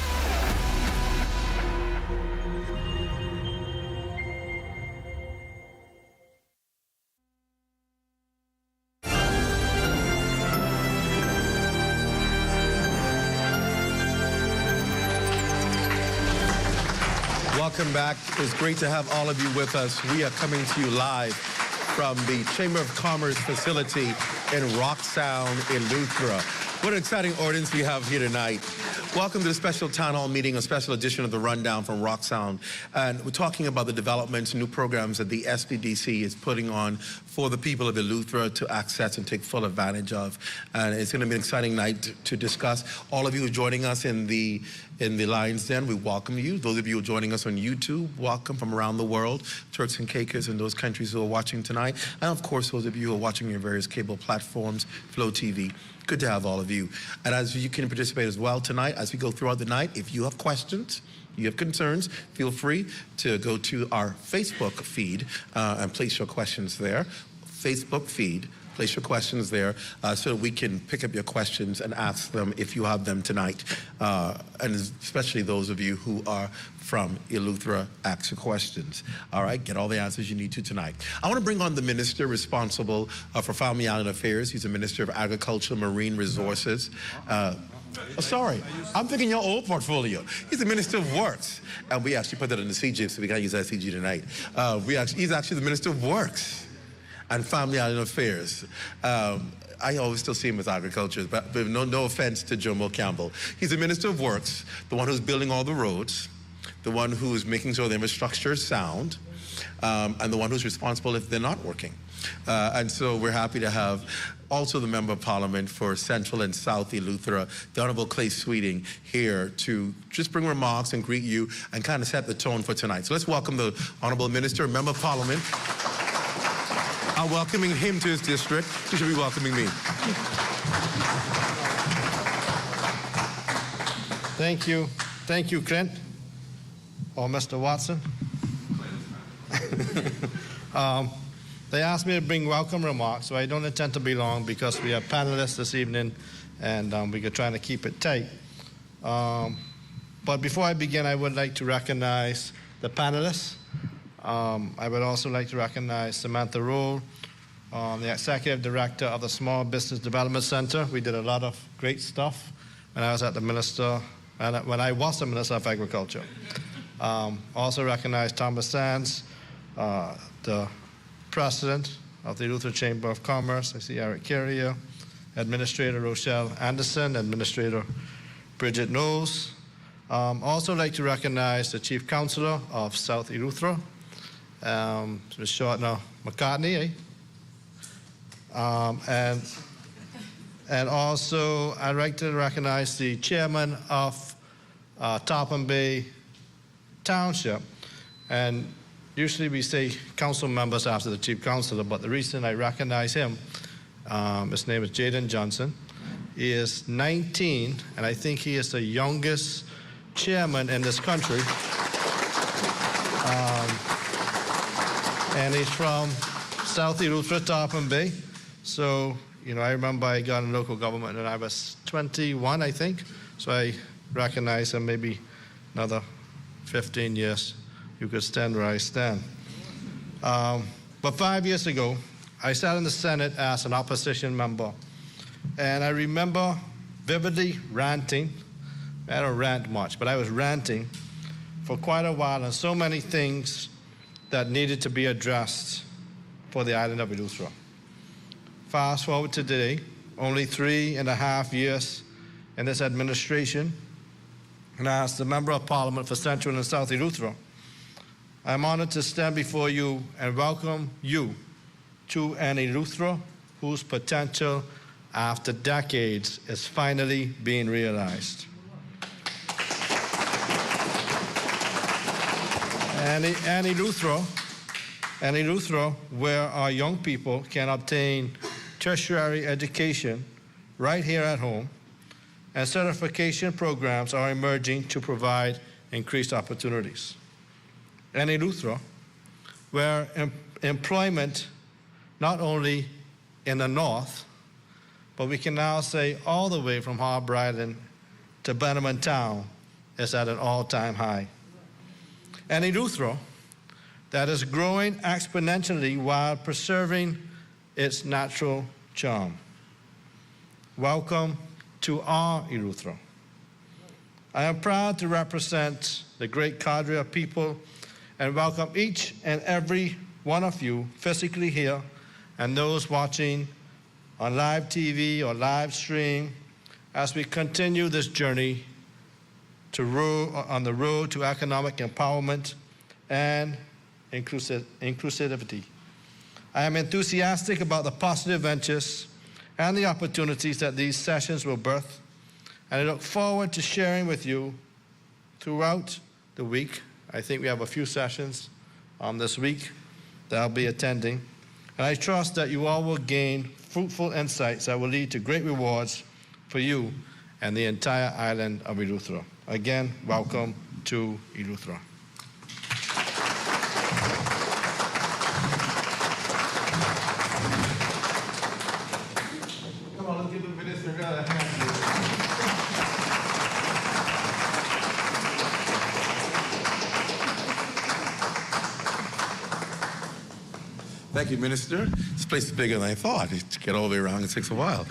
Welcome back. It's great to have all of you with us. We are coming to you live from the Chamber of Commerce facility in Rock Sound, Eleuthera. What an exciting audience we have here tonight. Welcome to the special town hall meeting, a special edition of the Rundown from Rock Sound. And we're talking about the developments, new programs that the SPDC is putting on for the people of Eleuthera to access and take full advantage of. And it's going to be an exciting night to discuss. All of you who are joining us in the Lions Den, we welcome you. Those of you who are joining us on YouTube, welcome from around the world, Turks and Caicos and those countries who are watching tonight. And of course, those of you who are watching your various cable platforms, Flow TV. Good to have all of you. And as you can participate as well tonight, as we go throughout the night, if you have questions, you have concerns, feel free to go to our Facebook feed and place your questions there. Facebook feed. Place your questions there so that we can pick up your questions and ask them if you have them tonight. And especially those of you who are from Eleuthera, ask your questions. All right, get all the answers you need to tonight. I want to bring on the minister responsible for Family Island Affairs. He's a Minister of Agriculture, Marine Resources. Sorry, I'm thinking your old portfolio. He's the Minister of Works. And we actually put that in the CG, so we can't use that CG tonight. He's actually the Minister of Works and Family Island Affairs. I always still see him as agriculture, but no offense to Jomo Campbell. He's the Minister of Works, the one who's building all the roads, the one who's making sure the infrastructure is sound, and the one who's responsible if they're not working. And so we're happy to have also the Member of Parliament for Central and South Eleuthera, the Honorable Clay Sweeting, here to just bring remarks and greet you and kind of set the tone for tonight. So let's welcome the Honorable Minister, Member of Parliament. I'm welcoming him to his district. He should be welcoming me. Thank you. Thank you, Clint. Or Mr. Watson. They asked me to bring welcome remarks, so I don't intend to be long because we have panelists this evening and we're trying to keep it tight. But before I begin, I would like to recognize the panelists. I would also like to recognize Samantha Roll, the Executive Director of the Small Business Development Center. We did a lot of great stuff when I was the Minister of Agriculture. Also recognize Thomas Sands, the President of the Eleuthera Chamber of Commerce. I see Eric Carrier, Administrator Rochelle Anderson, Administrator Bridget Knowles. Also like to recognize the Chief Counselor of South Eleuthera, Ms. Shortner McCartney, and also I'd like to recognize the Chairman of Topham Bay Township. And usually we say council members after the Chief Counselor, but the reason I recognize him, his name is Jaden Johnson. He is 19, and I think he is the youngest chairman in this country. And he's from South Eleuthera, Topham Bay. So, I remember I got in local government when I was 21, I think. So I recognize him. Maybe another 15 years, you could stand where I stand. But 5 years ago, I sat in the Senate as an opposition member. And I remember vividly ranting. I don't rant much, but I was ranting for quite a while on so many things that needed to be addressed for the island of Eleuthera. Fast forward to today, only 3.5 years in this administration, and as the Member of Parliament for Central and South Eleuthera, I'm honored to stand before you and welcome you to an Eleuthera whose potential after decades is finally being realized. And Eleuthera, where our young people can obtain tertiary education right here at home, and certification programs are emerging to provide increased opportunities. And Eleuthera, where employment not only in the north, but we can now say all the way from Harbor Island to Bannerman Town is at an all-time high. And Eleuthera, that is growing exponentially while preserving its natural charm. Welcome to our Eleuthera. I am proud to represent the great cadre of people and welcome each and every one of you physically here and those watching on live TV or live stream as we continue this journey on the road to economic empowerment and inclusivity. I am enthusiastic about the positive ventures and the opportunities that these sessions will birth, and I look forward to sharing with you throughout the week. I think we have a few sessions this week that I'll be attending, and I trust that you all will gain fruitful insights that will lead to great rewards for you and the entire island of Eleuthera. Again, welcome to Eleuthera. Come on, let's give the minister a hand. Thank you, Minister. This place is bigger than I thought. To get all the way around, it takes a while.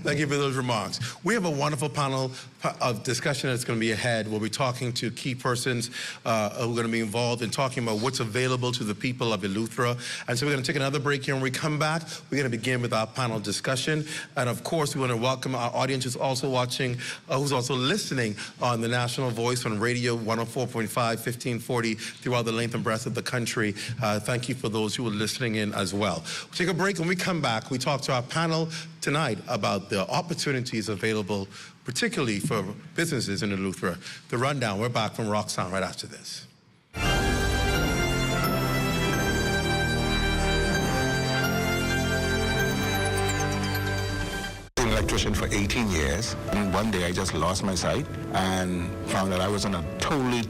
Thank you for those remarks. We have a wonderful panel of discussion that's going to be ahead. We'll be talking to key persons who are going to be involved in talking about what's available to the people of Eleuthera. And so we're going to take another break here. When we come back, we're going to begin with our panel discussion. And of course, we want to welcome our audience who's also watching, who's also listening on the National Voice on Radio 104.5, 1540 throughout the length and breadth of the country. Thank you for those who are listening in as well. We'll take a break. When we come back, we talk to our panel tonight about the opportunities available, particularly for businesses in Eleuthera. The rundown, we're back from Rock Sound right after this. Been an electrician for 18 years, and one day I just lost my sight and found that I was in a totally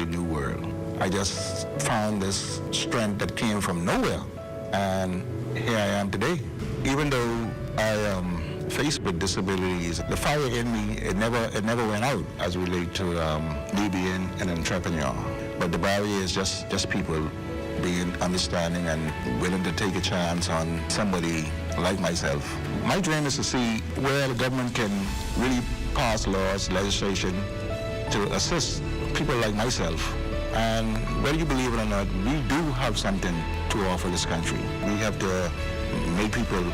new world. I just found this strength that came from nowhere, and here I am today. Even though I am faced with disabilities, the fire in me, it never went out as related to me being an entrepreneur. But the barrier is just people being understanding and willing to take a chance on somebody like myself. My dream is to see where the government can really pass laws, legislation to assist people like myself. And whether you believe it or not, we do have something to offer this country. We have to make people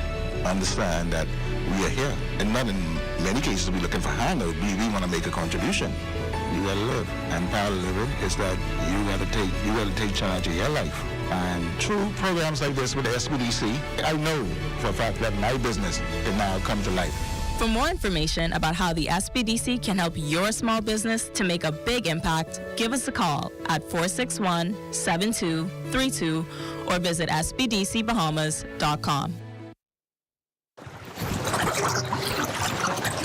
understand that we are here. And not in many cases we're looking for handout. We want to make a contribution. You gotta live. And part of living is that you gotta take charge of your life. And through programs like this with the SPDC, I know for a fact that my business can now come to life. For more information about how the SPDC can help your small business to make a big impact, give us a call at 461-7232 or visit spdcbahamas.com.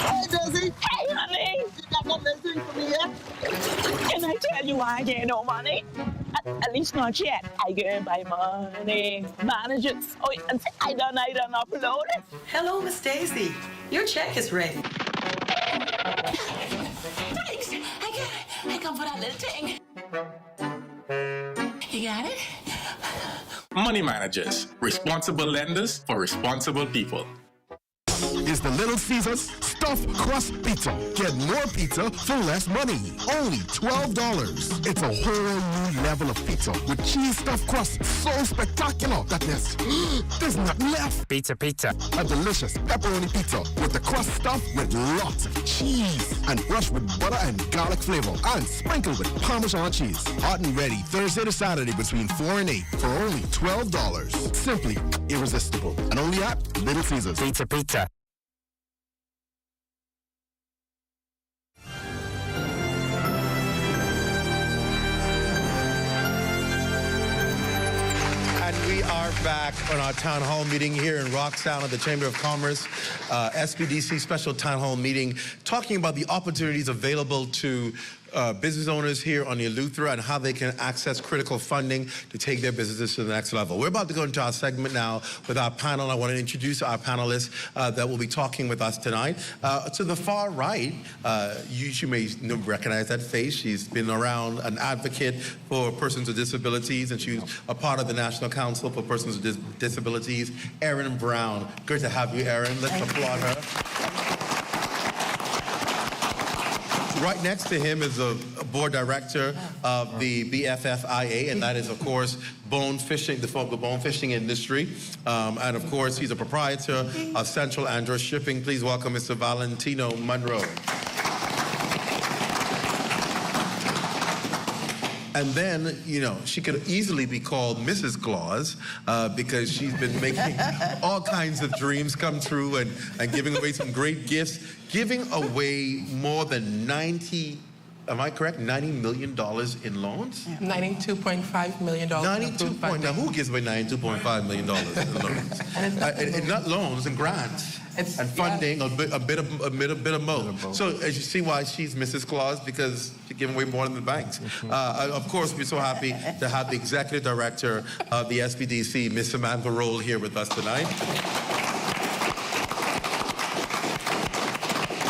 Hey, Dizzy. Hey, honey. You got no message for me yet? Can I tell you why I get no money? At least not yet. I get my money. Managers. Oh, and I done upload it. Hello, Miss Daisy. Your check is ready. Thanks. I come for that little thing. You got it? Money managers, responsible lenders for responsible people. Is the Little Caesars Stuffed Crust Pizza. Get more pizza for less money. Only $12. It's a whole new level of pizza with cheese stuffed crust so spectacular that there's nothing left. Pizza. A delicious pepperoni pizza with the crust stuffed with lots of cheese and brushed with butter and garlic flavor and sprinkled with Parmesan cheese. Hot and ready Thursday to Saturday between 4 and 8 for only $12. Simply irresistible. And only at Little Caesars. Pizza. We are back on our town hall meeting here in Rocktown at the Chamber of Commerce, SPDC special town hall meeting, talking about the opportunities available to business owners here on the Eleuthera and how they can access critical funding to take their businesses to the next level. We're about to go into our segment now with our panel. I want to introduce our panelists that will be talking with us tonight. To the far right, you may recognize that face. She's been around, an advocate for persons with disabilities, and she's a part of the National Council for Persons with Disabilities, Erin Brown. Good to have you, Erin. Let's applaud her. Right next to him is a board director of the BFFIA, and that is, of course, bone fishing, the bone fishing industry. And, of course, he's a proprietor of Central Andros Shipping. Please welcome Mr. Valentino Monroe. And then, you know, she could easily be called Mrs. Claus because she's been making all kinds of dreams come true and giving away some great gifts, giving away more than 90, am I correct, $90 million in loans? $92.5 million. 92 point, now who gives away $92.5 million in loans? And not loans, and grants. And funding, a bit of both. So as you see why she's Mrs. Claus, because she's giving away more than the banks. Of course, we're so happy to have the executive director of the SBDC, Ms. Samantha Roll, here with us tonight.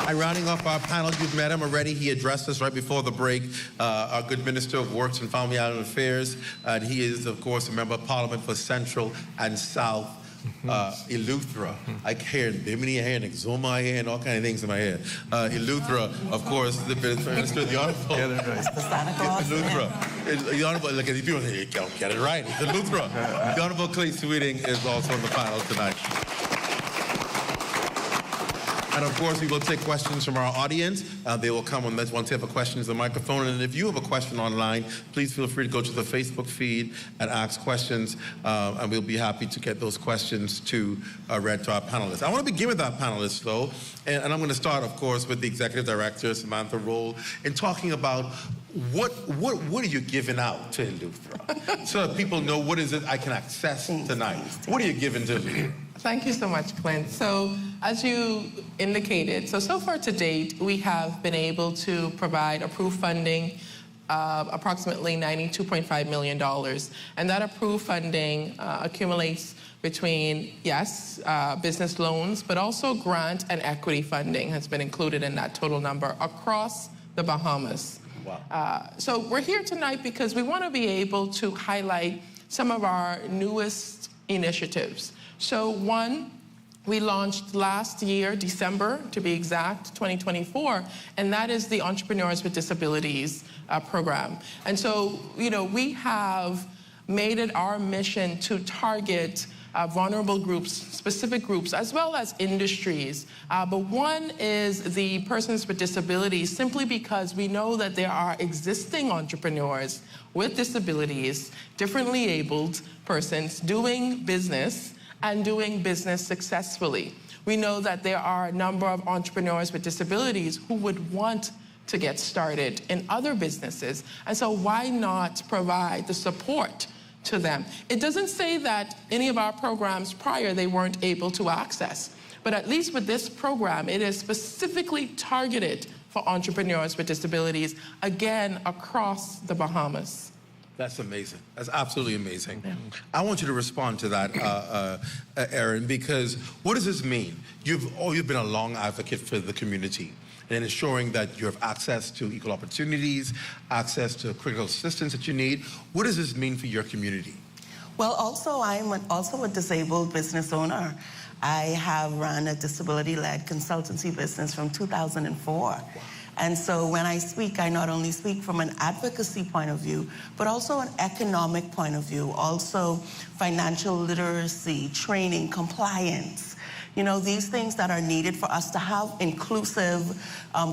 And rounding off our panel, you've met him already. He addressed us right before the break, our good Minister of Works and Family Island Affairs. And he is, of course, a member of Parliament for Central and South Eleuthera. I hear Bimini, I hear Exoma, I hear all kinds of things in my head. Eleuthera, of course, the Minister, the Honorable. Eleuthera. The Honorable, look at the people, you don't get it right. Eleuthera. The Honorable Clay Sweeting is also on the panel tonight. And of course, we will take questions from our audience. They will come once they have a question to the microphone. And if you have a question online, please feel free to go to the Facebook feed and ask questions. And we'll be happy to get those questions read to our panelists. I want to begin with our panelists, though. And I'm going to start, of course, with the Executive Director, Samantha Roll, in talking about what are you giving out to Eleuthera? So that people know what is it I can access tonight. What are you giving to Eleuthera? Thank you so much, Clint. So as you indicated, so far to date, we have been able to provide approved funding of approximately $92.5 million. And that approved funding accumulates between, yes, business loans, but also grant and equity funding has been included in that total number across the Bahamas. Wow. So we're here tonight because we want to be able to highlight some of our newest initiatives. So one, we launched last year, December, to be exact, 2024, and that is the Entrepreneurs with Disabilities program. And so, you know, we have made it our mission to target vulnerable groups, specific groups, as well as industries. But one is the persons with disabilities, simply because we know that there are existing entrepreneurs with disabilities, differently abled persons doing business and doing business successfully. We know that there are a number of entrepreneurs with disabilities who would want to get started in other businesses. And so why not provide the support to them? It doesn't say that any of our programs prior they weren't able to access, but at least with this program, it is specifically targeted for entrepreneurs with disabilities, again, across the Bahamas. That's amazing. That's absolutely amazing. Yeah. I want you to respond to that, Erin, because what does this mean? You've been a long advocate for the community and ensuring that you have access to equal opportunities, access to critical assistance that you need. What does this mean for your community? Well, also, I'm also a disabled business owner. I have run a disability-led consultancy business from 2004. Wow. And so when I speak, I not only speak from an advocacy point of view, but also an economic point of view, also financial literacy, training, compliance. You know, these things that are needed for us to have inclusive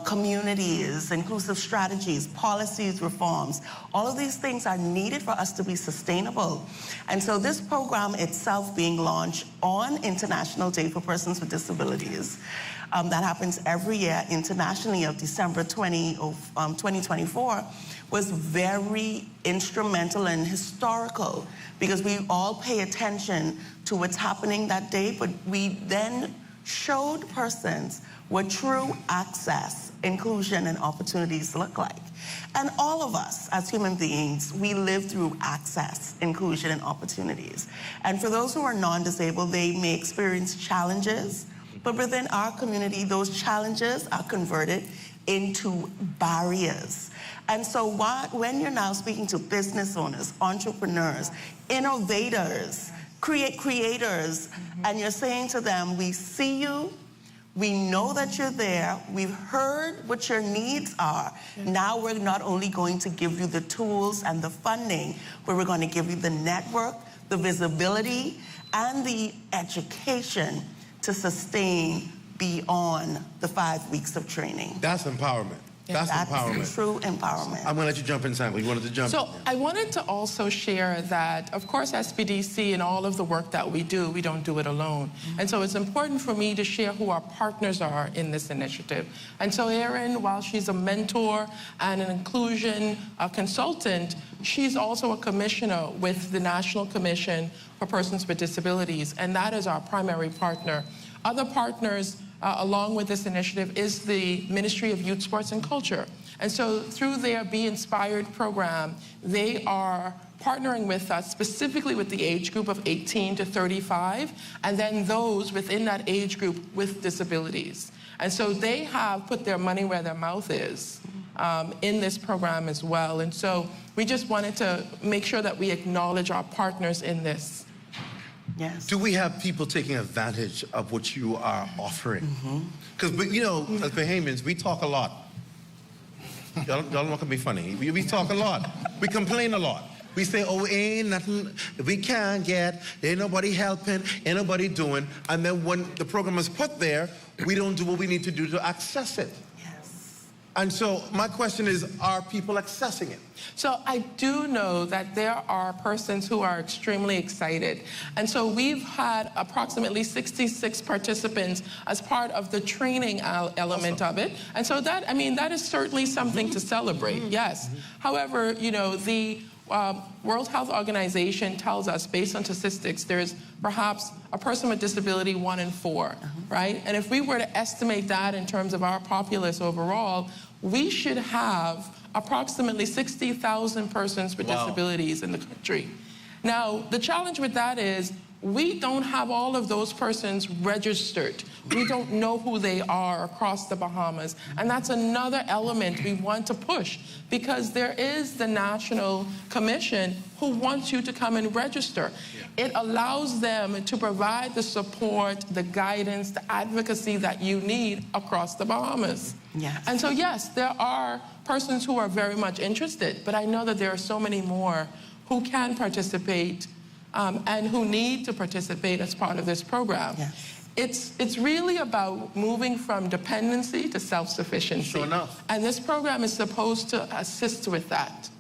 communities, inclusive strategies, policies, reforms. All of these things are needed for us to be sustainable. And so this program itself being launched on International Day for Persons with Disabilities, that happens every year internationally of December 2024, was very instrumental and historical because we all pay attention to what's happening that day, but we then showed persons what true access, inclusion, and opportunities look like. And all of us, as human beings, we live through access, inclusion, and opportunities. And for those who are non-disabled, they may experience challenges, but within our community, those challenges are converted into barriers. And so when you're now speaking to business owners, entrepreneurs, innovators, creators, and you're saying to them, we see you, we know that you're there, we've heard what your needs are. Now we're not only going to give you the tools and the funding, but we're going to give you the network, the visibility, and the education to sustain beyond the 5 weeks of training. That's empowerment. That's empowerment. True empowerment. I'm going to let you jump in, Sam. You wanted to jump in. So I wanted to also share that, of course, SPDC and all of the work that we do, we don't do it alone. And so it's important for me to share who our partners are in this initiative. And so Erin, while she's a mentor and an inclusion consultant, she's also a commissioner with the National Commission for Persons with Disabilities, and that is our primary partner. Other partners along with this initiative is the Ministry of Youth, Sports and Culture. And so through their Be Inspired program, they are partnering with us specifically with the age group of 18 to 35, and then those within that age group with disabilities. And so they have put their money where their mouth is in this program as well. And so we just wanted to make sure that we acknowledge our partners in this. Yes. Do we have people taking advantage of what you are offering? Because, you know, as Bahamians, we talk a lot. Y'all not gonna be funny. We talk a lot. We complain a lot. We say, oh, ain't nothing, we can't get, ain't nobody helping, ain't nobody doing. And then when the program is put there, we don't do what we need to do to access it. And so my question is, are people accessing it? So I do know that there are persons who are extremely excited. And so we've had approximately 66 participants as part of the training element of it. And so that, I mean, that is certainly something to celebrate, yes. However, you know, the World Health Organization tells us, based on statistics, there's perhaps a person with disability 1 in 4, right? And if we were to estimate that in terms of our populace overall, we should have approximately 60,000 persons with disabilities in the country. Now, the challenge with that is we don't have all of those persons registered. We don't know who they are across the Bahamas. And that's another element we want to push, because there is the National Commission who wants you to come and register. It allows them to provide the support, the guidance, the advocacy that you need across the Bahamas. Yes. And so, yes, there are persons who are very much interested, but I know that there are so many more who can participate and who need to participate as part of this program. Yes. It's really about moving from dependency to self-sufficiency. Sure enough. And this program is supposed to assist with that.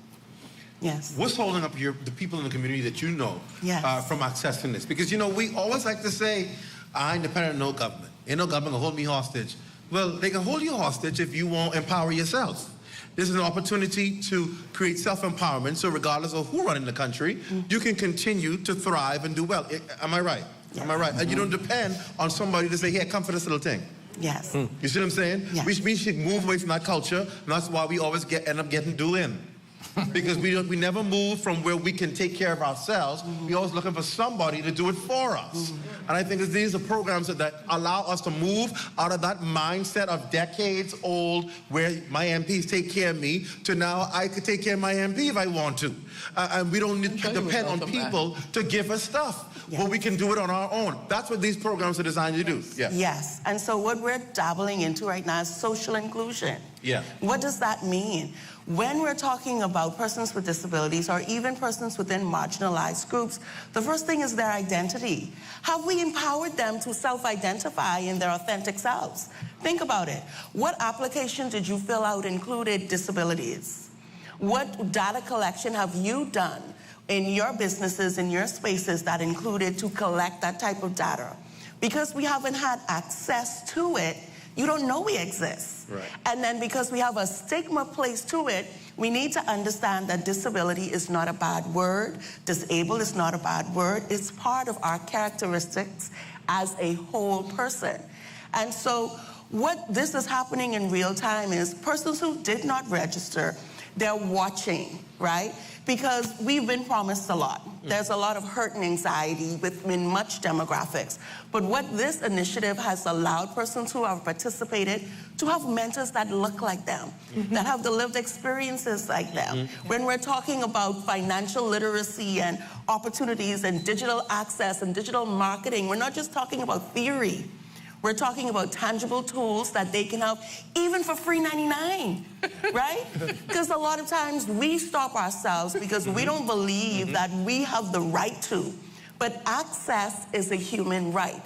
Yes. What's holding up the people in the community that you know from accessing this? Because, you know, we always like to say, I ain't dependent on no government. Ain't no government gonna hold me hostage. Well, they can hold you hostage if you won't empower yourself. This is an opportunity to create self-empowerment, so regardless of who runs the country, you can continue to thrive and do well. Am I right? Am I right? And you don't depend on somebody to say, here, come for this little thing. Yes. You see what I'm saying? Yes. We should move away from that culture, and that's why we always end up getting do-in. Because we never move from where we can take care of ourselves. We're always looking for somebody to do it for us. And I think that these are programs that allow us to move out of that mindset of decades old, where my MPs take care of me, to now I could take care of my MP if I want to. And we don't need to depend on people to give us stuff, but we can do it on our own. That's what these programs are designed to do. Yeah. Yes. And so what we're dabbling into right now is social inclusion. Yeah. What does that mean? When we're talking about persons with disabilities or even persons within marginalized groups, the first thing is their identity. Have we empowered them to self-identify in their authentic selves? Think about it. What application did you fill out included disabilities? What data collection have you done in your businesses, in your spaces that included to collect that type of data? Because we haven't had access to it, you don't know we exist. Right. And then because we have a stigma placed to it, we need to understand that disability is not a bad word. Disabled is not a bad word. It's part of our characteristics as a whole person. And so what this is happening in real time is persons who did not register, they're watching, right? Because we've been promised a lot. There's a lot of hurt and anxiety within much demographics. But what this initiative has allowed persons who have participated to have mentors that look like them, that have the lived experiences like them. When we're talking about financial literacy and opportunities and digital access and digital marketing, we're not just talking about theory. We're talking about tangible tools that they can have even for free 99, right? Because a lot of times we stop ourselves because we don't believe that we have the right to. But access is a human right.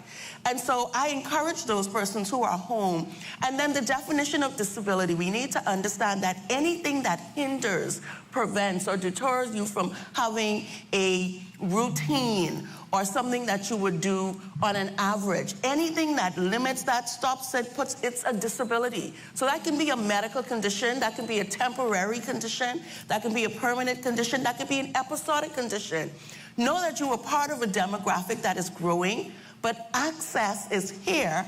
And so I encourage those persons who are home. And then the definition of disability, we need to understand that anything that hinders, prevents, or deters you from having a routine or something that you would do on an average, anything that limits that, stops it, it's a disability. So that can be a medical condition, that can be a temporary condition, that can be a permanent condition, that can be an episodic condition. Know that you are part of a demographic that is growing, but access is here,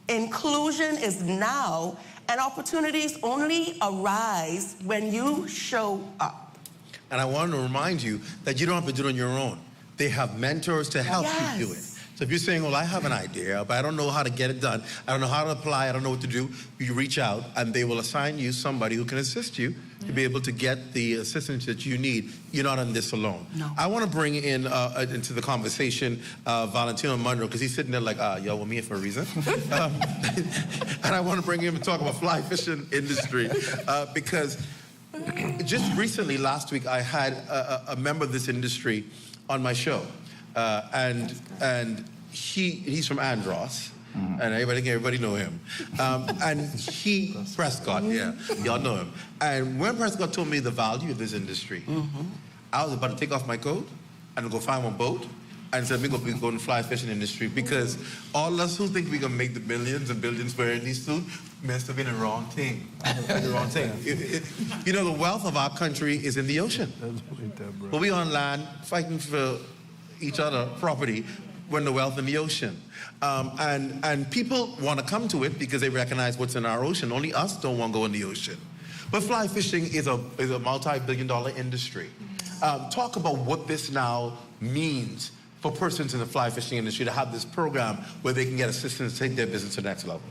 inclusion is now, and opportunities only arise when you show up. And I want to remind you that you don't have to do it on your own. They have mentors to help you do it. So if you're saying, well, I have an idea, but I don't know how to get it done, I don't know how to apply, I don't know what to do, you reach out and they will assign you somebody who can assist you to be able to get the assistance that you need. You're not on this alone. No. I want to bring in into the conversation Valentino Monroe, because he's sitting there like, y'all want me here for a reason. And I want to bring him and talk about fly fishing industry because just recently, last week, I had a member of this industry on my show, and he's from Andros, and everybody know him, and Prescott, yeah, y'all know him. And when Prescott told me the value of this industry, I was about to take off my coat and go find one boat and said, we're going to go in the fly fishing industry, because all of us who think we're going to make the millions and billions wearing these suits must have been the wrong thing. The wrong thing. You know, the wealth of our country is in the ocean. But we on land fighting for each other property when the wealth in the ocean. And people want to come to it because they recognize what's in our ocean. Only us don't want to go in the ocean. But fly fishing is a multi-billion-dollar industry. Talk about what this now means for persons in the fly fishing industry to have this program where they can get assistance to take their business to the next level.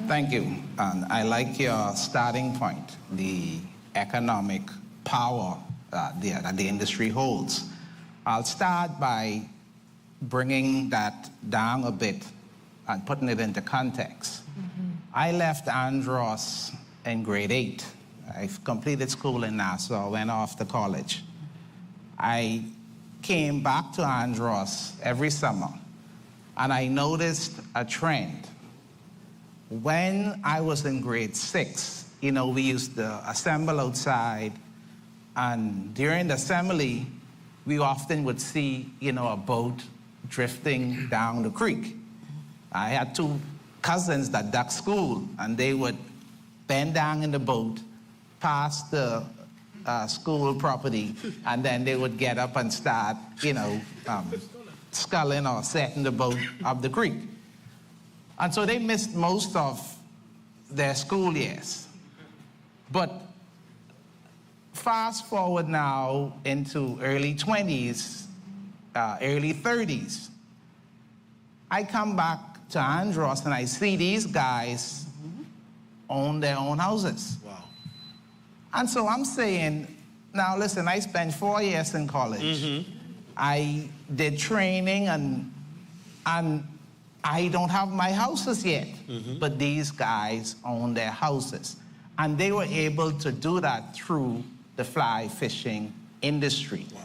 Thank you. And I like your starting point, the economic power that the industry holds. I'll start by bringing that down a bit and putting it into context. I left Andros in grade 8. I completed school in Nassau, went off to college. I came back to Andros every summer, and I noticed a trend. When I was in grade 6, we used to assemble outside, and during the assembly, we often would see, a boat drifting down the creek. I had 2 cousins that ducked school, and they would bend down in the boat, past the school property, and then they would get up and start, sculling or setting the boat up the creek. And so they missed most of their school years. But fast forward now into early 20s, early 30s, I come back to Andros and I see these guys own their own houses. Wow. And so I'm saying, now listen, I spent 4 years in college. I did training and I don't have my houses yet, but these guys own their houses. And they were able to do that through the fly fishing industry. Wow.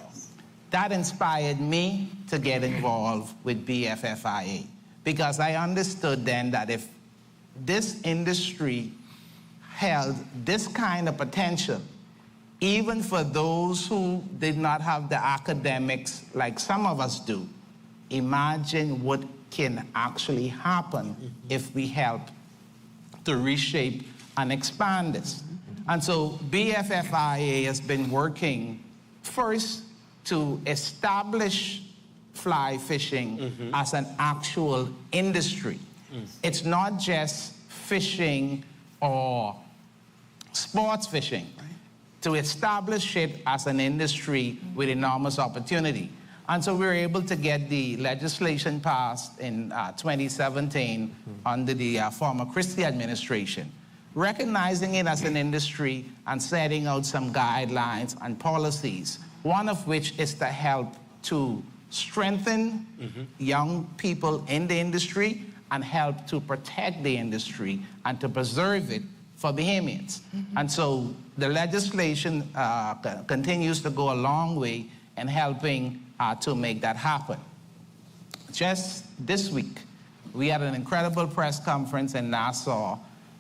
That inspired me to get involved with BFFIA, because I understood then that if this industry held this kind of potential, even for those who did not have the academics like some of us do, imagine what can actually happen if we help to reshape and expand this. And so BFFIA has been working first to establish fly fishing as an actual industry. It's not just fishing or sports fishing, to establish it as an industry with enormous opportunity. And so we were able to get the legislation passed in 2017 under the former Christie administration, recognizing it as an industry and setting out some guidelines and policies, one of which is to help to strengthen young people in the industry and help to protect the industry and to preserve it for Bahamians. And so the legislation continues to go a long way in helping to make that happen. Just this week, we had an incredible press conference in Nassau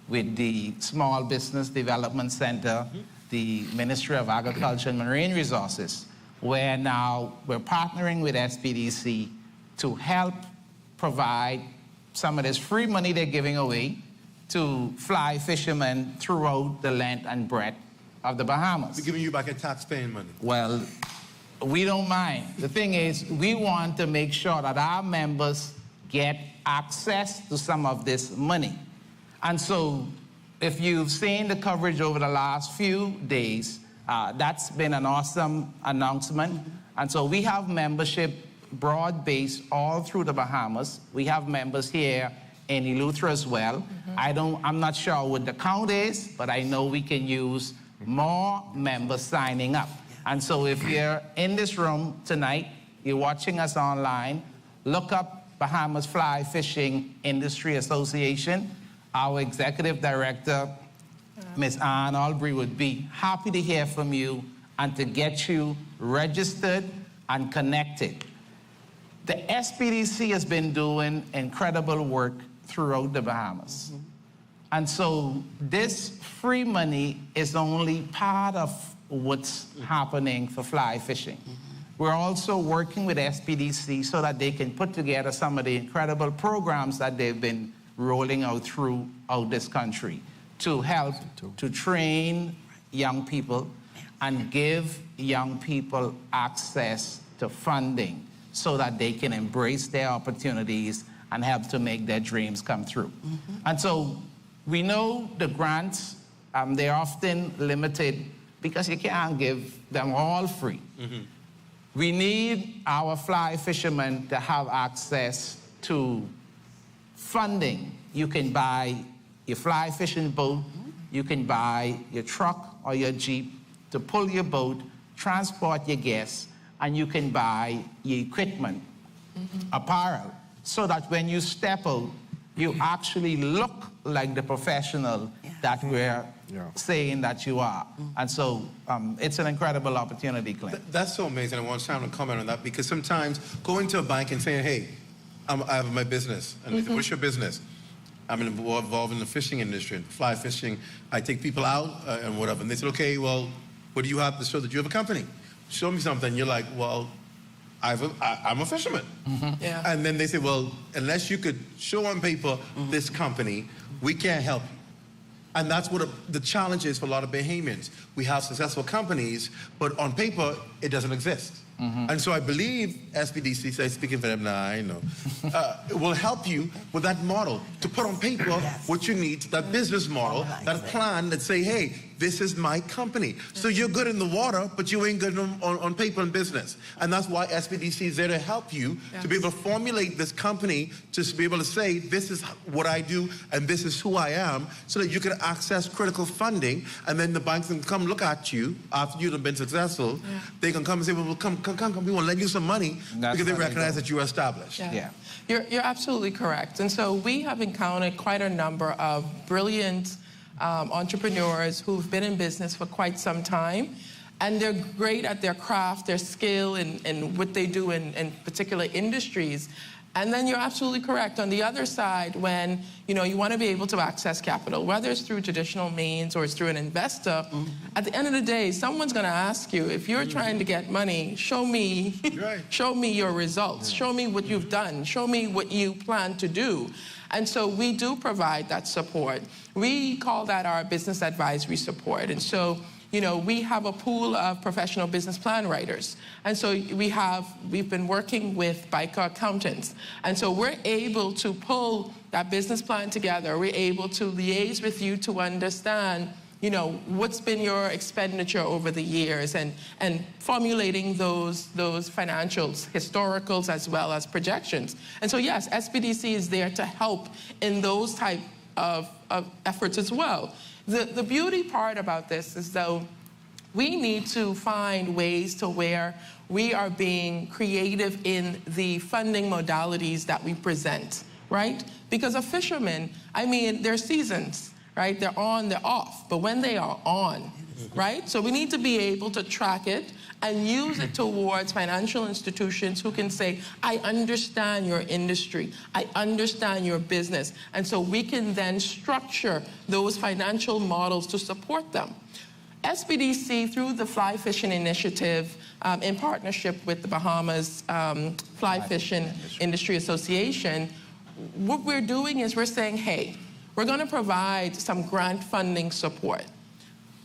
with the Small Business Development Center, the Ministry of Agriculture and Marine Resources, where now we're partnering with SPDC to help provide some of this free money they're giving away to fly fishermen throughout the length and breadth of the Bahamas. We're giving you back a tax-paying money. Well, we don't mind. The thing is, we want to make sure that our members get access to some of this money. And so, if you've seen the coverage over the last few days, that's been an awesome announcement. And so we have membership broad-based all through the Bahamas. We have members here in Eleuthera as well. I'm not sure what the count is, but I know we can use more members signing up. And so if you're in this room tonight, you're watching us online, look up Bahamas Fly Fishing Industry Association. Our executive director, Ms. Ann Albury, would be happy to hear from you and to get you registered and connected. The SPDC has been doing incredible work throughout the Bahamas. And so this free money is only part of what's happening for fly fishing. We're also working with SPDC so that they can put together some of the incredible programs that they've been rolling out throughout this country to help to train young people and give young people access to funding so that they can embrace their opportunities and help to make their dreams come true. And so we know the grants, they're often limited because you can't give them all free. We need our fly fishermen to have access to funding. You can buy your fly fishing boat, you can buy your truck or your Jeep to pull your boat, transport your guests, and you can buy your equipment, apparel, so that when you step out, you actually look like the professional that we're saying that you are. And so it's an incredible opportunity, Clint. That's so amazing. I want Sam to comment on that because sometimes going to a bank and saying, hey, I have my business. And they say, what's your business? I'm involved in the fishing industry, fly fishing. I take people out and whatever. And they said, okay, well, what do you have to show that you have a company? Show me something. You're like, well, I'm a fisherman. And then they say, well, unless you could show on paper this company, we can't help you. And that's what the challenge is for a lot of Bahamians. We have successful companies, but on paper, it doesn't exist. And so I believe SPDC, so speaking for them now, I know, will help you with that model to put on paper what you need, that business model, that plan that say, hey, this is my company. So you're good in the water, but you ain't good on paper and business. And that's why SPDC is there to help you to be able to formulate this company, to be able to say, this is what I do and this is who I am, so that you can access critical funding. And then the banks can come look at you after you've been successful. They can come and say, well, come, we want to lend you some money because they recognize that you're established. You're absolutely correct. And so we have encountered quite a number of brilliant entrepreneurs who've been in business for quite some time, and they're great at their craft, their skill, and what they do in particular industries. And then you're absolutely correct. On the other side, when you want to be able to access capital, whether it's through traditional means or it's through an investor, at the end of the day, someone's going to ask you, if you're trying to get money, show me, show me your results, show me what you've done, show me what you plan to do. And so we do provide that support. We call that our business advisory support. And so you know, we have a pool of professional business plan writers. And so we've been working with BICA accountants. And so we're able to pull that business plan together. We're able to liaise with you to understand, you know, what's been your expenditure over the years and formulating those financials, historicals as well as projections. And so yes, SBDC is there to help in those type of efforts as well. The beauty part about this is though, we need to find ways to where we are being creative in the funding modalities that we present, right? Because a fisherman, I mean, there's seasons, right? They're on, they're off, but when they are on, right? So we need to be able to track it and use it towards financial institutions who can say, I understand your industry, I understand your business, and so we can then structure those financial models to support them. SBDC, through the Fly Fishing Initiative, in partnership with the Bahamas Fly Fishing Industry Association, what we're doing is we're saying, hey, we're going to provide some grant funding support.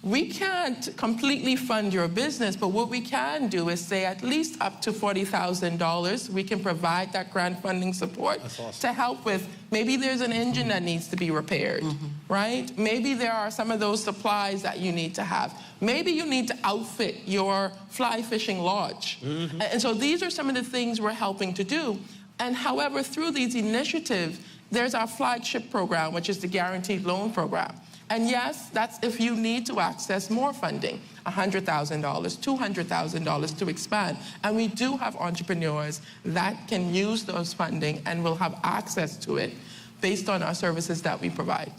We can't completely fund your business, but what we can do is say at least up to $40,000, we can provide that grant funding support to help with, maybe there's an engine that needs to be repaired, right? Maybe there are some of those supplies that you need to have. Maybe you need to outfit your fly fishing lodge. And so these are some of the things we're helping to do. And however, through these initiatives, there's our flagship program, which is the Guaranteed Loan Program. And yes, that's if you need to access more funding, $100,000, $200,000 to expand. And we do have entrepreneurs that can use those funding and will have access to it based on our services that we provide.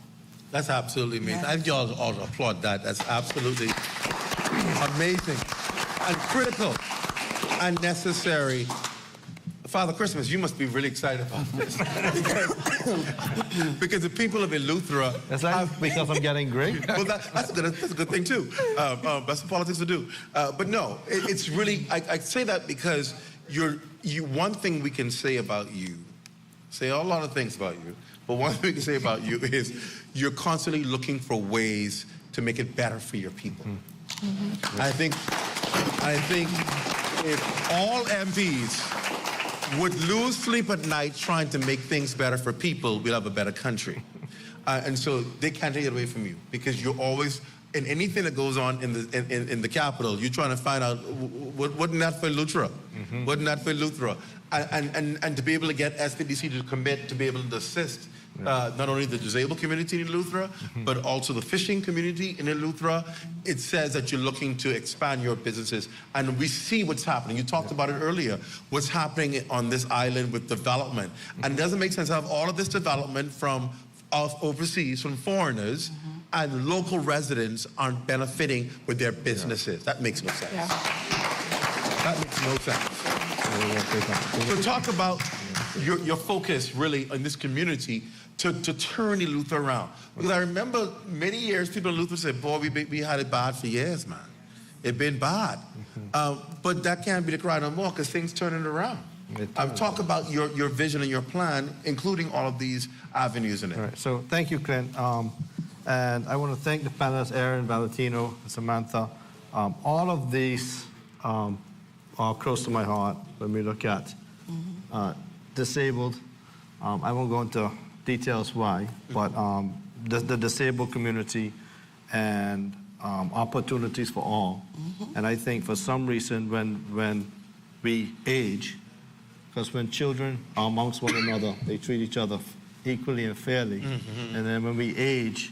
That's absolutely amazing. Yeah. I think y'all all applaud that. That's absolutely amazing and critical and necessary. Father Christmas, you must be really excited about this. because the people of Eleuthera... Is that because I'm getting great? Well, that's a good thing, too. That's what politics to do. But no, it's really... I say that because one thing we can say about you, say a lot of things about you, but one thing we can say about you is you're constantly looking for ways to make it better for your people. I think if all MPs would lose sleep at night trying to make things better for people, we'll have a better country. And so they can't take it away from you because you're always, in anything that goes on in the Capitol, you're trying to find out, wasn't that for Eleuthera? Wasn't that for Eleuthera? And to be able to get SBDC to commit to be able to assist not only the disabled community in Eleuthera, but also the fishing community in Eleuthera. It says that you're looking to expand your businesses. And we see what's happening. You talked about it earlier, what's happening on this island with development. And it doesn't make sense to have all of this development from overseas, from foreigners, and local residents aren't benefiting with their businesses. That makes no sense. That makes no sense. So talk about your focus really on this community to turn Eleuthera around. Because I remember many years people in Eleuthera said, boy, we had it bad for years, man. It's been bad. But that can't be the cry no more because things turning around. Talk about your vision and your plan, including all of these avenues in it. All right. So thank you, Clint. And I want to thank the panelists, Aaron, Valentino, Samantha. All of these are close to my heart when we look at disabled. I won't go into details why, but the disabled community and opportunities for all. And I think for some reason when we age, because when children are amongst one another, they treat each other equally and fairly. And then when we age,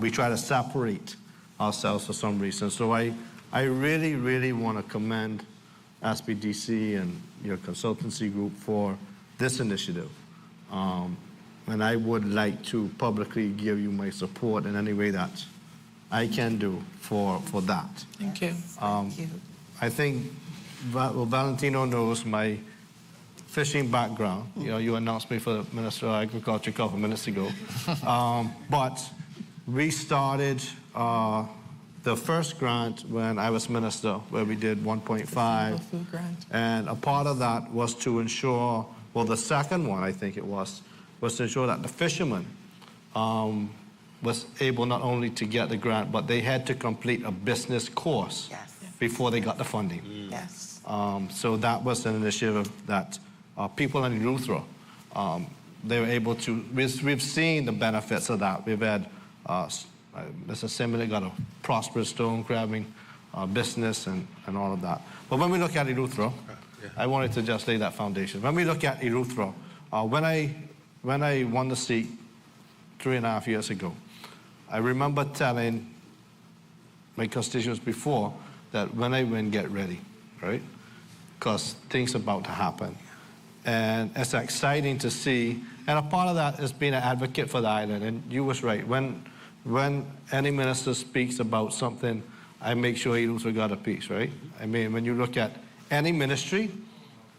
we try to separate ourselves for some reason. So I really, really want to commend SBDC and your consultancy group for this initiative. And I would like to publicly give you my support in any way that I can do for that. Thank you. Thank you. I think Valentino knows my fishing background. You know, you announced me for Minister of Agriculture a couple of minutes ago. But we started the first grant when I was minister, where we did 1.5. Food grant. And a part of that was to ensure, well, the second one, I think it was to ensure that the fishermen was able not only to get the grant, but they had to complete a business course before they got the funding. Yes. So that was an initiative that people in Eleuthera, they were able to, we've seen the benefits of that. We've had, Mr. Simmons got a prosperous stone crabbing business and all of that. But when we look at Eleuthera, I wanted to just lay that foundation. When we look at Eleuthera, when I won the seat 3.5 years ago, I remember telling my constituents before that when I win, get ready, right? Because things are about to happen. And it's exciting to see, and a part of that is being an advocate for the island. And you was right, when any minister speaks about something, I make sure Eleuthera got a piece, right? I mean, when you look at any ministry,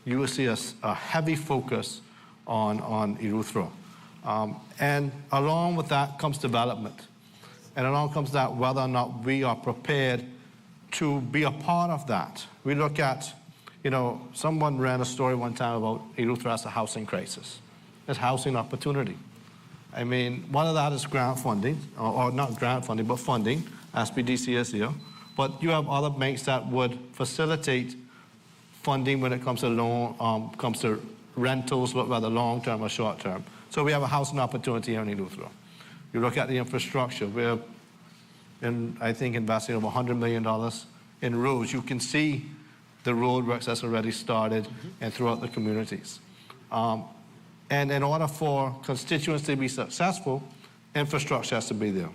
you will see a heavy focus on Eleuthera. And along with that comes development. And along comes that whether or not we are prepared to be a part of that. We look at, you know, someone ran a story one time about Eleuthera as a housing crisis. It's housing opportunity. I mean, one of that is grant funding, or not grant funding, but funding. SPDC is here. But you have other banks that would facilitate funding when it comes to loan, comes to rentals, whether long-term or short-term. So we have a housing opportunity here in Eleuthera. You look at the infrastructure, we're, I think, investing over $100 million in roads. You can see the road works that's already started and throughout the communities. And in order for constituents to be successful, infrastructure has to be there.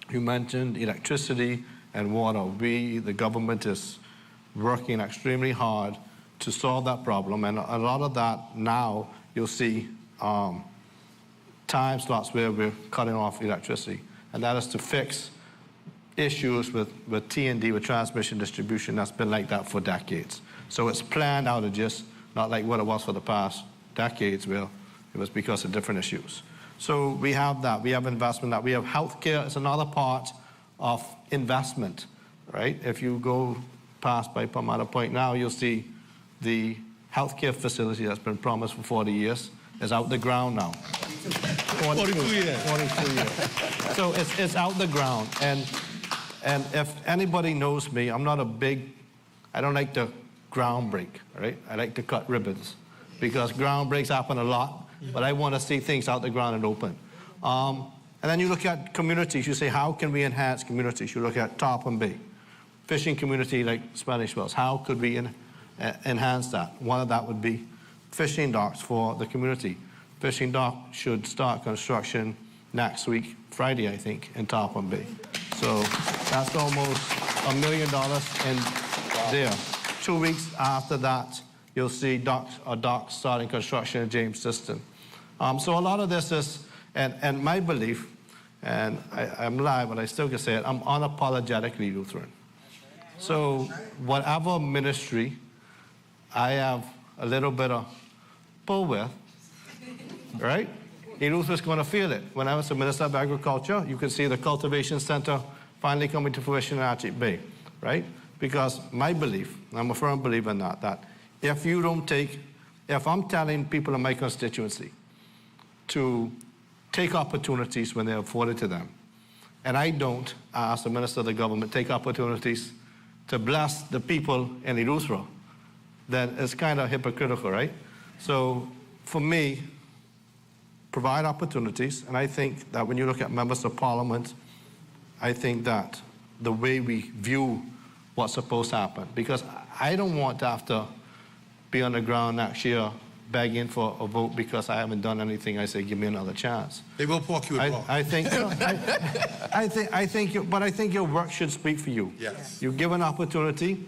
You mentioned electricity and water. The government is working extremely hard to solve that problem. And a lot of that now, you'll see time slots where we're cutting off electricity. And that is to fix issues with T&D, with transmission distribution. That's been like that for decades. So it's planned outages, not like what it was for the past decades where it was because of different issues. So we have that. We have investment. That we have healthcare. It's another part of investment, right? If you go past by Palmada Point now, you'll see the healthcare facility that's been promised for 40 years is out the ground now. 42 years. 42 years. So it's out the ground. And if anybody knows me, I'm not I don't like to ground break, right? I like to cut ribbons because ground breaks happen a lot, but I want to see things out the ground and open. And then you look at communities. You say, how can we enhance communities? You look at Tarpon Bay, fishing community like Spanish Wells. How could we enhance that? One of that would be fishing docks for the community. Fishing dock should start construction next week, Friday, I think, in Tarpon Bay. So that's almost $1 million in there. 2 weeks after that, you'll see docks starting construction in James System. So a lot of this is, and my belief, and I'm live, but I still can say it, I'm unapologetically Lutheran. So whatever ministry I have a little bit of pull with, right? Eleuthera's going to feel it. When I was the Minister of Agriculture, you can see the cultivation center finally coming to fruition in Archie Bay, right? Because my belief, I'm a firm believer in that if you don't if I'm telling people in my constituency to take opportunities when they're afforded to them, and I don't, as the Minister of the Government, take opportunities to bless the people in Eleuthera, then it's kind of hypocritical, right? So for me, provide opportunities, and I think that when you look at members of parliament, I think that the way we view what's supposed to happen, because I don't want to have to be on the ground next year begging for a vote because I haven't done anything. I say, give me another chance. They will pork you at I think, but I think your work should speak for you. Yes. You give an opportunity,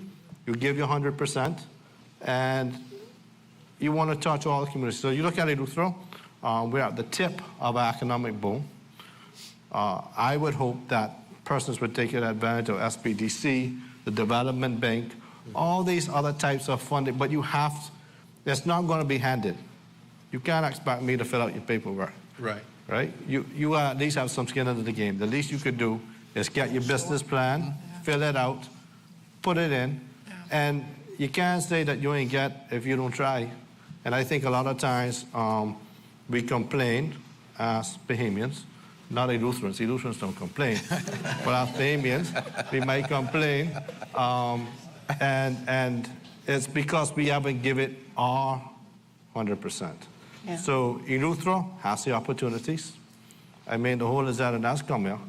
you give your 100%, and you want to touch all the communities. So you look at Eleuthera, we're at the tip of our economic boom. I would hope that persons would take advantage of SPDC, the Development Bank, all these other types of funding, but you have, it's not going to be handed. You can't expect me to fill out your paperwork. Right. Right? You at least have some skin into the game. The least you could do is get your business plan, fill it out, put it in, and you can't say that you ain't get if you don't try. And I think a lot of times we complain as Bahamians not Eleutherians. Eleutherians don't complain. But as Bahamians, we might complain. And it's because we haven't given it our 100%. Yeah. So Eleuthera has the opportunities. I mean, the whole ZNS come here.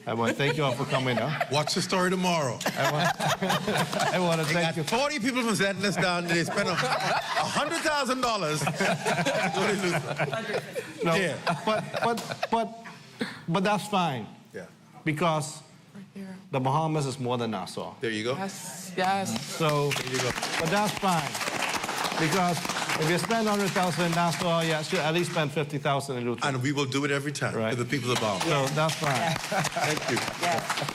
I want to thank you all for coming here. Watch the story tomorrow. I want to thank you. 40 people from ZNS down there. They spent $100,000. No, yeah. But that's fine. Yeah. Because the Bahamas is more than Nassau. There you go. Yes, yes. So, there you go. But that's fine. Because if you spend $100,000 in Nassau, you should at least spend $50,000 in Eleuthera. And we will do it every time for the people of Bahamas. So that's fine. Thank you.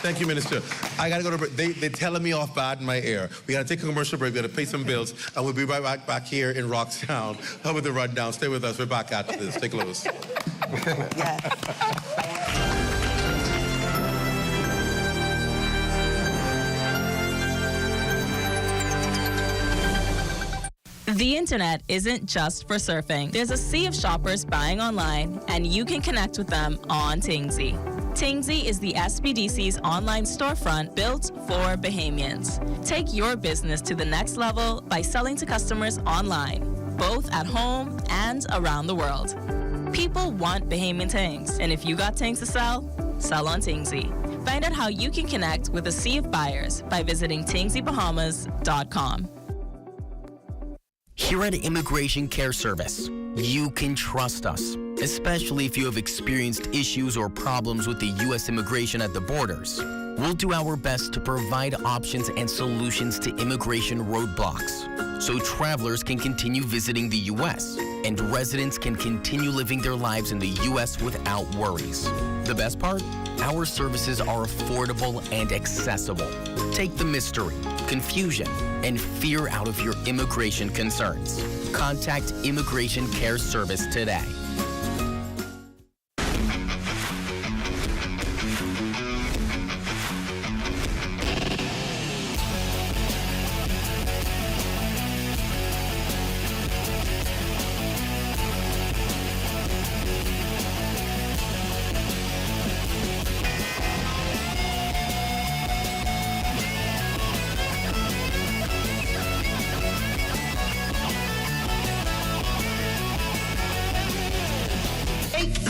Thank you, Minister. I got to go to break. They're telling me off bad in my ear. We got to take a commercial break. We got to pay some bills. And we'll be right back here in Rocktown with the rundown. Stay with us. We're back after this. Stay close. The internet isn't just for surfing. There's a sea of shoppers buying online, and you can connect with them on Tingsy. Tingsy is the SBDC's online storefront built for Bahamians. Take your business to the next level by selling to customers online, both at home and around the world. People want Bahamian things, and if you got things to sell, sell on Tingsy. Find out how you can connect with a sea of buyers by visiting tingsybahamas.com. Here at Immigration Care Service, you can trust us, especially if you have experienced issues or problems with the U.S. immigration at the borders. We'll do our best to provide options and solutions to immigration roadblocks, so travelers can continue visiting the U.S. and residents can continue living their lives in the U.S. without worries. The best part? Our services are affordable and accessible. Take the mystery, confusion, and fear out of your immigration concerns. Contact Immigration Care Service today.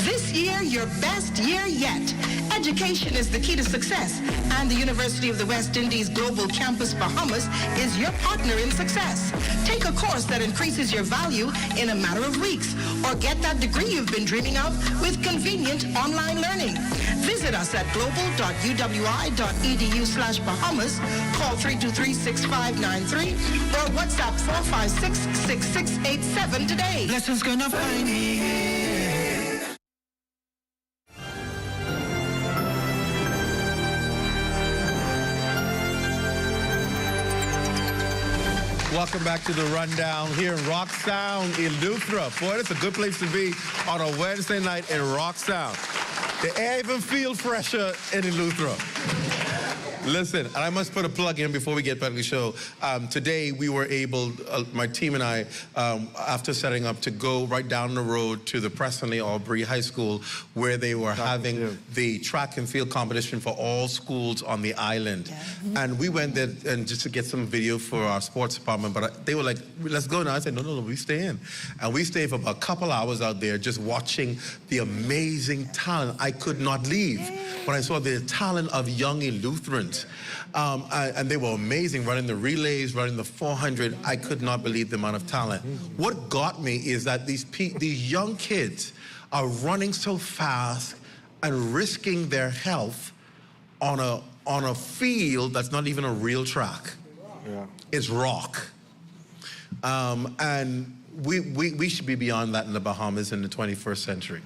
This year, your best year yet. Education is the key to success, and the University of the West Indies Global Campus Bahamas is your partner in success. Take a course that increases your value in a matter of weeks, or get that degree you've been dreaming of with convenient online learning. Visit us at global.uwi.edu/Bahamas, call 323-6593, or WhatsApp 456-6687 today. Blessings gonna find me. Welcome back to the rundown here in Rocktown, Eleuthera. Boy, it's a good place to be on a Wednesday night in Rocktown. The air even feels fresher in Eleuthera. Listen, and I must put a plug in before we get back to the show. Today, we were able, my team and I, after setting up, to go right down the road to the Preston Lee Aubrey High School, where they were having the track and field competition for all schools on the island. And we went there and just to get some video for our sports department, but they were like, let's go now. I said, no, we stay in. And we stayed for about a couple hours out there just watching the amazing talent. I could not leave when I saw the talent of young Eleutherans. And they were amazing, running the relays, running the 400. I could not believe the amount of talent. What got me is that these young kids are running so fast and risking their health on a field that's not even a real track. It's rock. And we should be beyond that in the Bahamas in the 21st century.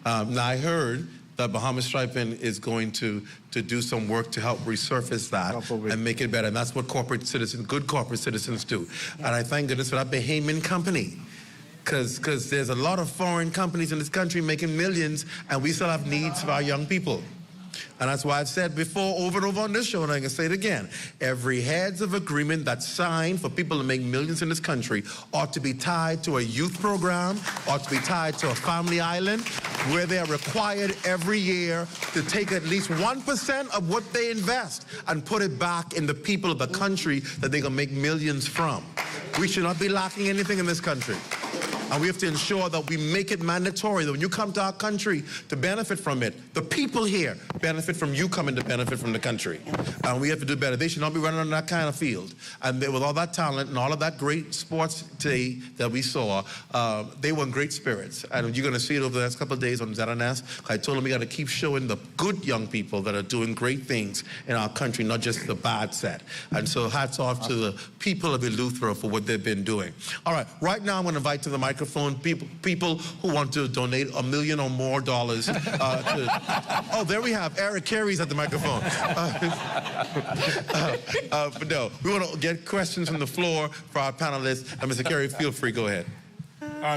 Now, I heard that Bahamas Striping is going to do some work to help resurface that and make it better. And that's what good corporate citizens do. And I thank goodness for that Bahamian company. Because there's a lot of foreign companies in this country making millions, and we still have needs for our young people. And that's why I've said before, over and over on this show, and I can say it again, every heads of agreement that's signed for people to make millions in this country ought to be tied to a youth program, ought to be tied to a family island, where they are required every year to take at least 1% of what they invest and put it back in the people of the country that they can make millions from. We should not be lacking anything in this country. And we have to ensure that we make it mandatory that when you come to our country to benefit from it, the people here benefit from you coming to benefit from the country. And we have to do better. They should not be running on that kind of field. And with all that talent and all of that great sports today that we saw, they were in great spirits. And you're going to see it over the next couple of days on ZNS. I told them we got to keep showing the good young people that are doing great things in our country, not just the bad set. And so hats off to the people of Eleuthera for what they've been doing. All right, right now I'm going to invite to the microphone people who want to donate $1 million or more dollars. Oh, there we have Eric Carey's at the microphone. But no, we want to get questions from the floor for our panelists. And Mr. Carey, feel free, go ahead.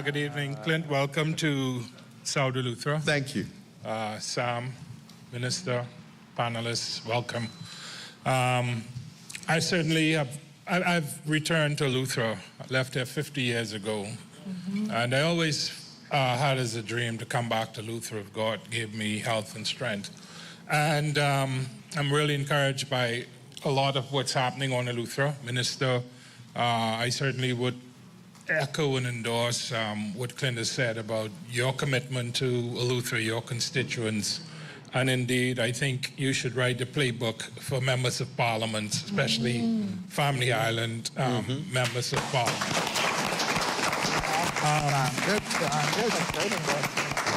Good evening, Clint. Welcome to South Eleuthera. Thank you. Sam, Minister, panelists, welcome. I certainly have, I've returned to Eleuthera. I left here 50 years ago. And I always had as a dream to come back to Eleuthera if God gave me health and strength. And I'm really encouraged by a lot of what's happening on Eleuthera. Minister, I certainly would echo and endorse what Clint has said about your commitment to Eleuthera, your constituents. And indeed, I think you should write a playbook for members of parliament, especially Family Island members of parliament.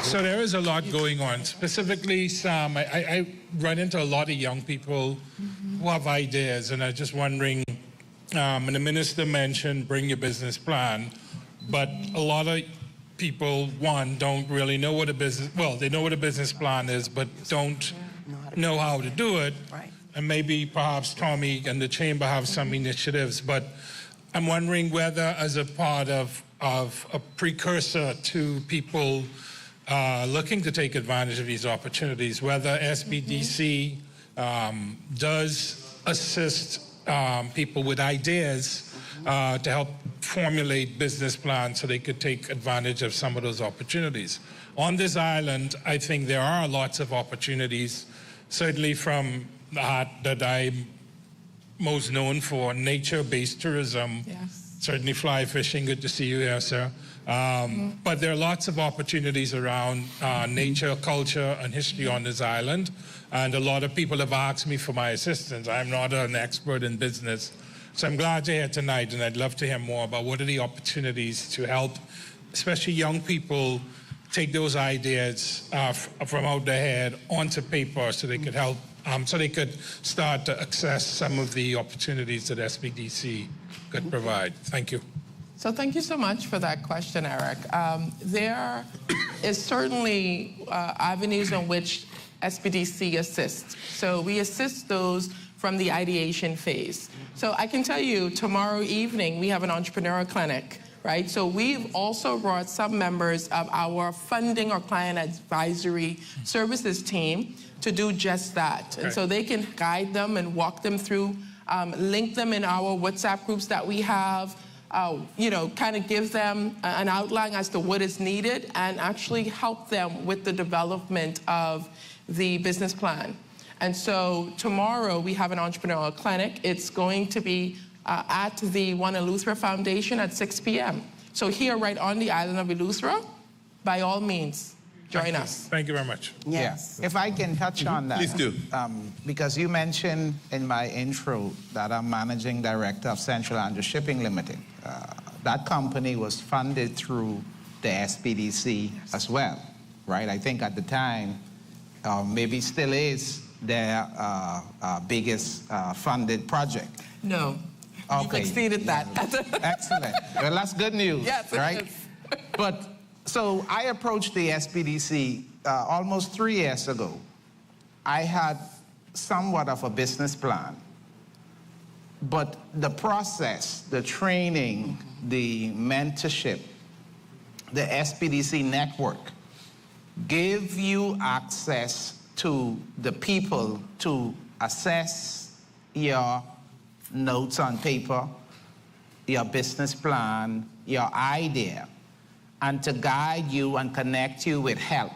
So there is a lot going on. Specifically, Sam, I run into a lot of young people who have ideas, and I'm just wondering, and the minister mentioned bring your business plan, but a lot of people, one, don't really know what a business, well, they know what a business plan is, but don't know how to do it. Right. And maybe perhaps Tommy and the chamber have some initiatives, but I'm wondering whether as a part of a precursor to people looking to take advantage of these opportunities, whether SBDC does assist people with ideas to help formulate business plans so they could take advantage of some of those opportunities. On this island, I think there are lots of opportunities, certainly from that I'm most known for, nature-based tourism. Yes. Certainly fly fishing, good to see you here, sir. But there are lots of opportunities around nature, culture, and history on this island. And a lot of people have asked me for my assistance. I'm not an expert in business. So I'm glad you're here tonight, and I'd love to hear more about what are the opportunities to help, especially young people, take those ideas from out their head onto paper so they could help, so they could start to access some of the opportunities that SBDC could provide. Thank you. So thank you so much for that question, Eric. There is certainly avenues in which SBDC assists. So we assist those from the ideation phase. So I can tell you, tomorrow evening, we have an entrepreneur clinic, right? So we've also brought some members of our funding or client advisory services team to do just that. And so they can guide them and walk them through, link them in our WhatsApp groups that we have, you know, kind of give them an outline as to what is needed and actually help them with the development of the business plan. And so tomorrow we have an entrepreneurial clinic. It's going to be at the One Eleuthera Foundation at 6 p.m. So here, right on the island of Eleuthera, by all means, join us. Thank you very much. Yes. If I can touch on that. Please do. Because you mentioned in my intro that I'm managing director of Central Andrew Shipping Limited. That company was funded through the SBDC as well, right? I think at the time, maybe still is their biggest funded project. No. Okay. You've exceeded that. Excellent. Well, that's good news, yes, right? But so I approached the SBDC almost 3 years ago. I had somewhat of a business plan, but the process, the training, the mentorship, the SBDC network gave you access to the people to assess your notes on paper, your business plan, your idea, and to guide you and connect you with help,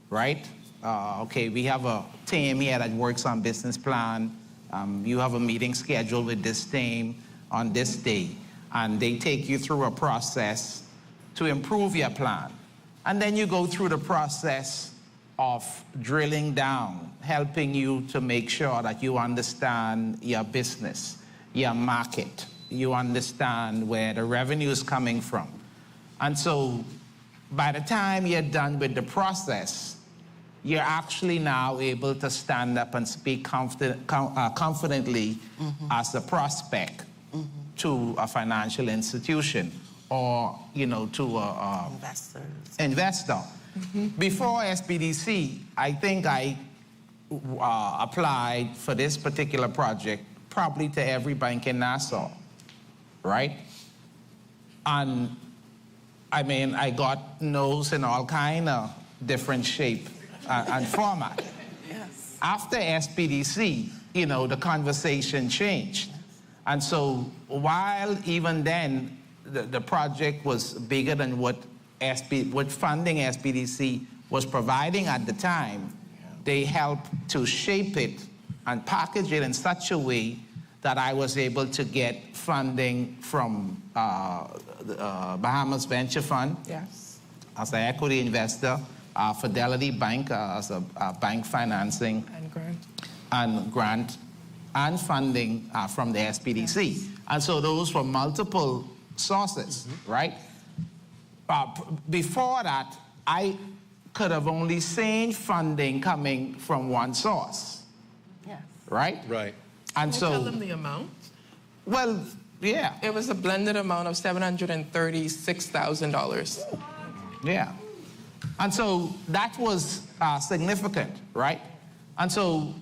right? Okay, we have a team here that works on business plan. You have a meeting scheduled with this team on this day, and they take you through a process to improve your plan. And then you go through the process of drilling down, helping you to make sure that you understand your business, your market, you understand where the revenue is coming from. And so by the time you're done with the process, you're actually now able to stand up and speak confidently as a prospect to a financial institution or, you know, to a investor. Before SBDC, I think I applied for this particular project probably to every bank in Nassau, right? And I mean, I got no's in all kind of different shape and format. Yes. After SBDC, you know, the conversation changed. And so while even then, the project was bigger than what funding SBDC was providing at the time, they helped to shape it and package it in such a way that I was able to get funding from the Bahamas Venture Fund as an equity investor, Fidelity Bank as a bank financing and grant and funding from the SBDC. And so those were multiple sources, right? Before that, I could have only seen funding coming from one source, right? Right. And Can so you tell them the amount? Well, yeah. It was a blended amount of $736,000. Yeah. And so that was significant, right? And so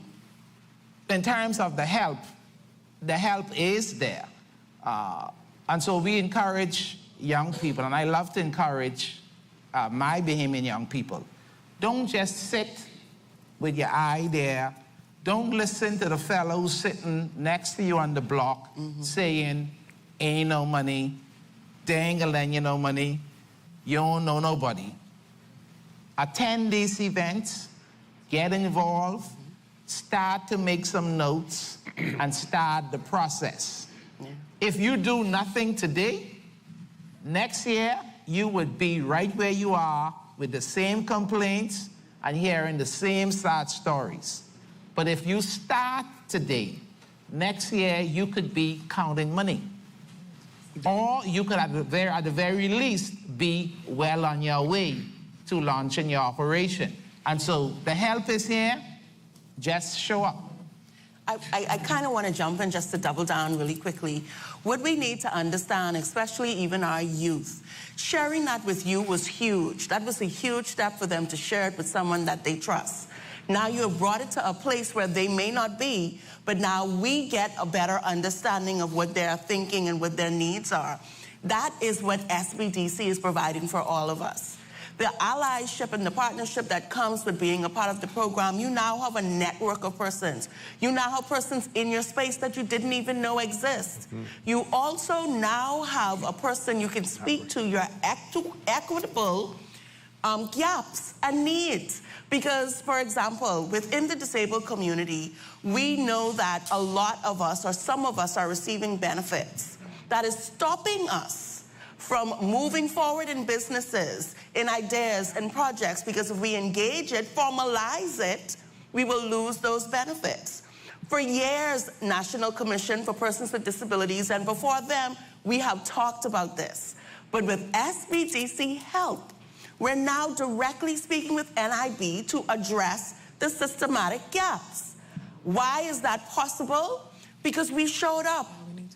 in terms of the help is there. And so we encourage young people, and I love to encourage my Bahamian young people. Don't just sit with your idea. Don't listen to the fellow sitting next to you on the block saying, ain't no money, they ain't gonna lend you no money, you don't know nobody. Attend these events, get involved, start to make some notes, and start the process. If you do nothing today, next year you would be right where you are with the same complaints and hearing the same sad stories. But if you start today, next year you could be counting money. Or you could at the very least be well on your way to launching your operation. And so the help is here, just show up. I kind of want to jump in just to double down really quickly. What we need to understand, especially even our youth, sharing that with you was huge. That was a huge step for them to share it with someone that they trust. Now you have brought it to a place where they may not be, but now we get a better understanding of what they're thinking and what their needs are. That is what SBDC is providing for all of us. The allyship and the partnership that comes with being a part of the program, you now have a network of persons. You now have persons in your space that you didn't even know exist. You also now have a person you can speak to your equitable gaps and needs. Because, for example, within the disabled community, we know that a lot of us, or some of us, are receiving benefits that is stopping us from moving forward in businesses, in ideas and projects, because if we engage it, formalize it, we will lose those benefits. For years, National Commission for Persons with Disabilities, and before them, we have talked about this. But with SBDC help, we're now directly speaking with NIB to address the systematic gaps. Why is that possible? Because we showed up.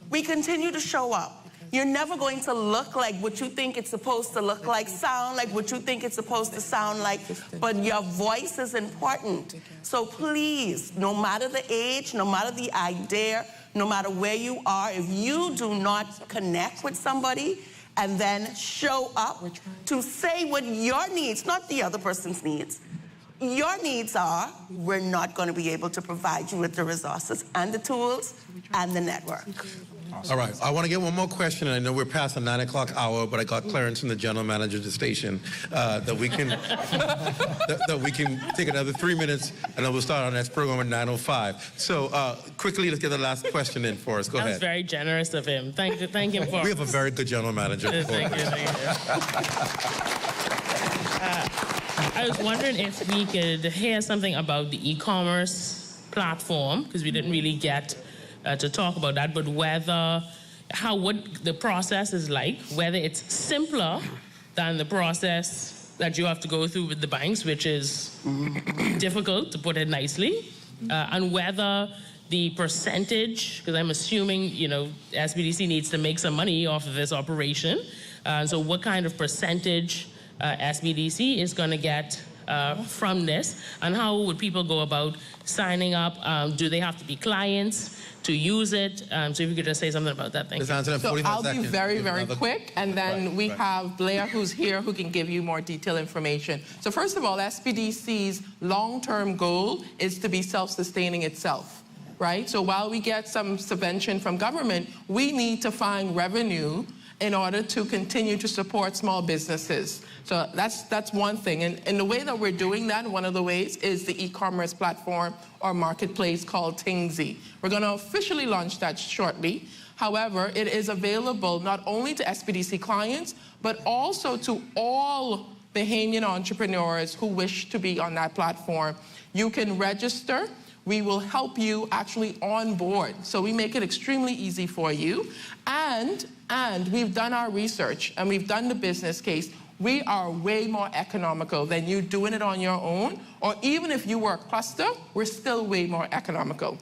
We continue to show up. You're never going to look like what you think it's supposed to look like, sound like what you think it's supposed to sound like, but your voice is important. So please, no matter the age, no matter the idea, no matter where you are, if you do not connect with somebody and then show up to say what your needs, not the other person's needs, your needs are, we're not going to be able to provide you with the resources and the tools and the network. All right, I want to get one more question, and I know we're past the 9 o'clock hour, but I got clearance from the general manager of the station that we can that we can take another 3 minutes, and then we'll start our next program at 9:05. So quickly, let's get the last question in for us. Go That was ahead. very generous of him. Thank him for. We have a very good general manager. Thank you. I was wondering if we could hear something about the e-commerce platform, because we didn't really get to talk about that, but what the process is like, whether it's simpler than the process that you have to go through with the banks, which is difficult, to put it nicely, and whether the percentage, because I'm assuming, SBDC needs to make some money off of this operation, so what kind of percentage SBDC is going to get from this, and how would people go about signing up? Do they have to be clients to use it? So if you could just say something about that, thank you. So I'll be very, very quick, and then we have Blair, who's here, who can give you more detailed information. So first of all, SBDC's long-term goal is to be self-sustaining itself, right? So while we get some subvention from government, we need to find revenue in order to continue to support small businesses. So that's one thing. And the way that we're doing that, one of the ways, is the e-commerce platform or marketplace called Tingsy. We're going to officially launch that shortly. However, it is available not only to SBDC clients, but also to all Bahamian entrepreneurs who wish to be on that platform. You can register. We will help you actually onboard. So we make it extremely easy for you. And we've done our research, and we've done the business case. We are way more economical than you doing it on your own, or even if you were a cluster, we're still way more economical.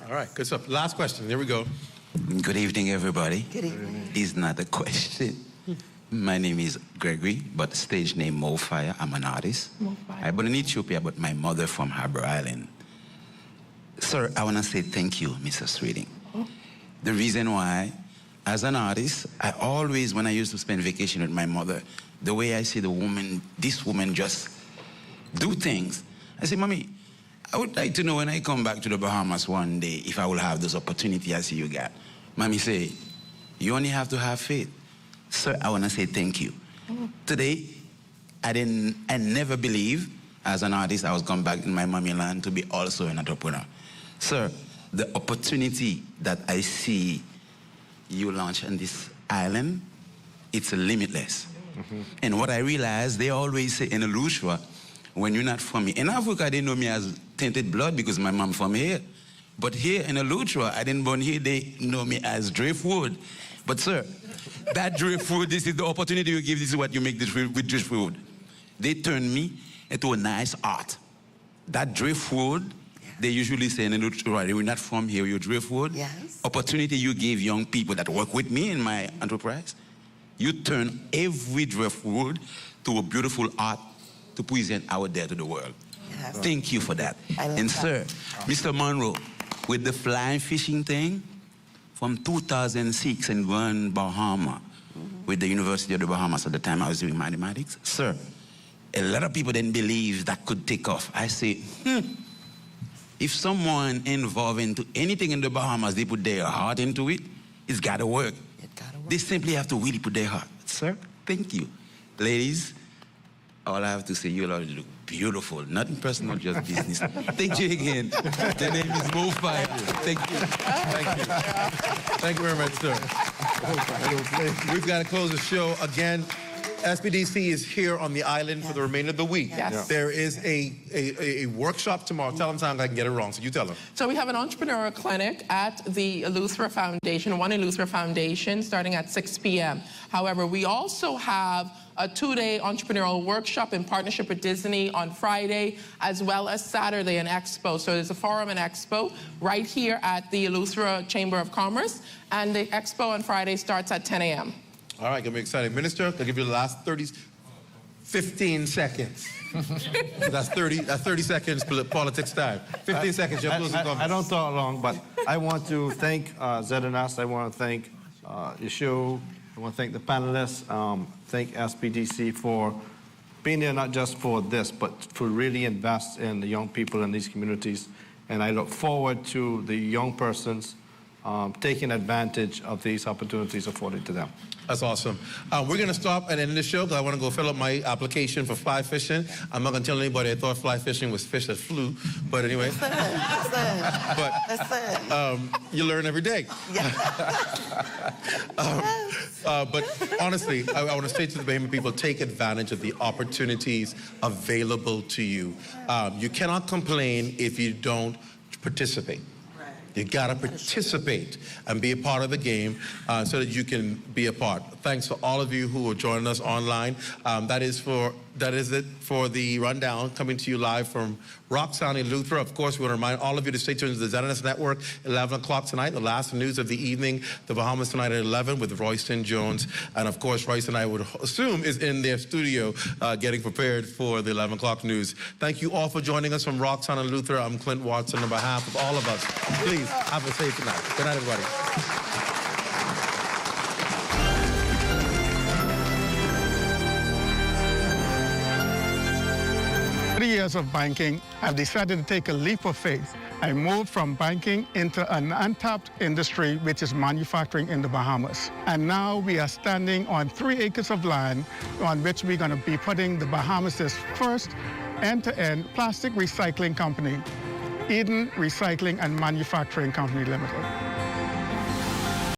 All right, good stuff. Last question. Here we go. Good evening, everybody. Good evening. It's not a question. My name is Gregory, but stage name Mo Fire. I'm an artist. I'm born in Ethiopia, but my mother from Harbour Island. Sir, I want to say thank you, Mrs. Reading. The reason why, as an artist, I always, when I used to spend vacation with my mother, the way I see this woman just do things, I say, Mommy, I would like to know when I come back to the Bahamas one day if I will have those opportunities I see you got. Mommy say, you only have to have faith. Sir, I want to say thank you. Today, I never believed as an artist I was come back in my mommy land to be also an entrepreneur. Sir, the opportunity that I see you launch on this island, it's limitless. And what I realized, they always say in Lustra, when you're not from here. In Africa, they know me as tainted blood because my mom from here. But here in Lustra, I didn't born here, they know me as driftwood. But sir, that driftwood, this is the opportunity you give, this is what you make with driftwood. They turn me into a nice art. That driftwood, they usually say in Lustra, we're not from here, you're driftwood. Yes. Opportunity you give young people that work with me in my enterprise, you turn every driftwood to a beautiful art to present out there to the world. Yes. Thank you for that. And sir, Mr. Monroe, with the flying fishing thing, from 2006 in Grand Bahama, with the University of the Bahamas at the time I was doing mathematics, sir, a lot of people didn't believe that could take off. I say, if someone involved into anything in the Bahamas, they put their heart into it, it's got to work. They simply have to really put their heart. Sir, thank you. Ladies, all I have to say, you all look beautiful. Nothing personal, just business. Thank you again. The name is Mo Fire. Thank you. Thank you. Thank you very much, sir. We've got to close the show again. SBDC is here on the island for the remainder of the week. Yes. There is a workshop tomorrow. Tell them something I can get it wrong, so you tell them. So we have an entrepreneurial clinic at the Eleuthera Foundation, one Eleuthera Foundation, starting at 6 p.m. However, we also have a 2-day entrepreneurial workshop in partnership with Disney on Friday, as well as Saturday, an expo. So there's a forum and expo right here at the Eleuthera Chamber of Commerce, and the expo on Friday starts at 10 a.m. All right, gonna be exciting. Minister, I'll give you the last 15 seconds. That's 30 seconds politics time. 15 seconds, your closing comments. I don't talk long, but I want to thank ZNS. I want to thank your show. I want to thank the panelists. Thank SBDC for being there not just for this, but to really invest in the young people in these communities. And I look forward to the young persons taking advantage of these opportunities afforded to them. That's awesome. We're going to stop and end the show because I want to go fill up my application for fly fishing. I'm not going to tell anybody I thought fly fishing was fish that flew, but anyway. You learn every day. But honestly, I want to say to the Bahamian people, take advantage of the opportunities available to you. You cannot complain if you don't participate. You gotta participate and be a part of the game so that you can be a part. Thanks to all of you who are joining us online. That is it for the rundown, coming to you live from Rock Sound in Luther. Of course, we want to remind all of you to stay tuned to the ZNS Network, 11 o'clock tonight, the last news of the evening, the Bahamas tonight at 11 with Royston Jones. And of course, Royston, I would assume, is in their studio getting prepared for the 11 o'clock news. Thank you all for joining us from Rock Sound in Luther. I'm Clint Watson on behalf of all of us. Please have a safe night. Good night, everybody. 3 years of banking, I've decided to take a leap of faith. I moved from banking into an untapped industry, which is manufacturing in the Bahamas. And now we are standing on 3 acres of land on which we're going to be putting the Bahamas' first end-to-end plastic recycling company, Eden Recycling and Manufacturing Company Limited.